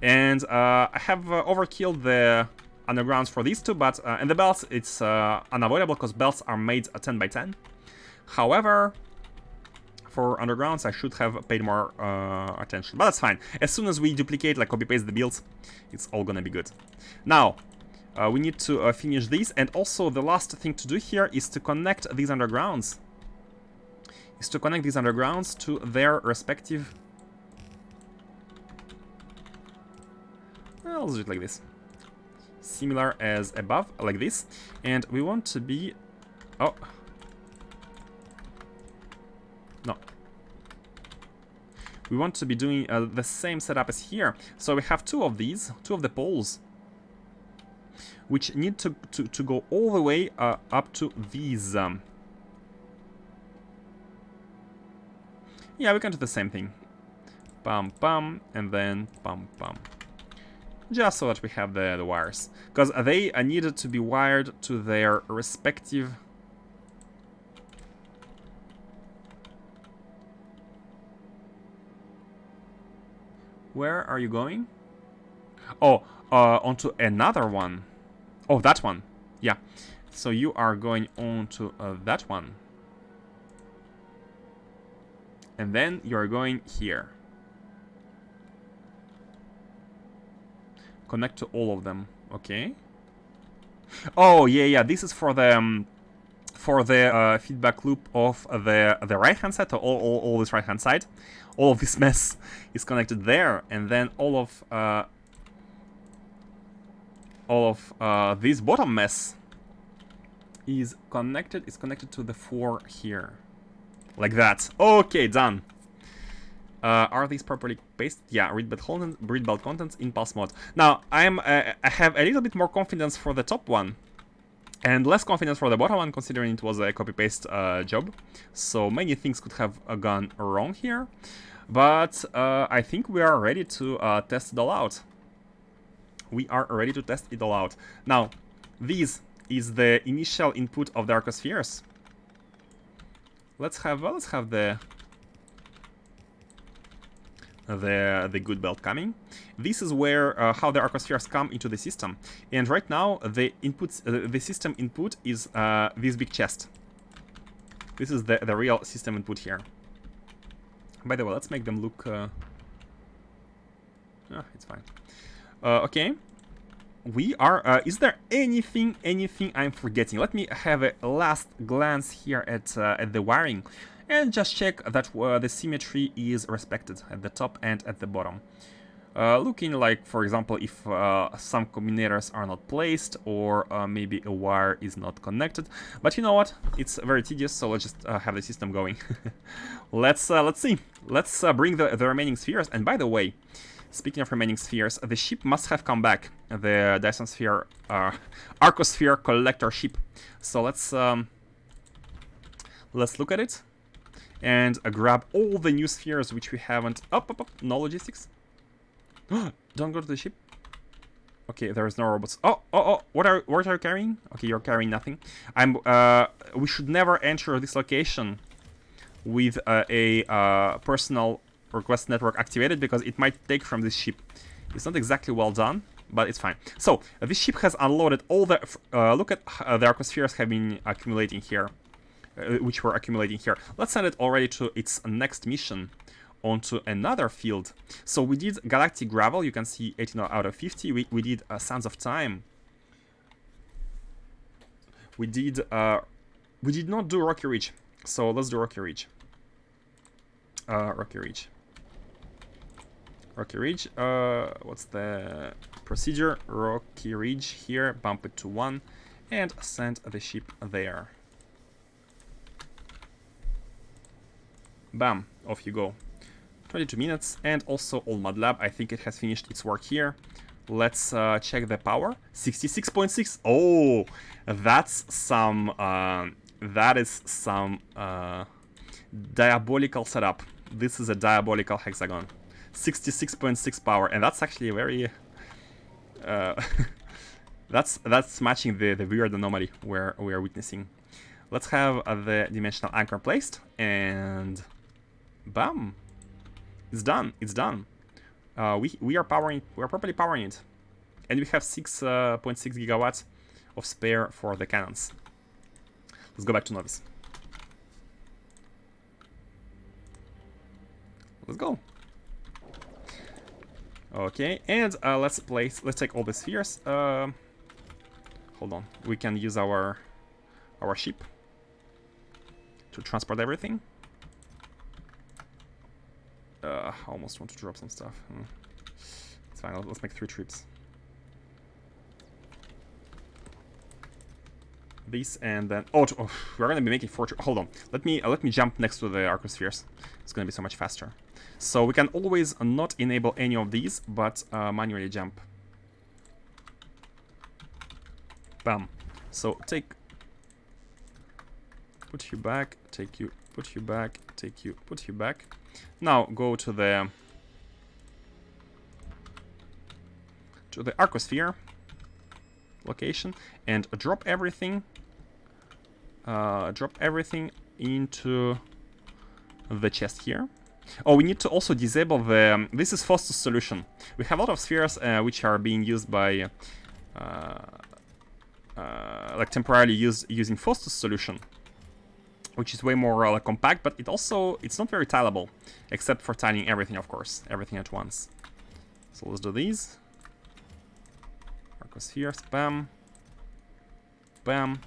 And I have overkilled the undergrounds for these two, but and the belts, it's unavoidable because belts are made 10 by 10. However, for undergrounds, I should have paid more attention, but that's fine. As soon as we duplicate, like copy-paste the builds, it's all gonna be good. Now, we need to finish these, and also the last thing to do here is to connect these undergrounds. To their respective... Well, let's do it like this. Similar as above, like this. And we want to be... Oh. No. We want to be doing the same setup as here. So we have two of these, two of the poles, which need to go all the way up to these. Yeah, we can do the same thing. Pam pam, and then pam pam. Just so that we have the wires. Because they needed to be wired to their respective... Where are you going? Oh, onto another one. Oh, that one. Yeah. So you are going on to that one. And then you're going here. Connect to all of them. Okay. Oh, yeah. This is for the feedback loop of the right-hand side. So all this right-hand side. All of this mess is connected there. And then all of this bottom mess is connected to the 4 here. Like that. Okay, done. Are these properly pasted? Yeah, read belt contents in pulse mode. Now, I have a little bit more confidence for the top one, and less confidence for the bottom one, considering it was a copy-paste job. So many things could have gone wrong here. But I think we are ready to test it all out. Now, this is the initial input of the Arcospheres. Let's have the good belt coming. This is where how the Arcospheres come into the system. And right now the inputs, the system input is this big chest. This is the real system input here. By the way, let's make them look. It's fine. Okay. We are. Is there anything I'm forgetting? Let me have a last glance here at the wiring. And just check that the symmetry is respected at the top and at the bottom. Looking like, for example, if some combinators are not placed or maybe a wire is not connected. But you know what? It's very tedious, so let's just have the system going. Let's see. Let's bring the remaining spheres. And by the way, speaking of remaining spheres, the ship must have come back. The Dyson Sphere, Arcosphere collector ship. So let's look at it and grab all the new spheres which we haven't. Up. No logistics. Don't go to the ship. Okay, there is no robots. Oh! What are you carrying? Okay, you're carrying nothing. We should never enter this location with a personal request network activated because it might take from this ship. It's not exactly well done, but it's fine. So this ship has unloaded all the. Look at the Arcospheres have been accumulating here, which were accumulating here. Let's send it already to its next mission. Onto another field. So we did Galactic Gravel, you can see 18 out of 50. We did Sands of Time. We did not do Rocky Ridge. So let's do Rocky Ridge. Rocky Ridge. What's the procedure? Rocky Ridge here, bump it to 1 and send the ship there. Bam, off you go. 22 minutes, and also Old Mud Lab, I think it has finished its work here. Let's check the power. 66.6. Oh, that's some. That is some diabolical setup. This is a diabolical hexagon. 66.6 power, and that's actually a very. That's matching the weird anomaly where we are witnessing. Let's have the dimensional anchor placed, and bam. It's done. We are powering. We are properly powering it, and we have 6.6 gigawatts of spare for the cannons. Let's go back to Novice. Let's go. Okay, and let's take all the spheres. Hold on. We can use our ship to transport everything. I almost want to drop some stuff. It's fine, let's make 3 trips. This and then... Oh, we're gonna be making 4 trips. Hold on. Let me jump next to the Arcospheres. It's gonna be so much faster. So we can always not enable any of these, but manually jump. Bam. So take... Put you back, take you, put you back, take you, put you back. Now go to the Arcosphere location and drop everything. Drop everything into the chest here. Oh, we need to also disable the. This is Faustus solution. We have a lot of spheres which are being used by like temporarily using Faustus solution, which is way more like compact, but it's not very tileable, except for tiling everything, of course, everything at once. So let's do these. Arcospheres, bam, bam,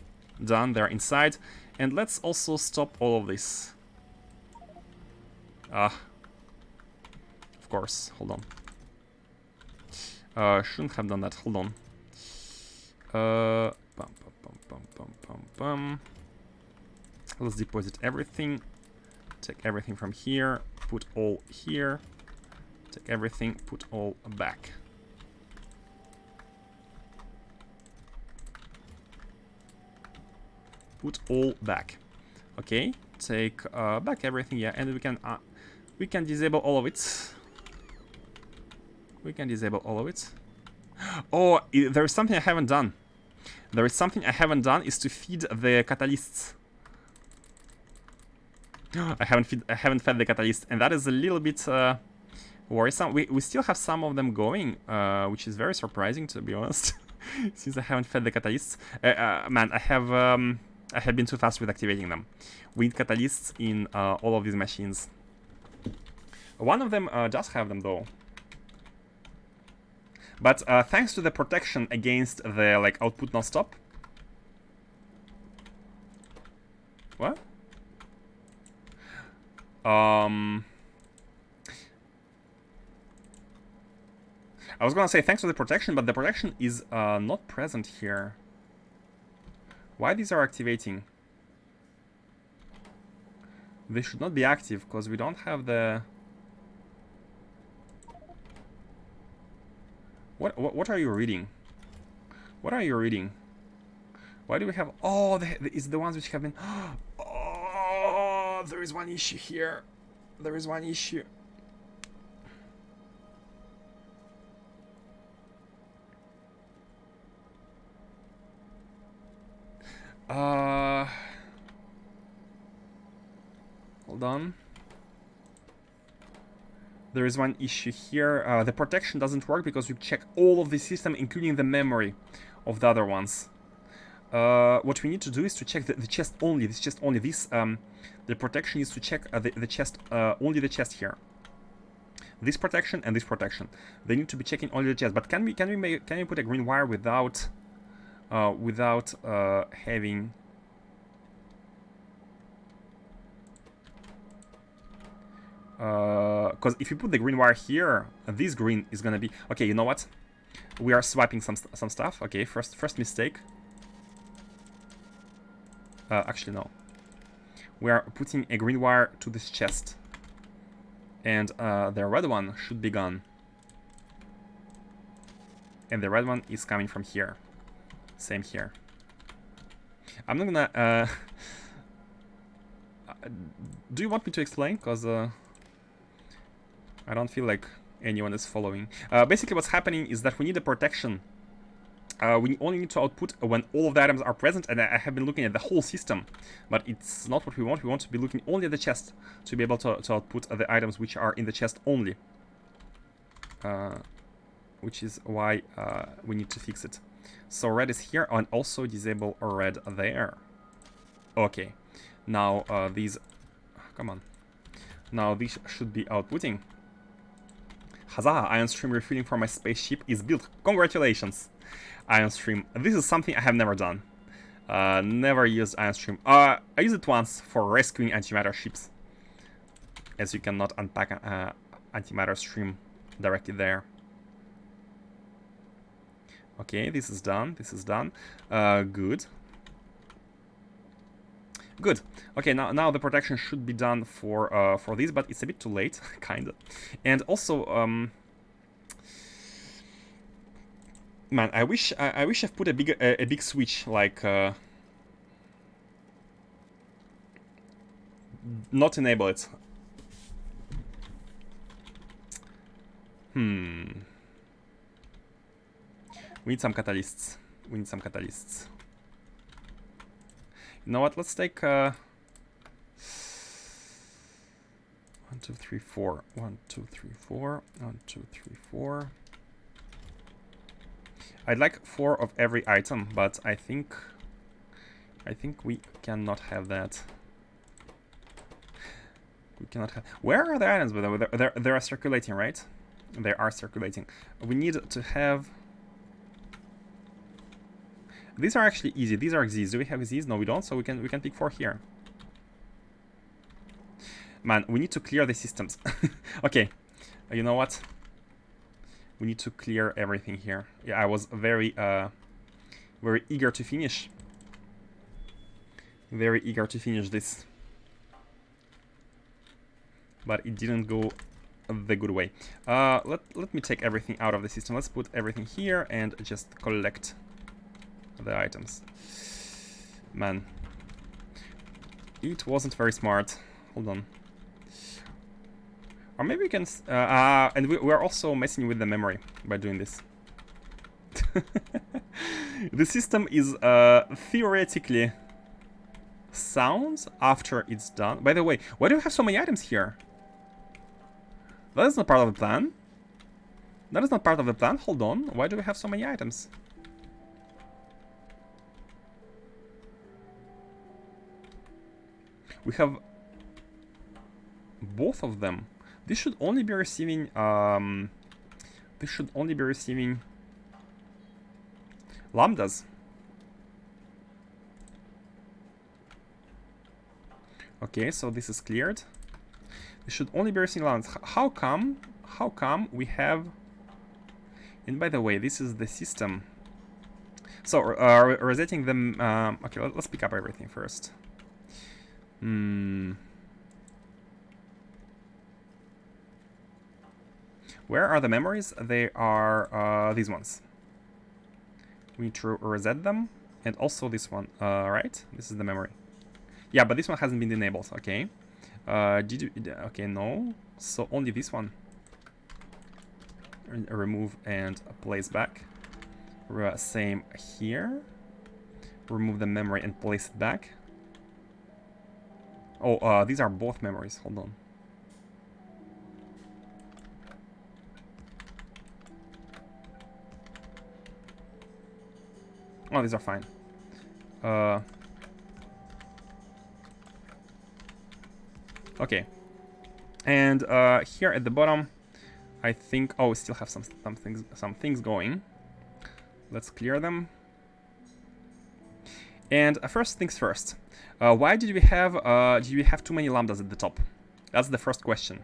done. They're inside, and let's also stop all of this. Of course. Hold on. Shouldn't have done that. Hold on. Bum. Let's deposit everything. Take everything from here. Put all here. Take everything. Put all back. Put all back. Okay. Take back everything. Yeah, and we can disable all of it. We can disable all of it. Oh, there is something I haven't done. There is something I haven't done is to feed the catalysts. I haven't fed the catalyst, and that is a little bit worrisome. We still have some of them going, which is very surprising, to be honest. Since I haven't fed the catalysts, man, I have been too fast with activating them. We need catalysts in all of these machines. One of them does have them though. But thanks to the protection against the like output non-stop. What? I was gonna say thanks for the protection, but the protection is not present here. Why these are activating? They should not be active because we don't have the... What are you reading? What are you reading? Why do we have... Oh, it's the ones which have been... Oh, there is one issue here. There is one issue. Hold on. There is one issue here. The protection doesn't work because we check all of the system, including the memory of the other ones. What we need to do is to check the chest only. This chest only. This the protection is to check the chest, only the chest here. This protection and this protection. They need to be checking only the chest. But can we put a green wire without having? Because if you put the green wire here, this green is gonna be okay. You know what? We are swiping some stuff. Okay, first mistake. Actually, no. We are putting a green wire to this chest, and the red one should be gone. And the red one is coming from here. Same here. I'm not gonna. Do you want me to explain? Because I don't feel like anyone is following. Basically, what's happening is that we need a protection. We only need to output when all of the items are present, and I have been looking at the whole system, but it's not what we want. We want to be looking only at the chest to be able to output the items which are in the chest only. Which is why we need to fix it. So red is here, and also disable red there. Okay. Now these... Come on. Now these should be outputting. Huzzah! Ion Stream refueling for my spaceship is built. Congratulations! Ion Stream. This is something I have never done. Never used Ion Stream. I used it once for rescuing antimatter ships, as you cannot unpack antimatter stream directly there. Okay, this is done. This is done. Good. Good. Okay, now the protection should be done for this, but it's a bit too late, kinda. And also, man, I wish I've put a big switch like not enable it. We need some catalysts. We need some catalysts. You know what? Let's take 1, 2, 3, 4. 1, 2, 3, 4. 1, 2, 3, 4. I'd like 4 of every item, but I think we cannot have that. We cannot have. Where are the items? By the way, they are circulating, right? They are circulating. We need to have. These are actually easy. These are Z's. Do we have Z's? No, we don't. So we can pick 4 here. Man, we need to clear the systems. Okay, you know what? We need to clear everything here. Yeah, I was very eager to finish. Very eager to finish this, but it didn't go the good way. Let me take everything out of the system. Let's put everything here and just collect the items. Man, it wasn't very smart. Hold on. Or maybe we can... and we're also messing with the memory by doing this. The system is theoretically sound after it's done. By the way, why do we have so many items here? That is not part of the plan. That is not part of the plan. Hold on. Why do we have so many items? We have both of them. This should only be receiving. This should only be receiving lambdas. Okay, so this is cleared. This should only be receiving lambdas. How come we have And by the way, this is the system. So, resetting them... okay, let's pick up everything first. Where are the memories? They are these ones. We need to reset them. And also this one, right? This is the memory. Yeah, but this one hasn't been enabled, okay. Did you... okay, no. So only this one. Remove and place back. Same here. Remove the memory and place it back. Oh, these are both memories. Hold on. Oh, these are fine. Okay. And here at the bottom, I think... oh, we still have some things going. Let's clear them. And first things first. Why did we have too many lambdas at the top? That's the first question.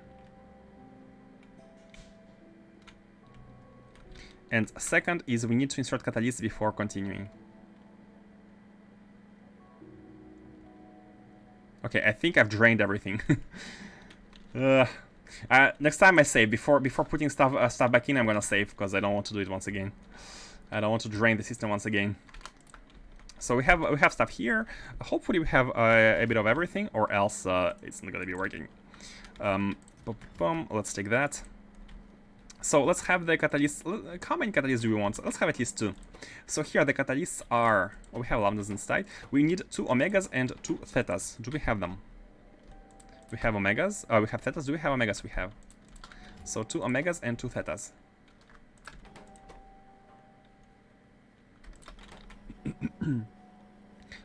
And second is we need to insert catalysts before continuing. Okay, I think I've drained everything. Next time I save before putting stuff back in. I'm gonna save because I don't want to do it once again. I don't want to drain the system once again. So we have stuff here. Hopefully we have a bit of everything, or else it's not gonna be working. Let's take that. So let's have the catalysts. How many catalysts do we want? Let's have at least 2. So here the catalysts are... oh, we have lambdas inside. We need 2 omegas and 2 thetas. Do we have them? We have omegas. We have thetas. Do we have omegas? We have. So 2 omegas and 2 thetas.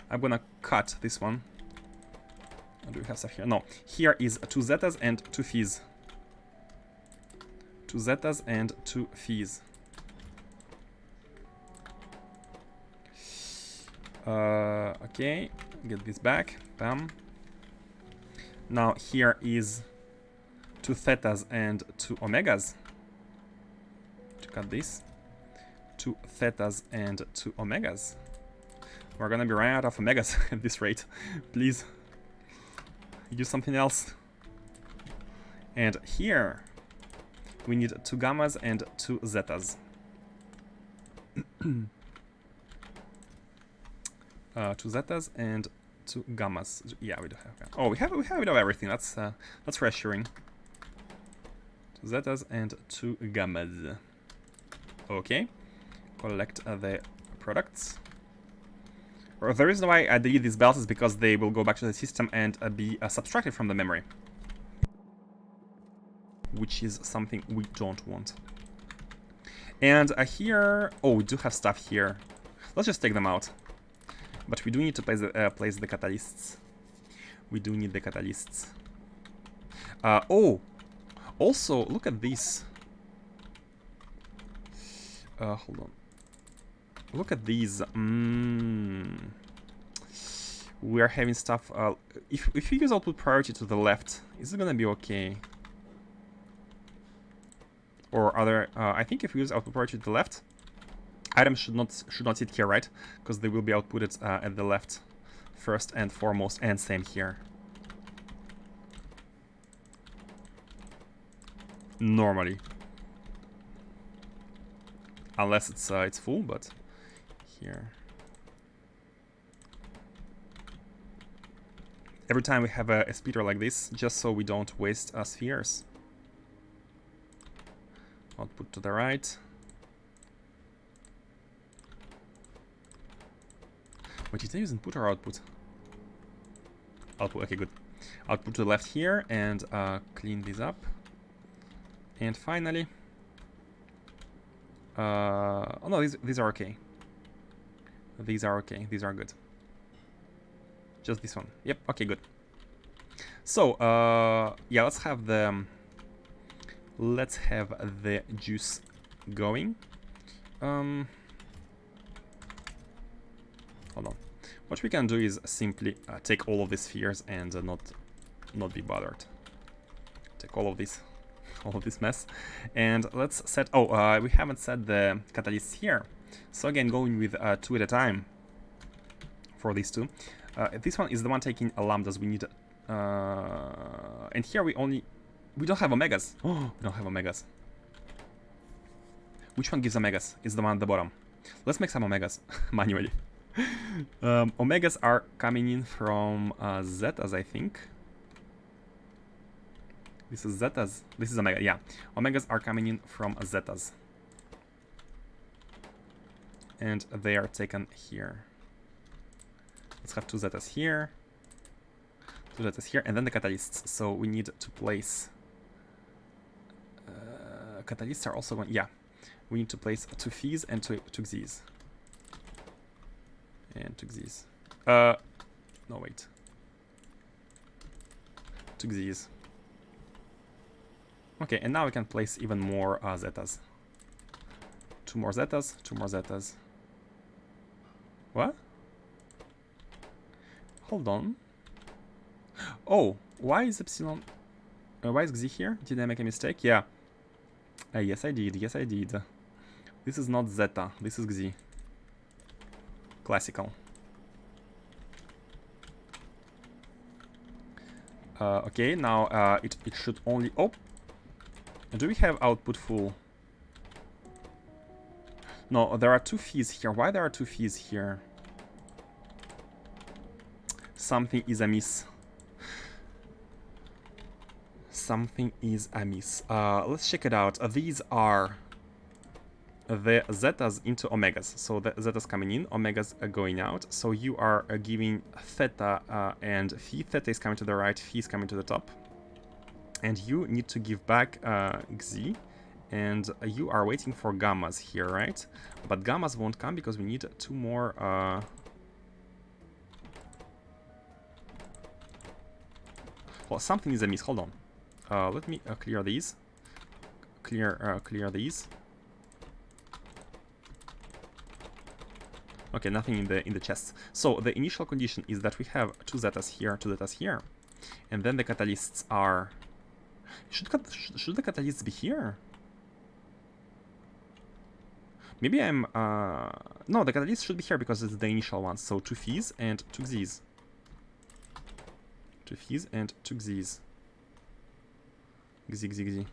I'm gonna cut this one. Do we have stuff here? No. Here is 2 zetas and 2 phis. 2 zetas and 2 phis. Okay, get this back. Bam. Now here is 2 thetas and 2 omegas. To cut this. 2 thetas and 2 omegas. We're gonna be running out of omegas at this rate. Please. Do something else. And here we need 2 gammas and 2 zetas. 2 zetas and 2 gammas. Yeah, we do have. Oh, we have a bit of everything. That's reassuring. 2 zetas and 2 gammas. Okay. Collect the products. The reason why I delete these belts is because they will go back to the system and be subtracted from the memory. Which is something we don't want. And here... oh, we do have stuff here. Let's just take them out. But we do need to place the catalysts. We do need the catalysts. Oh! Also, look at this. Hold on. Look at these. We are having stuff. If we use output priority to the left, is it gonna be okay? Or other? I think if we use output priority to the left, items should not sit here, right? Because they will be outputted at the left, first and foremost, and same here. Normally, unless it's full, but. Here. Every time we have a speeder like this, just so we don't waste spheres. Output to the right. Wait, did I use input or output? Output, okay, good. Output to the left here and clean these up. And finally... oh no, these are okay. These are okay. These are good. Just this one. Yep. Okay. Good. So, yeah. Let's have the juice going. Hold on. What we can do is simply take all of these spheres and not be bothered. Take all of these. all of this mess. And let's set, oh, we haven't set the catalysts here. So again, going with 2 at a time for these two. This one is the one taking lambdas. We need, and here we don't have omegas. Oh, we don't have omegas. Which one gives omegas? It's the one at the bottom. Let's make some omegas manually. Omegas are coming in from zetas, I think. This is zetas. This is omega. Yeah, omegas are coming in from zetas, and they are taken here. Let's have 2 zetas here, 2 zetas here, and then the catalysts. So we need to place. Catalysts are also going. Yeah, we need to place 2 phews and 2 x's. And 2 x's. No, wait. 2 x's. Okay, and now we can place even more zetas. 2 more zetas, 2 more zetas. What? Hold on. Oh, why is epsilon? Why is xi here? Did I make a mistake? Yeah. Yes, I did. Yes, I did. This is not zeta. This is xi. Classical. Okay, now it should only... Oh! Do we have output full? No, there are 2 phews here. Why there are 2 phews here? Something is amiss. Something is amiss. Let's check it out. These are the zetas into omegas. So the zetas coming in, omegas are going out. So you are giving theta and phi. Theta is coming to the right, phi is coming to the top. And you need to give back xi. And you are waiting for gammas here, right? But gammas won't come because we need 2 more... Well, something is amiss. Hold on. Let me clear these. Clear these. Okay, nothing in the chests. So the initial condition is that we have 2 zetas here, 2 zetas here, and then the catalysts are. Should the catalysts be here? Maybe I'm. No, the catalyst should be here because it's the initial one. So 2 phews and 2 x's. 2 phews and 2 x's. Xi.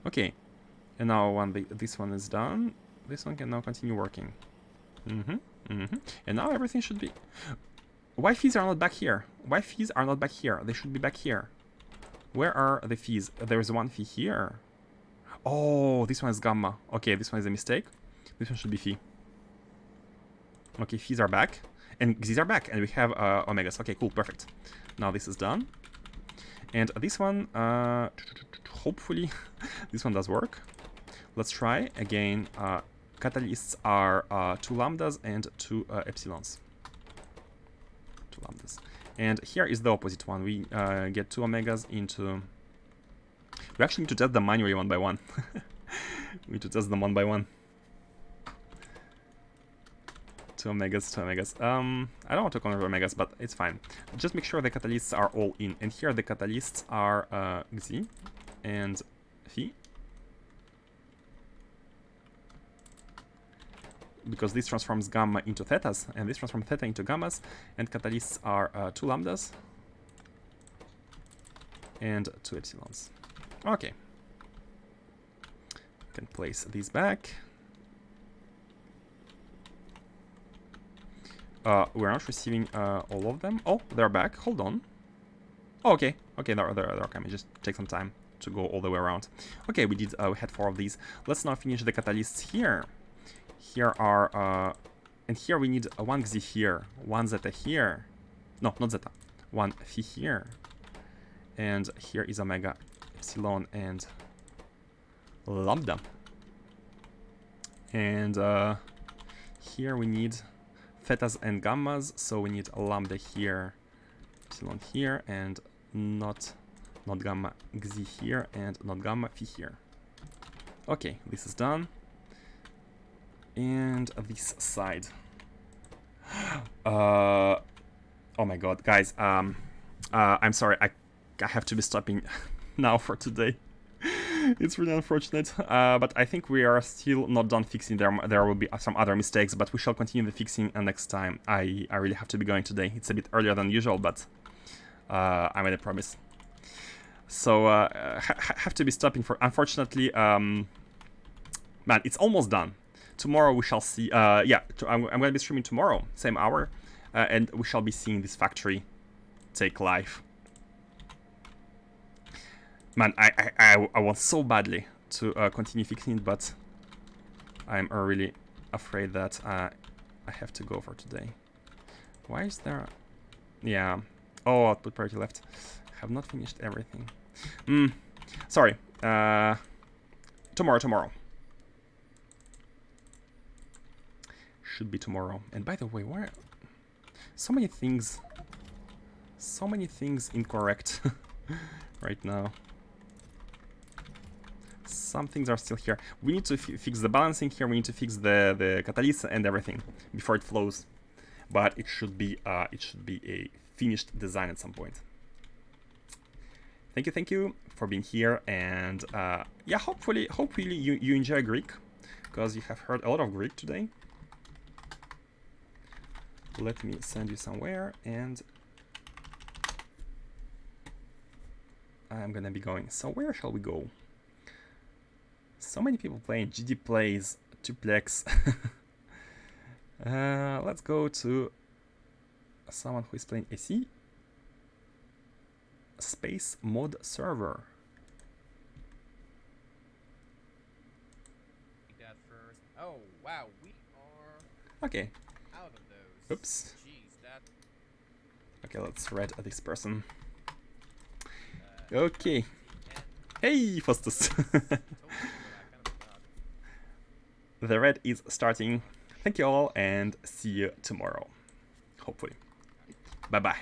Okay, and now when this one is done, this one can now continue working. And now everything should be... Why phews are not back here? Why phews are not back here? They should be back here. Where are the phews? There is 1 phi here. Oh, this one is gamma. Okay, this one is a mistake. This one should be phi. Okay, phews are back. And x's are back. And we have omegas. Okay, cool, perfect. Now this is done. And this one, hopefully, this one does work. Let's try again. Catalysts are 2 lambdas and 2 epsilons. 2 lambdas. And here is the opposite one. We get 2 omegas into... We actually need to test them manually one by one. We need to test them one by one. 2 omegas, 2 omegas. I don't want to convert omegas, but it's fine. Just make sure the catalysts are all in. And here the catalysts are xi and phi. Because this transforms gamma into thetas, and this transforms theta into gammas, and catalysts are 2 lambdas and 2 epsilons. Okay. Can place these back. We're not receiving all of them. Oh, they're back. Hold on. Oh, okay. Okay, they're coming. Just take some time to go all the way around. Okay, we had 4 of these. Let's now finish the catalysts here. Here are, and here we need 1 xi here, 1 zeta here. No, not zeta. 1 phi here. And here is omega, epsilon, and lambda. And here we need thetas and gammas, so we need a lambda here, epsilon here, and not gamma xi here, and not gamma phi here. Okay, this is done. And this side. Oh my god, guys, I'm sorry, I have to be stopping now for today. It's really unfortunate, but I think we are still not done fixing. There will be some other mistakes, but we shall continue the fixing next time. I really have to be going today. It's a bit earlier than usual, but I made a promise. So have to be stopping for. Unfortunately, man, it's almost done. Tomorrow we shall see. Yeah, I'm going to be streaming tomorrow, same hour, and we shall be seeing this factory take life. Man, I want so badly to continue fixing it, but I'm really afraid that I have to go for today. Why is there... Yeah. Oh, output priority left. Have not finished everything. Sorry. Tomorrow. Should be tomorrow. And by the way, where... So many things incorrect right now. Some things are still here. We need to fix the balancing here. We need to fix the catalyst and everything before it flows. But it should be a finished design at some point. Thank you for being here, and yeah, hopefully you enjoy Greek, because you have heard a lot of Greek today. Let me send you somewhere, and I'm gonna be going. So where shall we go? So many people playing. GD plays Duplex. Let's go to someone who is playing AC. Space mod server. That first. Oh wow, we are Okay. out of those. Oops. Jeez, that. Okay, let's read this person. Okay. Hey, Faustus. The red is starting. Thank you all, and see you tomorrow. Hopefully. Bye bye.